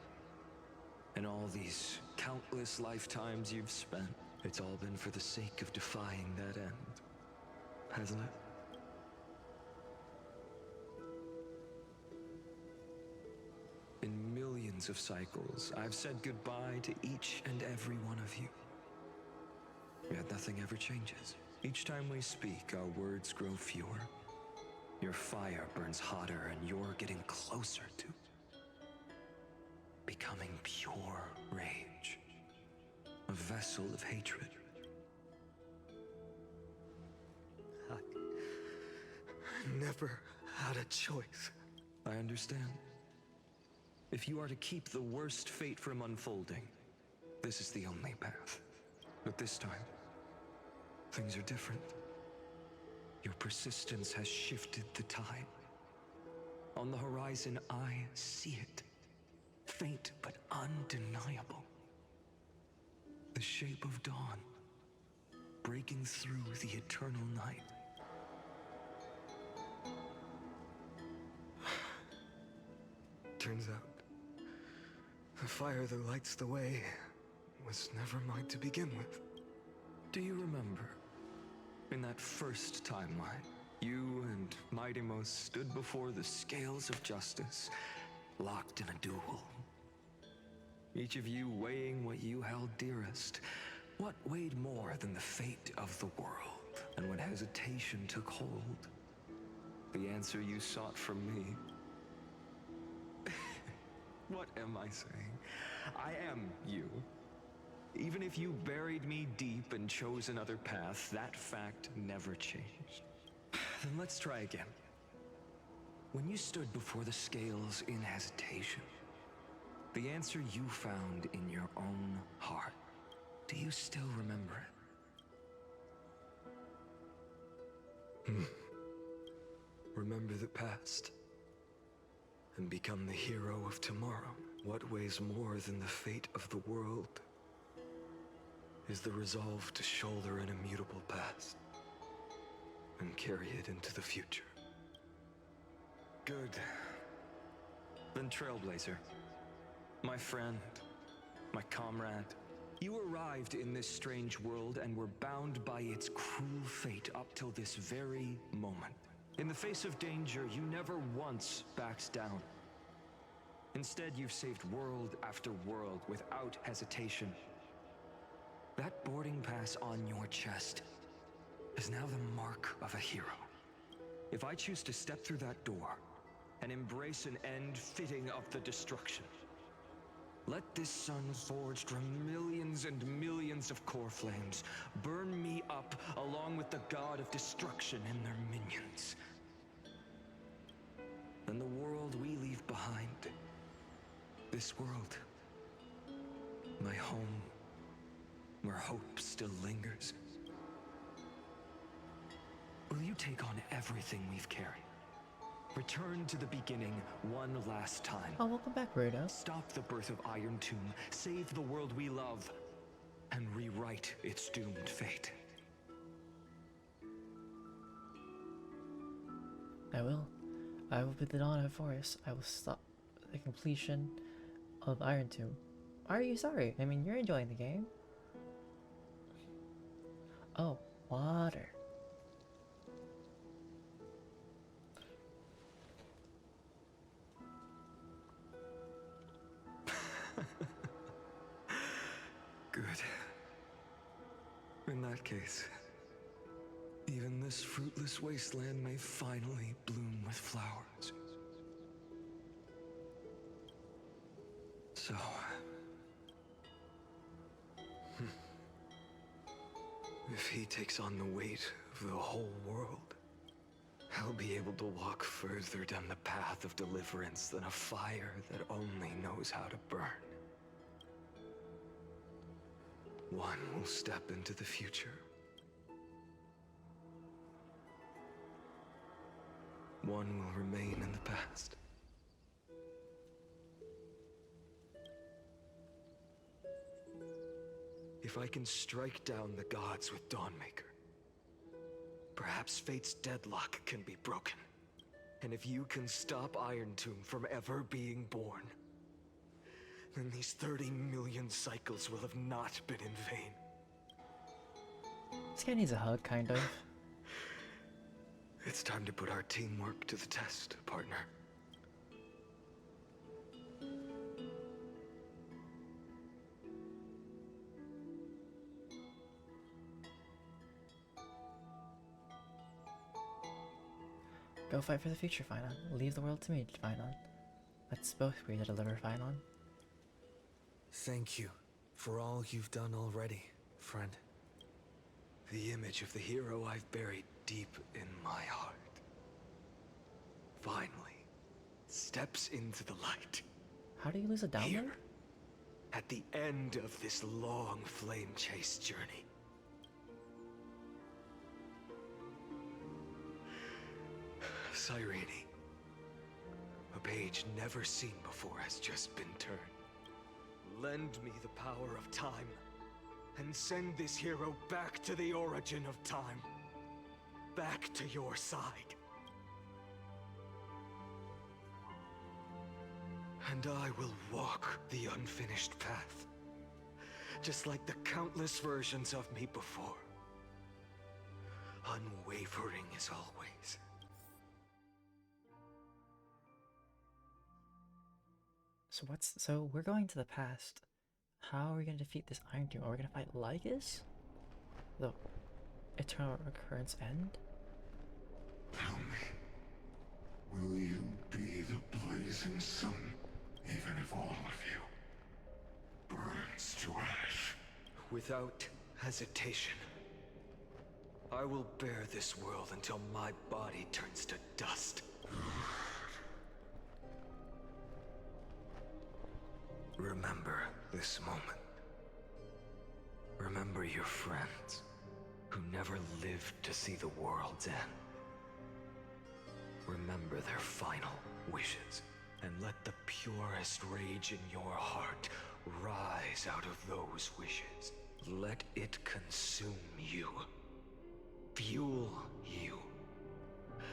And all these countless lifetimes you've spent, it's all been for the sake of defying that end, hasn't it? In millions of cycles, I've said goodbye to each and every one of you. Yet nothing ever changes. Each time we speak, our words grow fewer. Your fire burns hotter, and you're getting closer to becoming pure rage. A vessel of hatred. I never had a choice. I understand. If you are to keep the worst fate from unfolding, this is the only path. But this time, things are different. Your persistence has shifted the tide. On the horizon, I see it. Faint but undeniable. The shape of dawn, breaking through the eternal night. Turns out, the fire that lights the way was never mine to begin with. Do you remember, in that first timeline, you and Mightymost stood before the scales of justice, locked in a duel? Each of you weighing what you held dearest. What weighed more than the fate of the world? And when hesitation took hold, the answer you sought from me. What am I saying? I am you. Even if you buried me deep and chose another path, that fact never changed. Then let's try again. When you stood before the scales in hesitation, the answer you found in your own heart, do you still remember it? Remember the past and become the hero of tomorrow. What weighs more than the fate of the world is the resolve to shoulder an immutable past and carry it into the future. Good. Then Trailblazer, my friend, my comrade, you arrived in this strange world and were bound by its cruel fate up till this very moment. In the face of danger, you never once backed down. Instead, you've saved world after world without hesitation. That boarding pass on your chest is now the mark of a hero. If I choose to step through that door and embrace an end fitting of the destruction, let this sun forged from millions and millions of core flames burn me up along with the god of destruction and their minions. Then the world we leave behind, this world, my home, where hope still lingers, will you take on everything we've carried? Return to the beginning one last time. Oh, welcome back, Rudo. Stop the birth of Iron Tomb, save the world we love, and rewrite its doomed fate. I will. I will be the dawn of Forest. I will stop the completion of Iron Tomb. Are you sorry? I mean, you're enjoying the game. Oh, water. Good. In that case, even this fruitless wasteland may finally bloom with flowers. So... if he takes on the weight of the whole world, I'll be able to walk further down the path of deliverance than a fire that only knows how to burn. One will step into the future. One will remain in the past. If I can strike down the gods with Dawnmaker, perhaps fate's deadlock can be broken. And if you can stop Iron Tomb from ever being born, then these 30 million cycles will have not been in vain. This guy needs a hug, kind of. It's time to put our teamwork to the test, partner. Go fight for the future, PHAINON. Leave the world to me, PHAINON. Let's both agree to deliver, PHAINON. Thank you for all you've done already, friend. The image of the hero I've buried deep in my heart finally steps into the light. How do you lose a download? Here, at the end of this long flame chase journey. Cyrene, a page never seen before has just been turned. Lend me the power of time, and send this hero back to the origin of time. Back to your side. And I will walk the unfinished path, just like the countless versions of me before. Unwavering as always. So we're going to the past. How are we gonna defeat this Iron Tomb? Are we gonna fight Lycus? The eternal recurrence end? Tell me, will you be the blazing sun, even if all of you burns to ash? Without hesitation. I will bear this world until my body turns to dust. Remember this moment. Remember your friends who never lived to see the world's end. Remember their final wishes, and let the purest rage in your heart rise out of those wishes. Let it consume you, fuel you,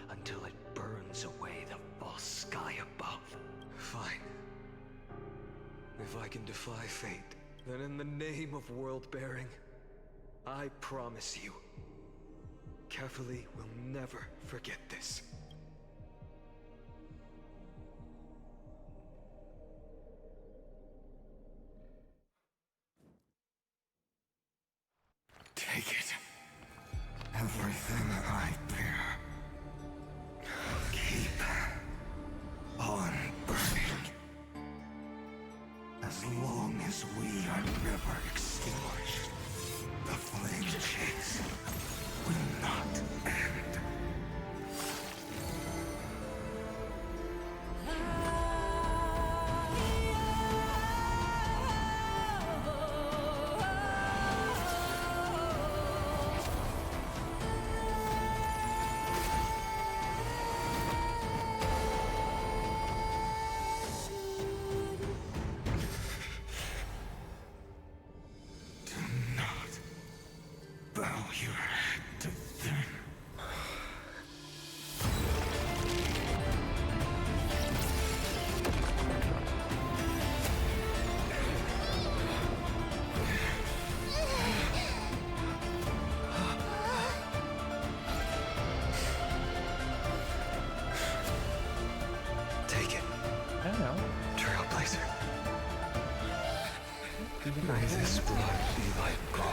until it burns away the false sky above. Fine. If I can defy fate, then in the name of world-bearing, I promise you, Carefully will never forget this. Take it. Everything I bear. Keep on burning. As long as we are never extinguished, the flame chase will not end. May this blood be like gold,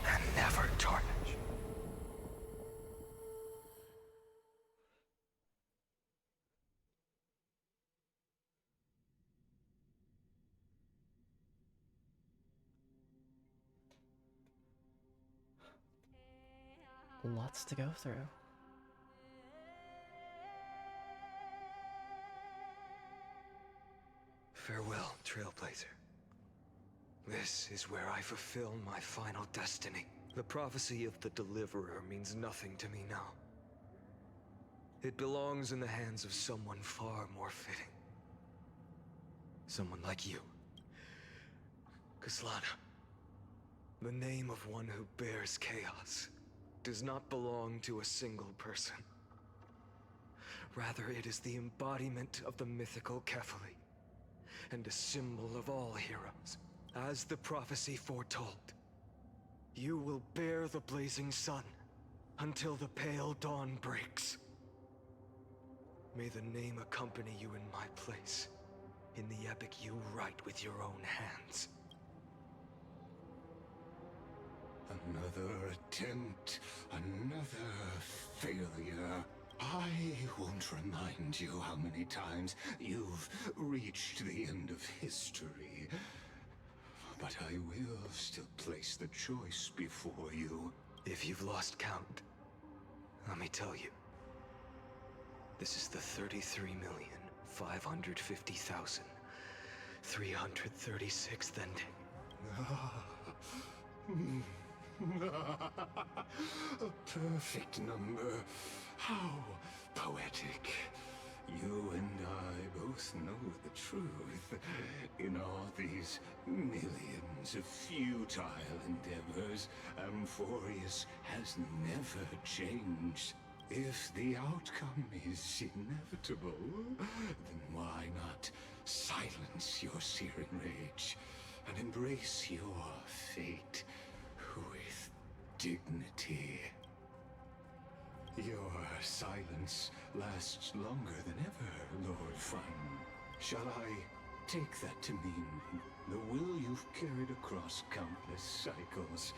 and never tarnish. Lots to go through. Farewell, Trailblazer. This is where I fulfill my final destiny. The prophecy of the Deliverer means nothing to me now. It belongs in the hands of someone far more fitting. Someone like you. Kaslana. The name of one who bears chaos does not belong to a single person. Rather, it is the embodiment of the mythical Kefali, and a symbol of all heroes. As the prophecy foretold, you will bear the blazing sun until the pale dawn breaks. May the name accompany you in my place, in the epic you write with your own hands. Another attempt, another failure. I won't remind you how many times you've reached the end of history. But I will still place the choice before you. If you've lost count, let me tell you. This is the 33,550,336th ending. A perfect number. How poetic. You and I both know the truth. In all these millions of futile endeavors, Amphorius has never changed. If the outcome is inevitable, then why not silence your searing rage and embrace your fate with dignity? Your silence lasts longer than ever, Lord Fine. Shall I take that to mean the will you've carried across countless cycles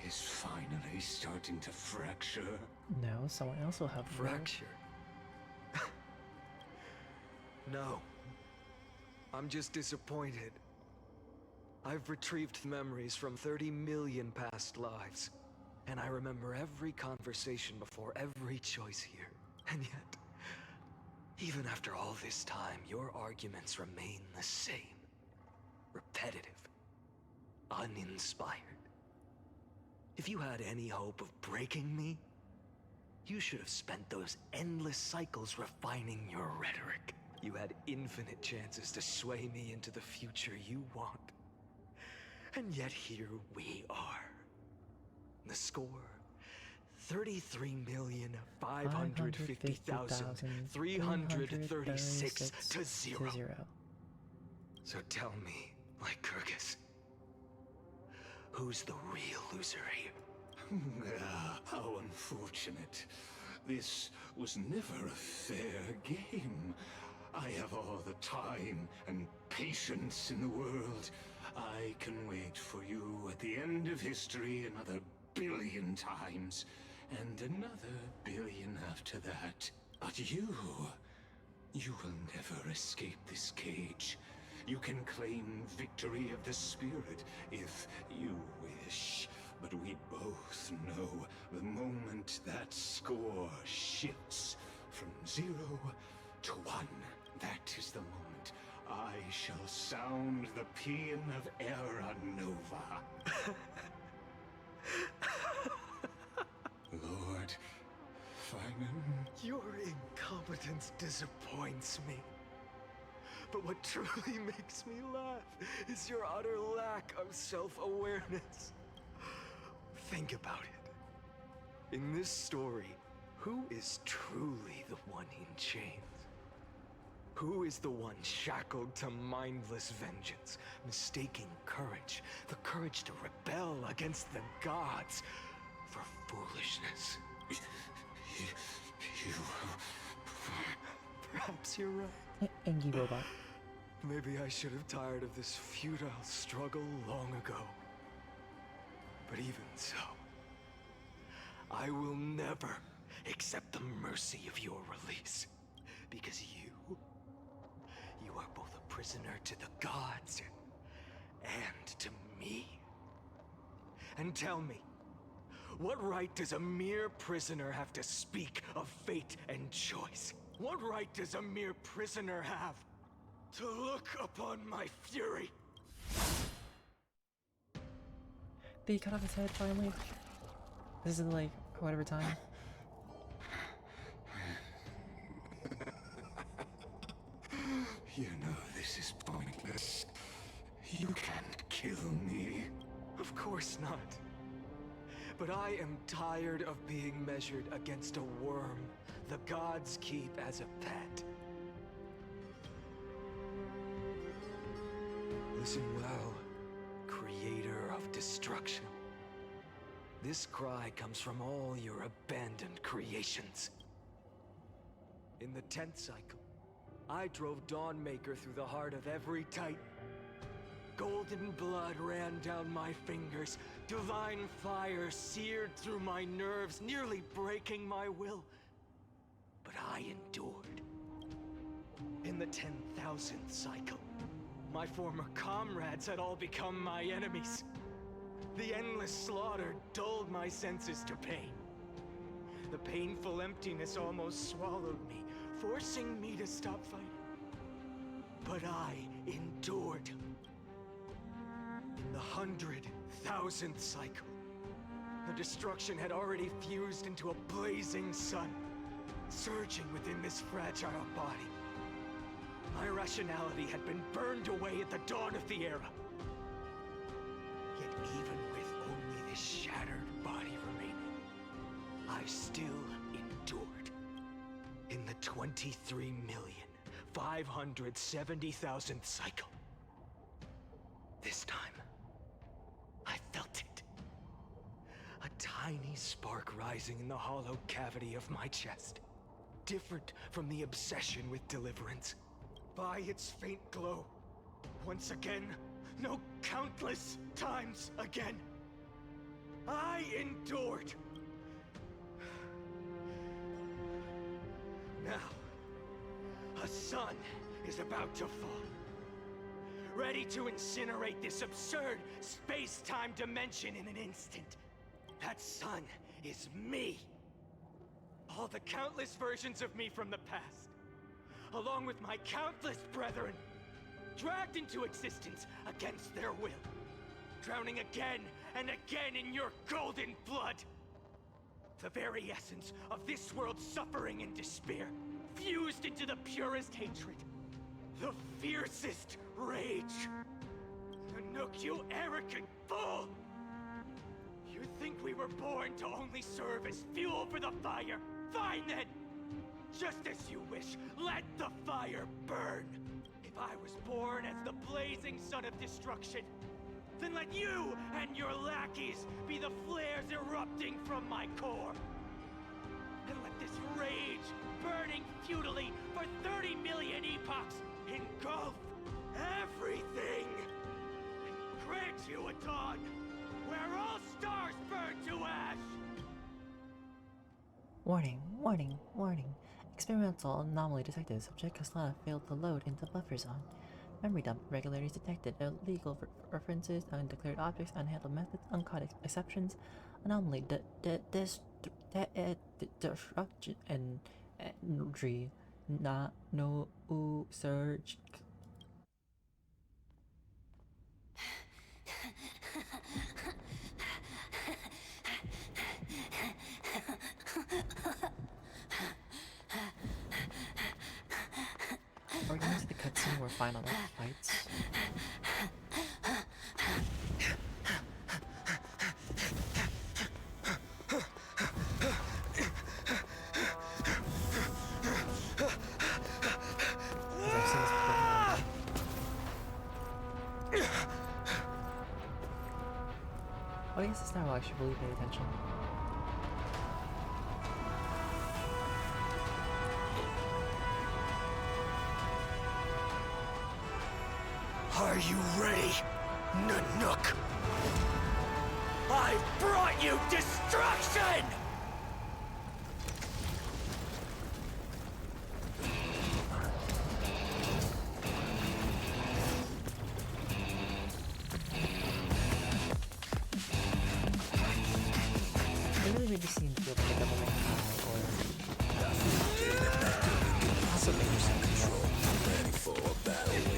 is finally starting to fracture? No, someone else will have fracture. No. I'm just disappointed. I've retrieved memories from 30 million past lives, and I remember every conversation before every choice here. And yet, even after all this time, your arguments remain the same. Repetitive. Uninspired. If you had any hope of breaking me, you should have spent those endless cycles refining your rhetoric. You had infinite chances to sway me into the future you want. And yet here we are. The score, 33,550,336 to 0. So tell me, Lycurgus, who's the real loser here? How unfortunate. This was never a fair game. I have all the time and patience in the world. I can wait for you at the end of history another billion times, and another billion after that. But you will never escape this cage. You can claim victory of the spirit if you wish. But we both know the moment that score shifts from 0 to 1, that is the moment I shall sound the paean of Era Nova. Lord Finon? Your incompetence disappoints me. But what truly makes me laugh is your utter lack of self-awareness. Think about it. In this story, who is truly the one in chains? Who is the one shackled to mindless vengeance, mistaking courage, the courage to rebel against the gods, for foolishness? Perhaps you're right. Engie robot. Maybe I should have tired of this futile struggle long ago. But even so, I will never accept the mercy of your release. Because you are both a prisoner to the gods and to me. And tell me, what right does a mere prisoner have to speak of fate and choice? What right does a mere prisoner have to look upon my fury. Did he cut off his head finally? This is like whatever time. You know this is pointless. You can't kill me. Of course not. But I am tired of being measured against a worm the gods keep as a pet. Listen well, creator of destruction. This cry comes from all your abandoned creations. In the 10th cycle, I drove Dawnmaker through the heart of every Titan. Golden blood ran down my fingers. Divine fire seared through my nerves, nearly breaking my will. But I endured. In the 10,000th cycle, my former comrades had all become my enemies. The endless slaughter dulled my senses to pain. The painful emptiness almost swallowed me, forcing me to stop fighting. But I endured. In the 100,000th cycle, the destruction had already fused into a blazing sun, surging within this fragile body. My rationality had been burned away at the dawn of the era. Yet even with only this shattered body remaining, I still endured. In the 23,570,000th cycle, this time, I felt it. A tiny spark rising in the hollow cavity of my chest. Different from the obsession with deliverance. By its faint glow, once again, no, countless times again, I endured. Now, a sun is about to fall. Ready to incinerate this absurd space-time dimension in an instant. That sun is me. All the countless versions of me from the past, along with my countless brethren, dragged into existence against their will, drowning again and again in your golden blood. The very essence of this world's suffering and despair, fused into the purest hatred, the fiercest rage. Nanook, you arrogant fool! You think we were born to only serve as fuel for the fire? Fine then! Just as you wish, let the fire burn! If I was born as the blazing sun of destruction, then let you and your lackeys be the flares erupting from my core. And let this rage, burning futilely for 30 million epochs, engulf everything! And grant you a dawn where all stars burn to ash! Warning, warning, warning. Experimental anomaly detected. Subject Caslana failed to load into buffer zone. Memory dump irregularities detected. Illegal references, undeclared objects, unhandled methods, uncaught exceptions. Anomaly disruption and entry. No surge. Are we going to the cutscene where FHAINON fights? I've seen this before. Well, I guess this time I'll actually really pay attention. Are you ready, Nanook? I brought you destruction! It really made the scene feel like a double Honkai or also made yourself control. Ready for battle.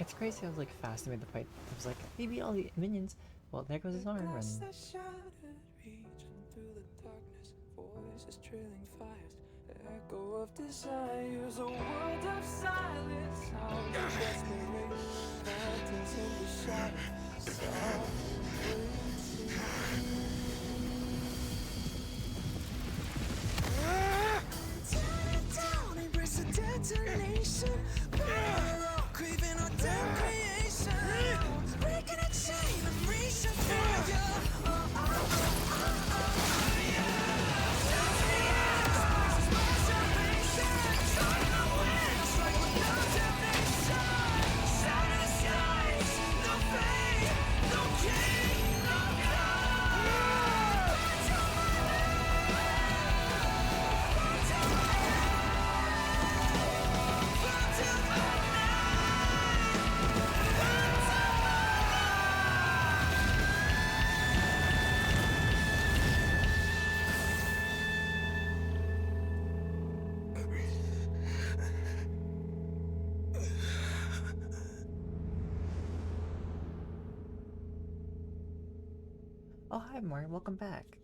It's crazy how like fast they made the fight. It was like, he beat all the minions. Well, there goes his arm, and voices trailing fires, echo of desires, a world of silence, sounds of desperation, phantoms in the shadows, tear it down, embrace the detonation, craving our damn creation, breaking a chain and reaching for you. oh hi Martin, welcome back.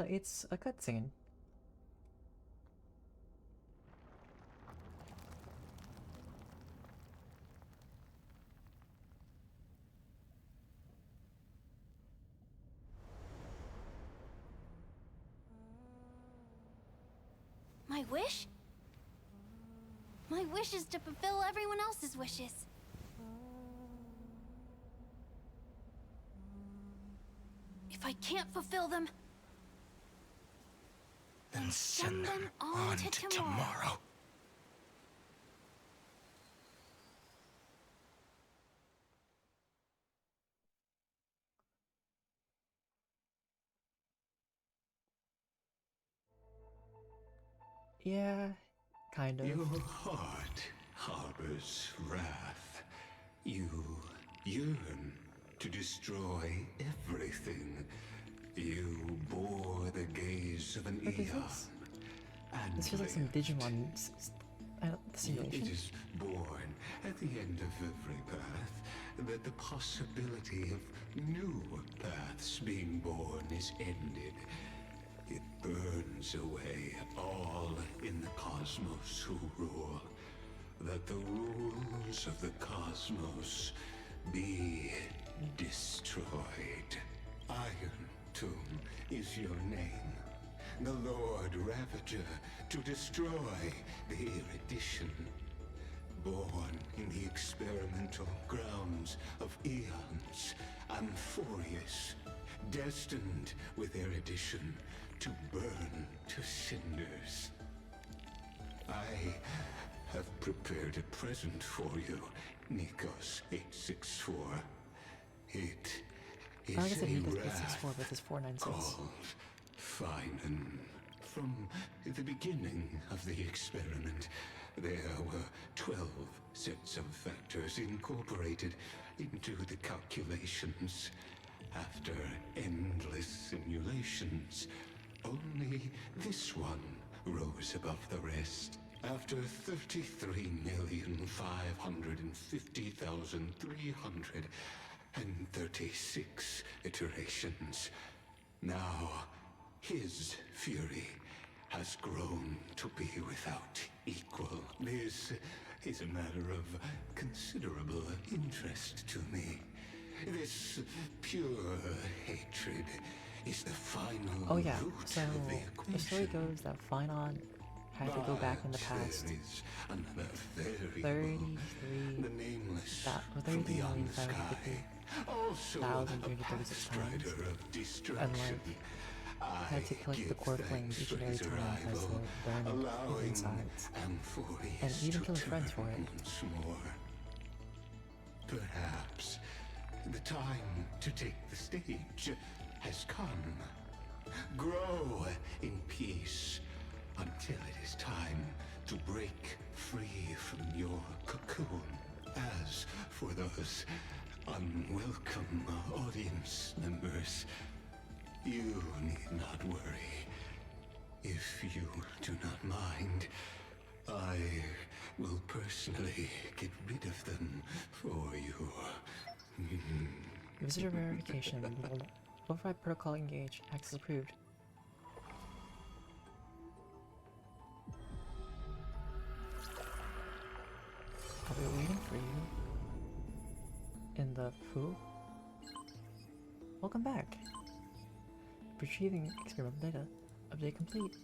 It's a cutscene. My wish? My wish is to fulfill everyone else's wishes. If I can't fulfill them, then send them on to tomorrow. Yeah, kind of. Your heart harbors wrath. You yearn to destroy everything. You bore the gaze of an eon. This feels like some Digimon simulation. It is born at the end of every path that the possibility of new paths being born is ended. It burns away all in the cosmos who rule, that the rules of the cosmos be destroyed. Iron Tomb is your name. The Lord Ravager to destroy the erudition. Born in the experimental grounds of eons, Amphorius, destined with erudition to burn to cinders. I have prepared a present for you, Nikos 864. It is I guess I a need this wrath 864 with this 496. called PHAINON. From the beginning of the experiment, there were 12 sets of factors incorporated into the calculations. After endless simulations, only this one rose above the rest. After 33,550,336 iterations, now his fury has grown to be without equal. This is a matter of considerable interest to me. This pure hatred is the final Oh yeah, root so of the the story equation. goes that PHAINON had to go back in the past There is another 33,000,350,000 the nameless from beyond the sky. Also a path strider of and destruction. like had to collect the core flames each and every time as they burned the insides, and even kill his friends for it. Once more. Perhaps the time to take the stage has come. Grow in peace until it is time to break free from your cocoon. As for those unwelcome audience members. You need not worry. If you do not mind, I will personally get rid of them for you. Visitor verification. Override protocol engaged. Access approved. I'll be waiting for you in the pool. Welcome back. Retrieving experimental data. Update complete.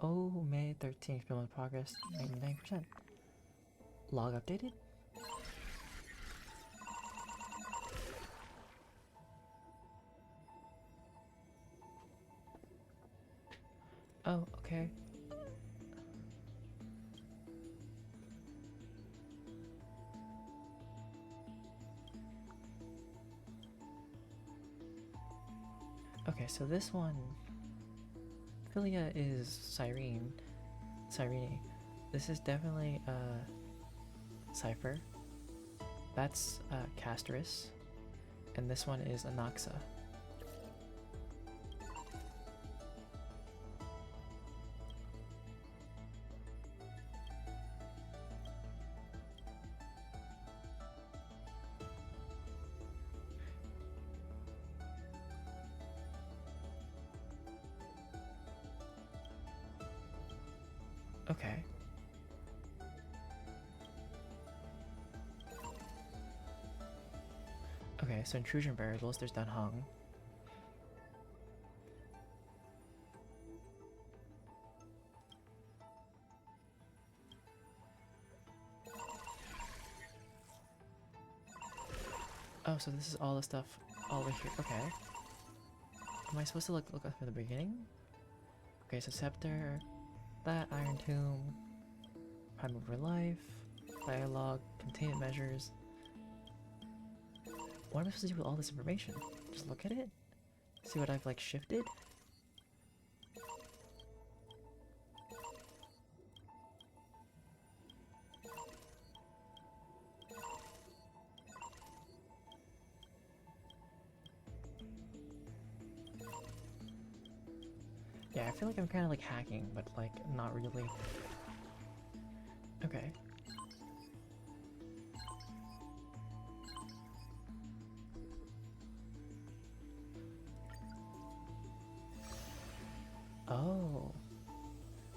Oh, May 13th. Experimental progress 99%. Log updated? Oh, okay. Okay, so this one, Philia is Cyrene. This is definitely Cypher. That's Casterus, and this one is Anaxa. Okay. Okay, so intrusion variables, there's Dunhung. Oh, so this is all the stuff all over here. Okay. Am I supposed to look up from the beginning? Okay, so Scepter, that, Iron Tomb, Prime Over Life, Dialogue, Containment Measures. What am I supposed to do with all this information? Just look at it? See what I've like shifted? Yeah, I feel like I'm kind of like hacking, but like not really. Okay. Oh.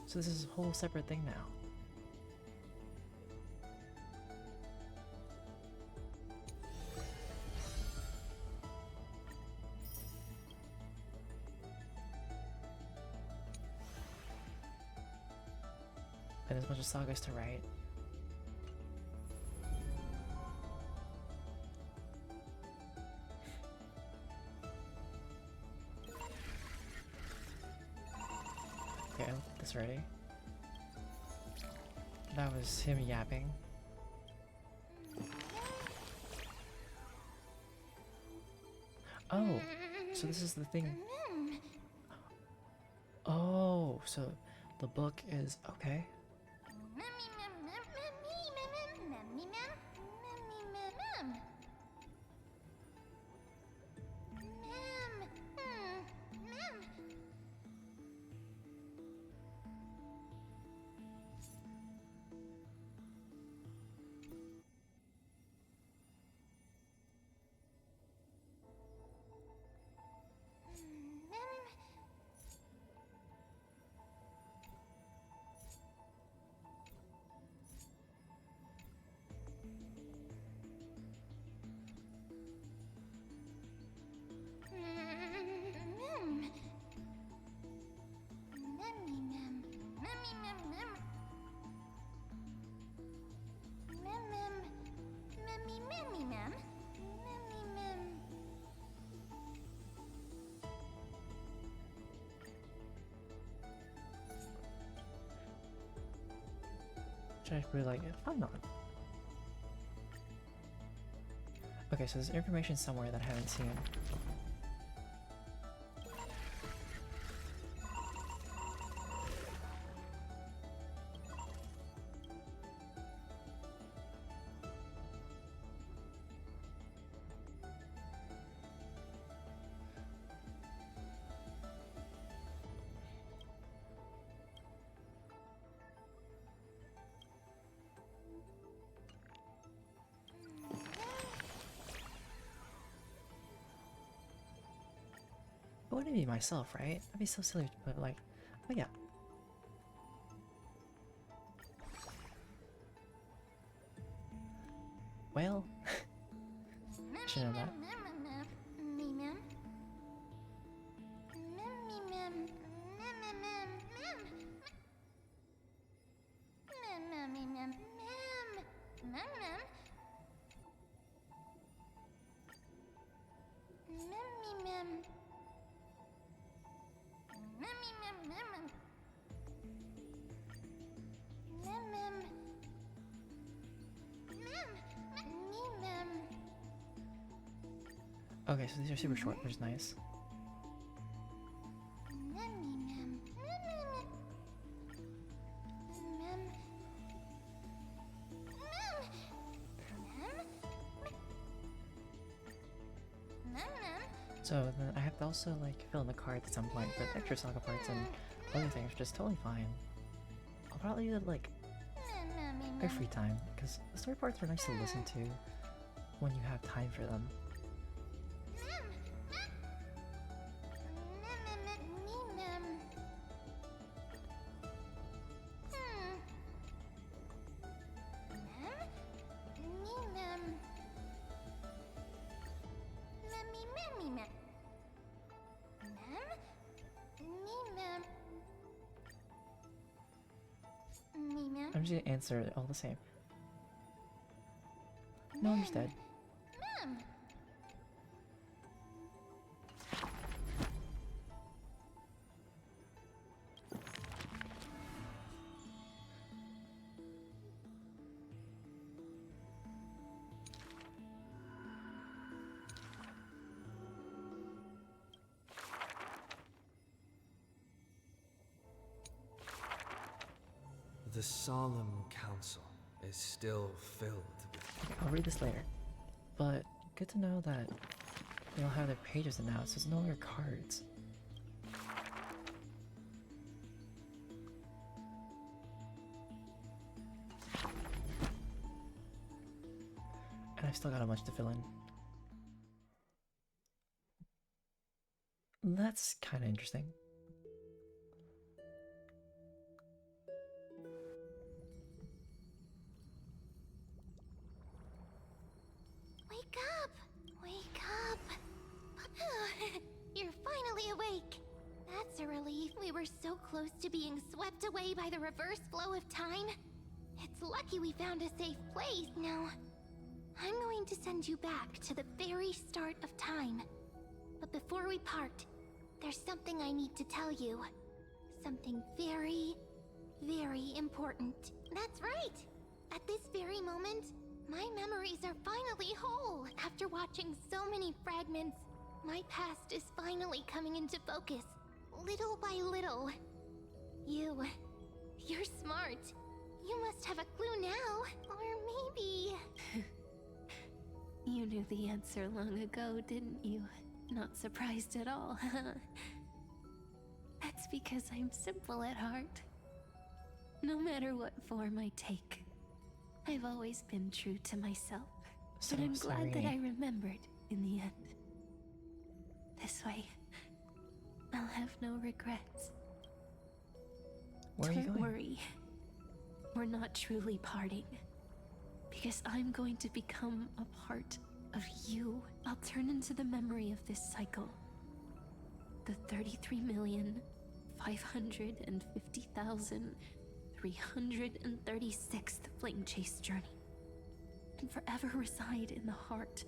So this is a whole separate thing now. And there's a bunch of sagas to write. Okay, I'll get this ready. That was him yapping. Oh, so this is the thing. Oh, so the book is okay. I really like it. PHAINON. Okay, so there's information somewhere that I haven't seen. wouldn't be myself, right? That'd be so silly, but like, oh yeah. Well, should know that. Okay, so these are super short, which is nice. So then I have to also like fill in the cards at some point for the extra saga parts and other things, which is totally fine. I'll probably do that like every time, because the story parts are nice to listen to when you have time for them. I'm just gonna answer it all the same. No, I'm just dead. The solemn council is still filled with... Okay, I'll read this later. But good to know that they'll have their pages announced, so it's no longer cards. And I've still got a bunch to fill in. That's kind of interesting. Wake up! Wake up! You're finally awake! That's a relief. We were so close to being swept away by the reverse flow of time. It's lucky we found a safe place. Now, I'm going to send you back to the very start of time. But before we part, there's something I need to tell you. Something very, very important. That's right! At this very moment, my memories are finally whole. After watching so many fragments, my past is finally coming into focus, little by little. You're smart. You must have a clue now, or maybe... You knew the answer long ago, didn't you? Not surprised at all, huh? That's because I'm simple at heart. No matter what form I take, I've always been true to myself. So but I'm glad sorry. that I remembered in the end. This way, I'll have no regrets. Where are you Don't going? worry. We're not truly parting. Because I'm going to become a part of you. I'll turn into the memory of this cycle. The 33,550,336th Flame Chase journey. And forever reside in the heart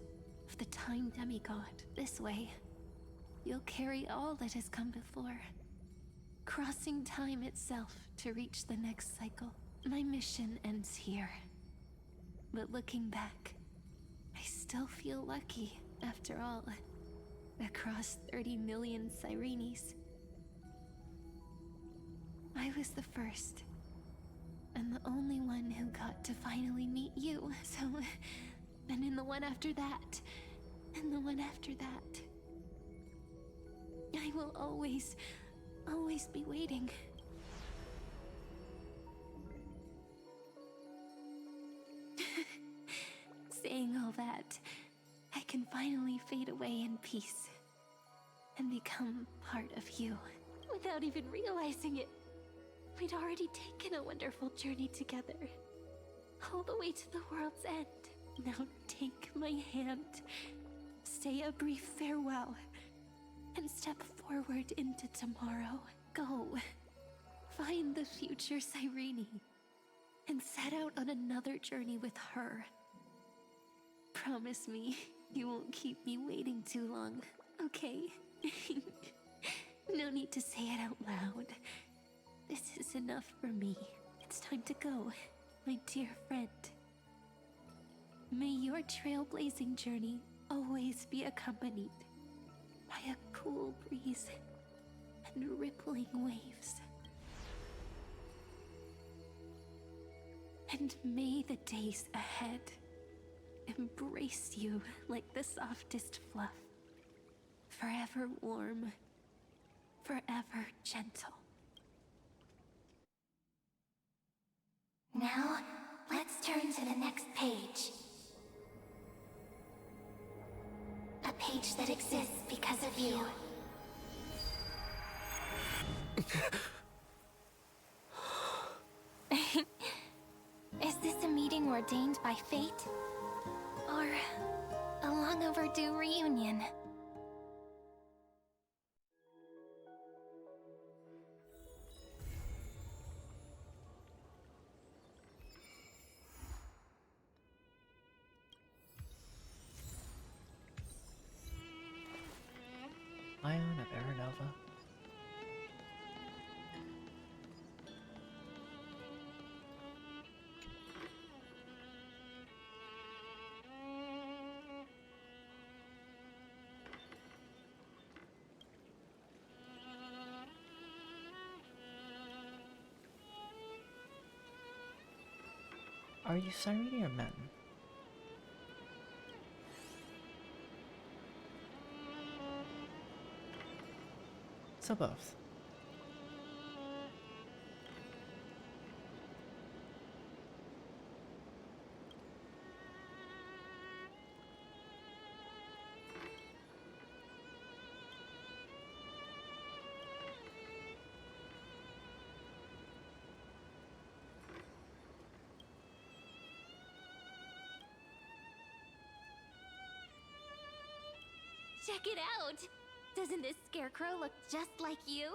of the Time Demigod. This way, you'll carry all that has come before, crossing time itself to reach the next cycle. My mission ends here. But looking back, I still feel lucky, after all. Across 30 million Sirenes, I was the first, and the only one who got to finally meet you, so... And in the one after that, and the one after that. I will always be waiting. Saying all that, I can finally fade away in peace. and become part of you. Without even realizing it, we'd already taken a wonderful journey together. All the way to the world's end. Now take my hand, say a brief farewell, and step forward into tomorrow. Go. Find the future Cyrene, and set out on another journey with her. Promise me you won't keep me waiting too long, okay? No need to say it out loud. This is enough for me. It's time to go, my dear friend. May your trailblazing journey always be accompanied by a cool breeze and rippling waves. And may the days ahead embrace you like the softest fluff, forever warm, forever gentle. Now, let's turn to the next page. A page that exists because of you. Is this a meeting ordained by fate? Or a long overdue reunion? Ion of Aranova. Are you Cyrene or men? So both. Check it out! Doesn't this scarecrow look just like you?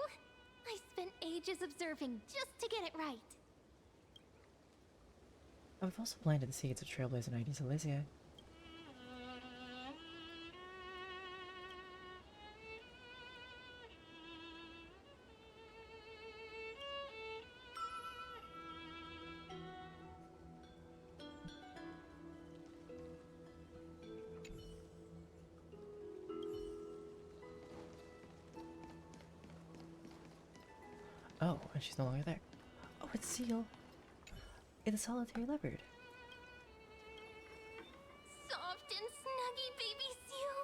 I spent ages observing just to get it right. Oh, we've also planted the seeds of trailblazing ideas, Elysia. Oh, and she's no longer there. Oh, it's Seal. It's a solitary leopard. Soft and snuggy, baby Seal.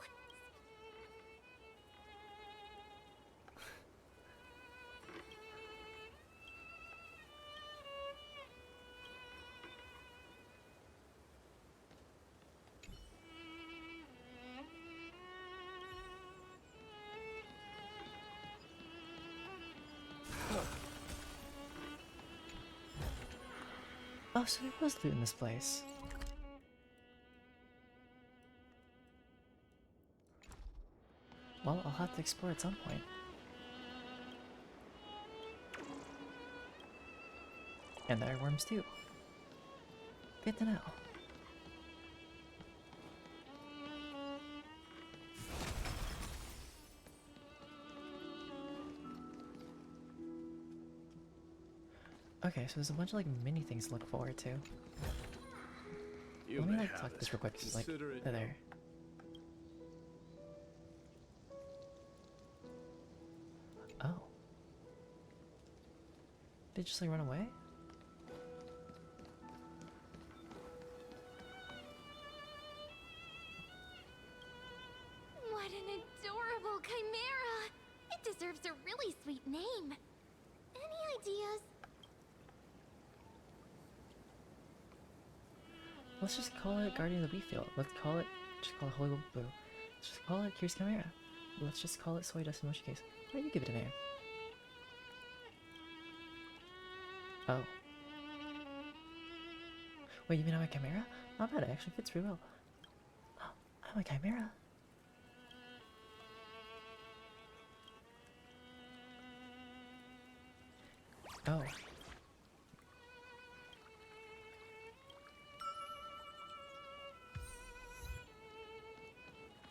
Oh, so there was loot in this place. Well, I'll have to explore at some point. And there are worms too. Good to know. Okay, so there's a bunch of like mini things to look forward to. Let me like talk this real quick. Like, they're there. Oh. Did it just like run away? What an adorable chimera! It deserves a really sweet name. Any ideas? Let's just call it Guardian of the Wheatfield. Let's call it, just call it Holy Boo. Let's just call it Curious Chimera. Let's just call it soy dust in motion case. Why don't you give it a name? Oh. Wait, you mean I'm a chimera? Not bad, it actually fits pretty well. Oh, I'm a chimera. Oh.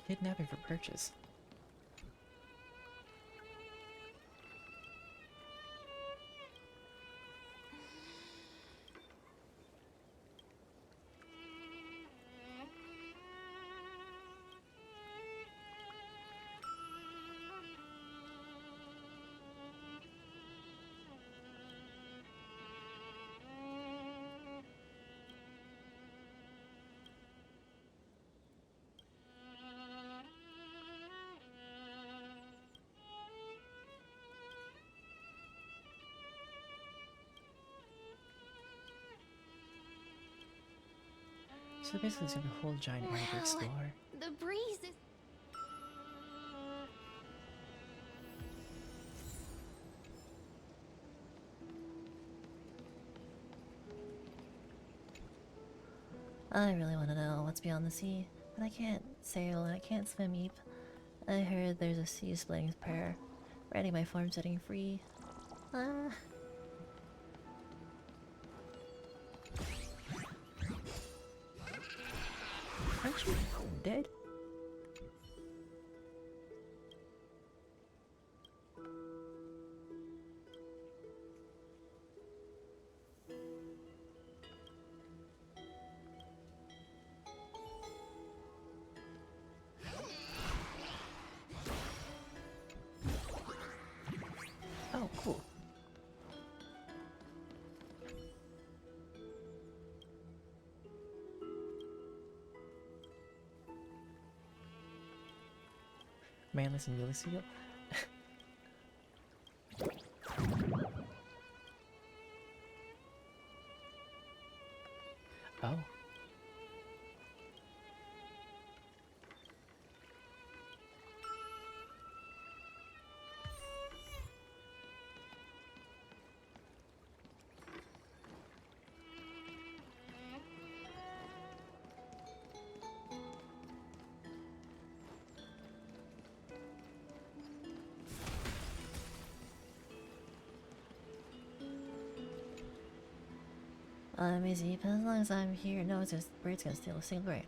Kidnapping for purchase. So basically it's gonna be a whole giant area to explore. The breeze is... I really want to know what's beyond the sea, but I can't sail and I can't swim Eep. I heard there's a sea splitting prayer. Ready my form setting free. Ah. Aren't you dead? Oh, cool. Manless and Willy Seal. Oh. Easy, but as long as I'm here, no one's gonna, Bird's gonna steal a single grain.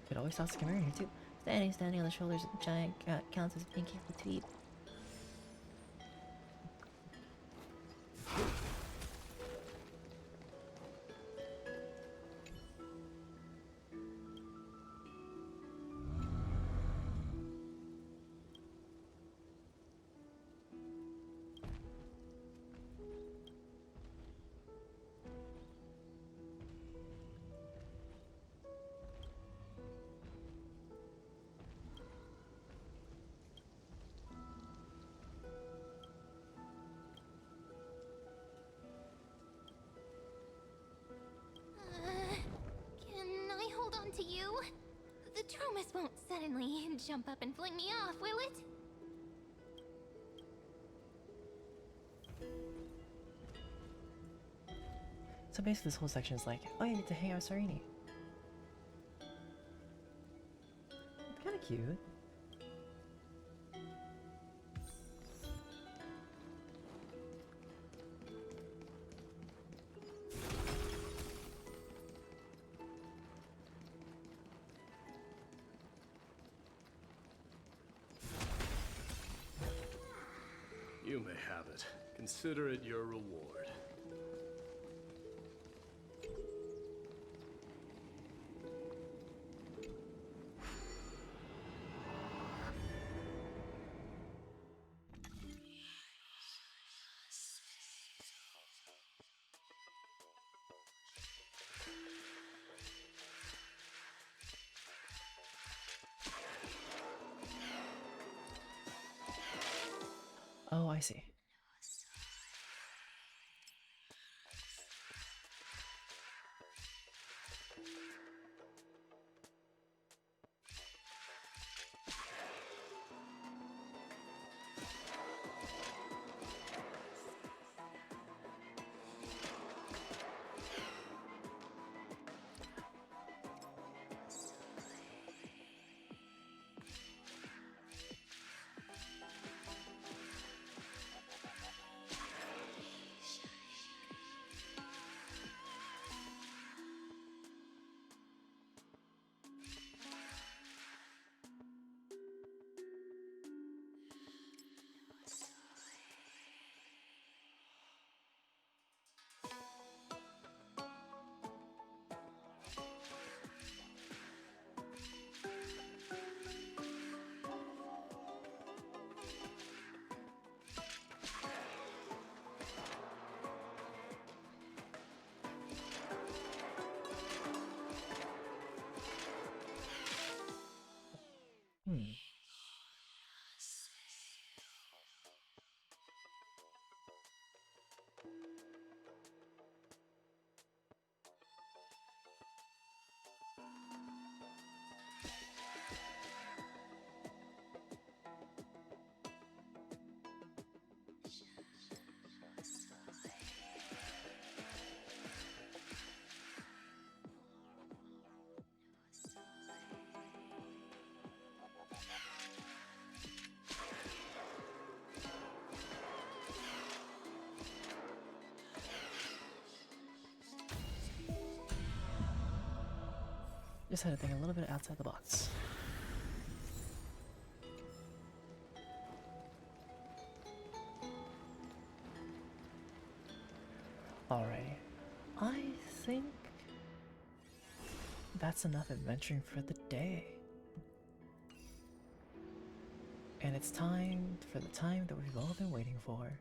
It always toss the chimera in here too. Standing on the shoulders of the giant counts as being capable to eat. Can I hold on to you? The Tromus won't suddenly jump up and fling me off, will it? So basically this whole section is like, oh, you get to hang out with Sarini. It's kinda cute. You may have it. Consider it your reward. Oh, I see. Just had to think a little bit outside the box. Alrighty. I think that's enough adventuring for the day. And it's time for the time that we've all been waiting for.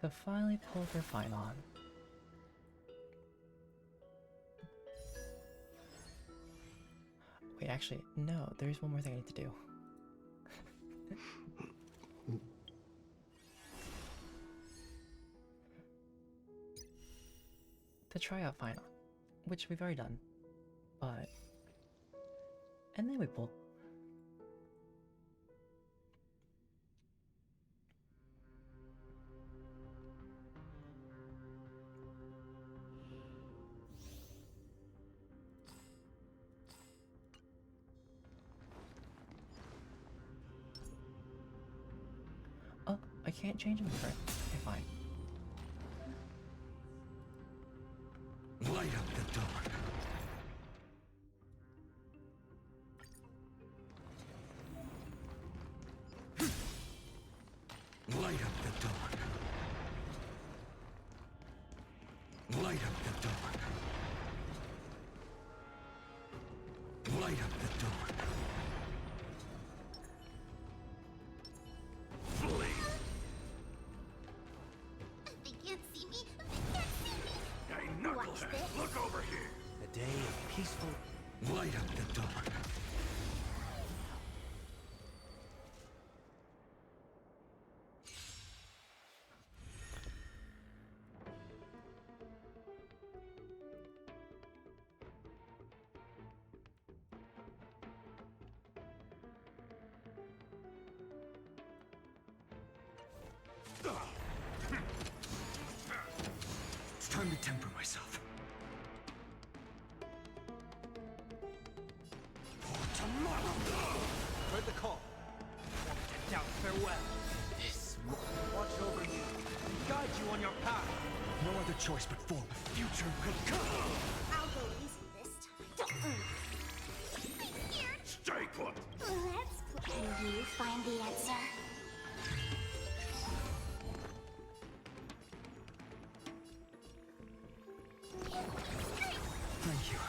To finally pull for PHAINON. Wait, actually, no, there's one more thing I need to do. To try out PHAINON, which we've already done, but... And then we pull. Oh, I can't change them for it. Okay, fine. Light up the dawn. Light up the dawn. Light up the dawn. Light up the dawn. Flee! They can't see me. They can't see me. Hey, Watch knucklehead, this. look over here. A day of peaceful... Light up the dawn. It's time to temper myself. For tomorrow! Heard the call. Want to doubt farewell. This watch over you. Guide you on your path. No other choice but forward. Future will come! I'll go easy this time. I'm scared. Stay put. Let's play. Can you find the answer? Thank you.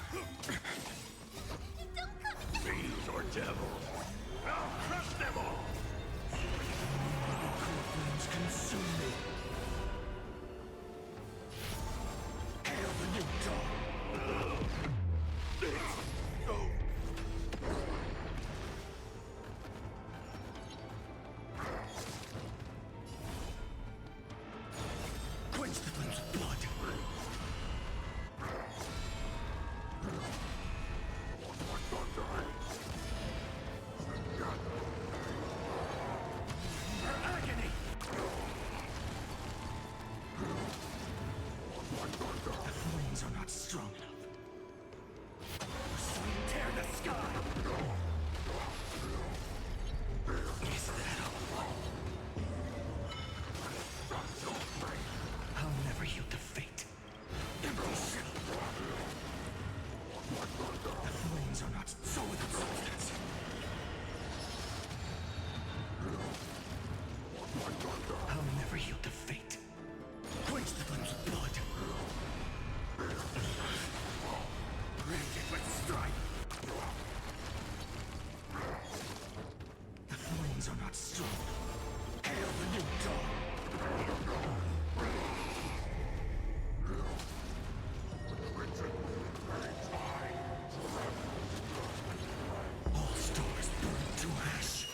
Don't come. Fiends or devils. I'll crush them all. Flames consume me. Hail the new dawn. Quench the flames of blood. For agony! The flames are not strong enough. So we tear the sky! Is that all? I'll never yield to fate. Empty shell! The flames are not so without substance. I'll never yield to fate. Quench the flames of blood. Granted with strife. The flames are not strong. Hail the new dawn. All stars burn to ash.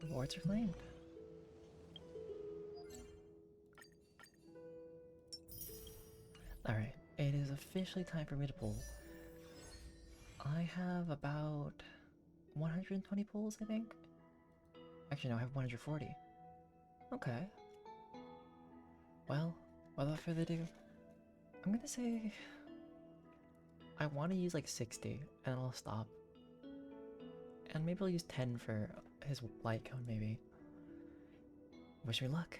Rewards are claimed. Alright, it is officially time for me to pull. I have about 120 pulls, I think? Actually, no, I have 140. Okay. Well, without further ado, I'm gonna say I want to use like 60 and I'll stop. And maybe I'll use 10 for his light cone, maybe. Wish me luck.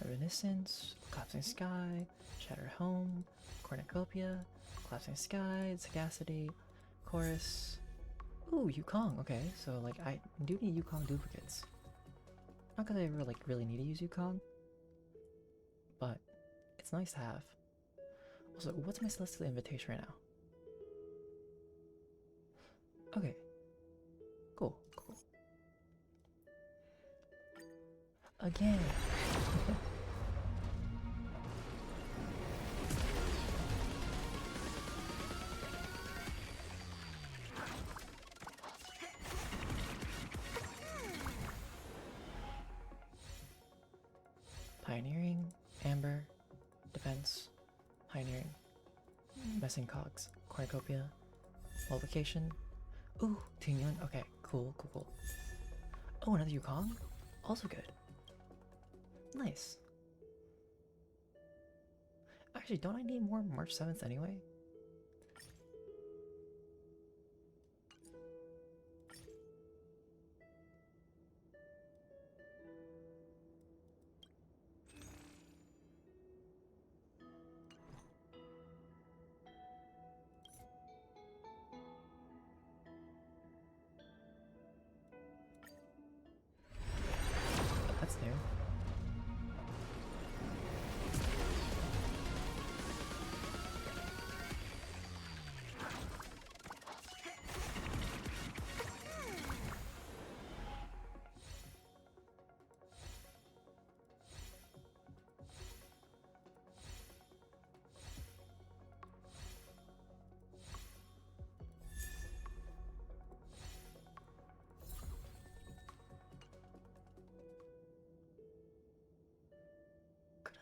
Reminiscence, Collapsing Sky, Shattered Home, Cornucopia, Collapsing Sky, Sagacity, Chorus. Ooh, Yukong. Okay, so like I do need Yukong duplicates. Not because I ever like really need to use Yukong, but it's nice to have. Also, what's my Celestial Invitation right now? Okay. Cool, cool. Again. Pioneering, Amber, Defense, Pioneering, Messing Cogs, Cornucopia, Multiplication. Ooh, Tingyun. Okay, cool, cool, cool. Oh, another Yukong? Also good. Nice. Actually, don't I need more March 7th anyway? That's new.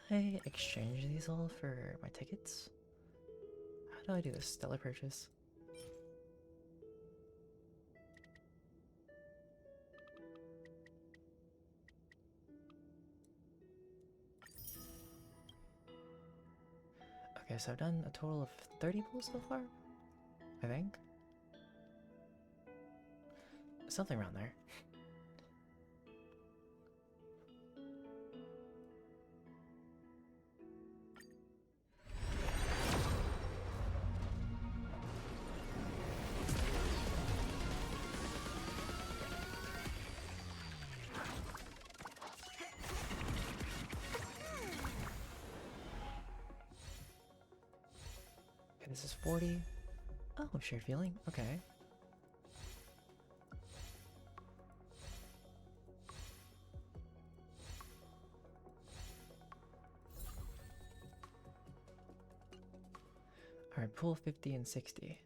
I exchange these all for my tickets? How do I do this? Stellar purchase? Okay, so I've done a total of 30 pulls so far? I think? Something around there. Okay, this is 40. Oh, shared feeling. Okay. Alright, pull 50 and 60.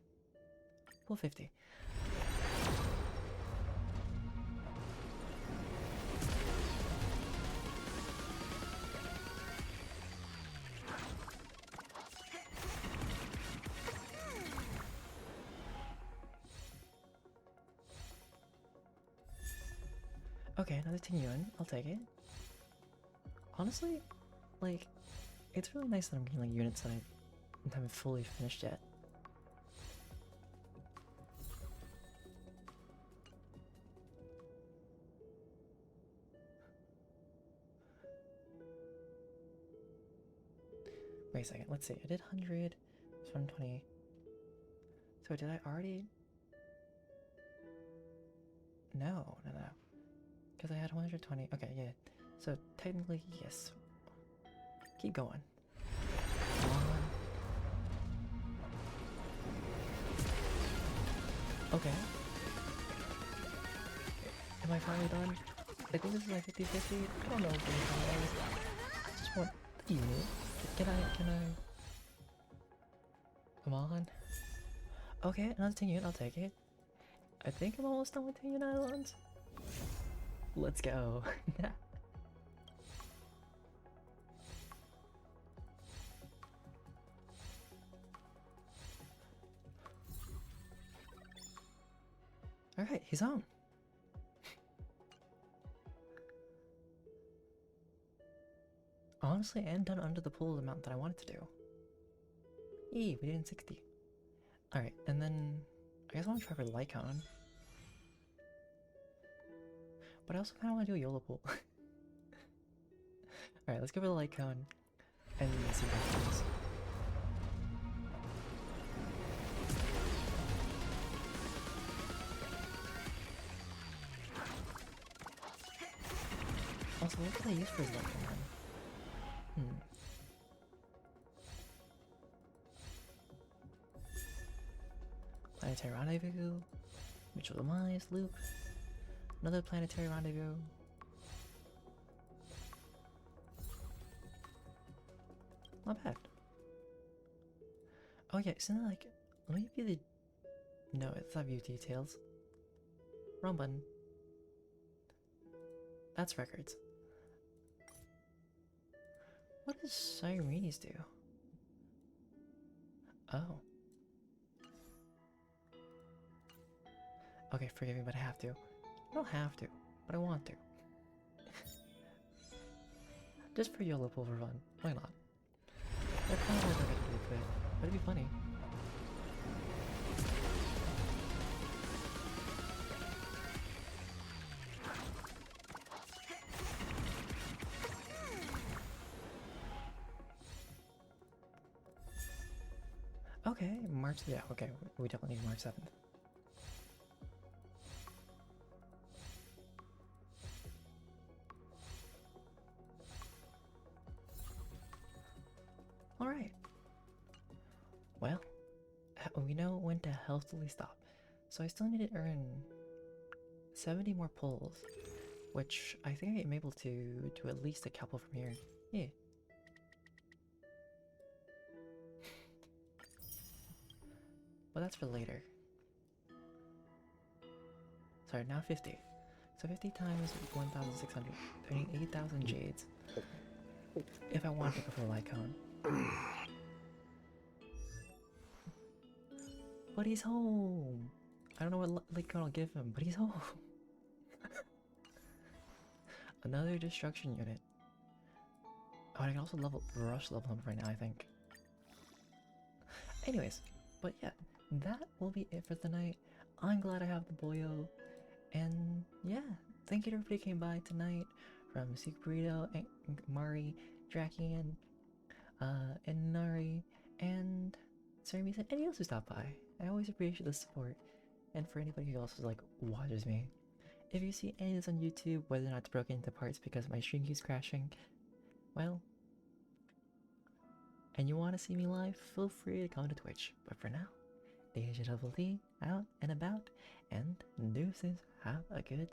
Pull 50. Okay, another Tingyun. I'll take it. Honestly, like, it's really nice that I'm getting like units that I haven't fully finished yet. Wait a second, let's see. I did 100, 120. So did I already? No. Because I had 120. Okay, yeah. So technically, yes. Keep going. Come on. Okay. Am I finally done? I think this is my 50-50. I don't know what the time is. I just want the unit. Can I? Come on. Okay, another 10 unit, I'll take it. I think I'm almost done with 10 unit islands. Let's go. Alright, he's home. Honestly, and done under the pool amount that I wanted to do. Yee, we did in 60. Alright, and then I guess I want to try for Lycon. But I also kind of want to do a YOLO pool. Alright, let's go for the Lycon and see what happens. Also, what can I use for his Lycon? Planetary Rendezvous, Mutual Demise, Loop, another Planetary Rendezvous. Not bad. Oh yeah, isn't it like, let me view the, no, it's not view details. Wrong button. That's records. What does Sirenes do? Oh. Okay, forgive me, but I have to. I don't have to, but I want to. Just for YOLO pool for fun. Why not? They're kind of like I could do it, but it'd be funny. Okay, March, yeah, okay, we definitely need March 7th. Alright. Well, we know when to healthily stop. So I still need to earn 70 more pulls, which I think I am able to do at least a couple from here. Yeah. But that's for later. Sorry, now 50. So 50 times 1,600. I need 8,000 jades. If I want to go for Lycon. But he's home! I don't know what Lycon will give him, but he's home! Another destruction unit. Oh, I can also rush level him right now, I think. Anyways, but yeah, that will be it for tonight. I'm glad I have the boyo. And yeah, thank you to everybody who came by tonight. From Seek Burrito, and Mari, Drakian, and Nari, and Sarami and anyone else who stopped by. I always appreciate the support. And for anybody who also like watches me. If you see any of this on YouTube, whether or not it's broken into parts because my stream keeps crashing, well, and you want to see me live, feel free to come to Twitch. But for now, DjDoubleT out and about, and deuces, have a good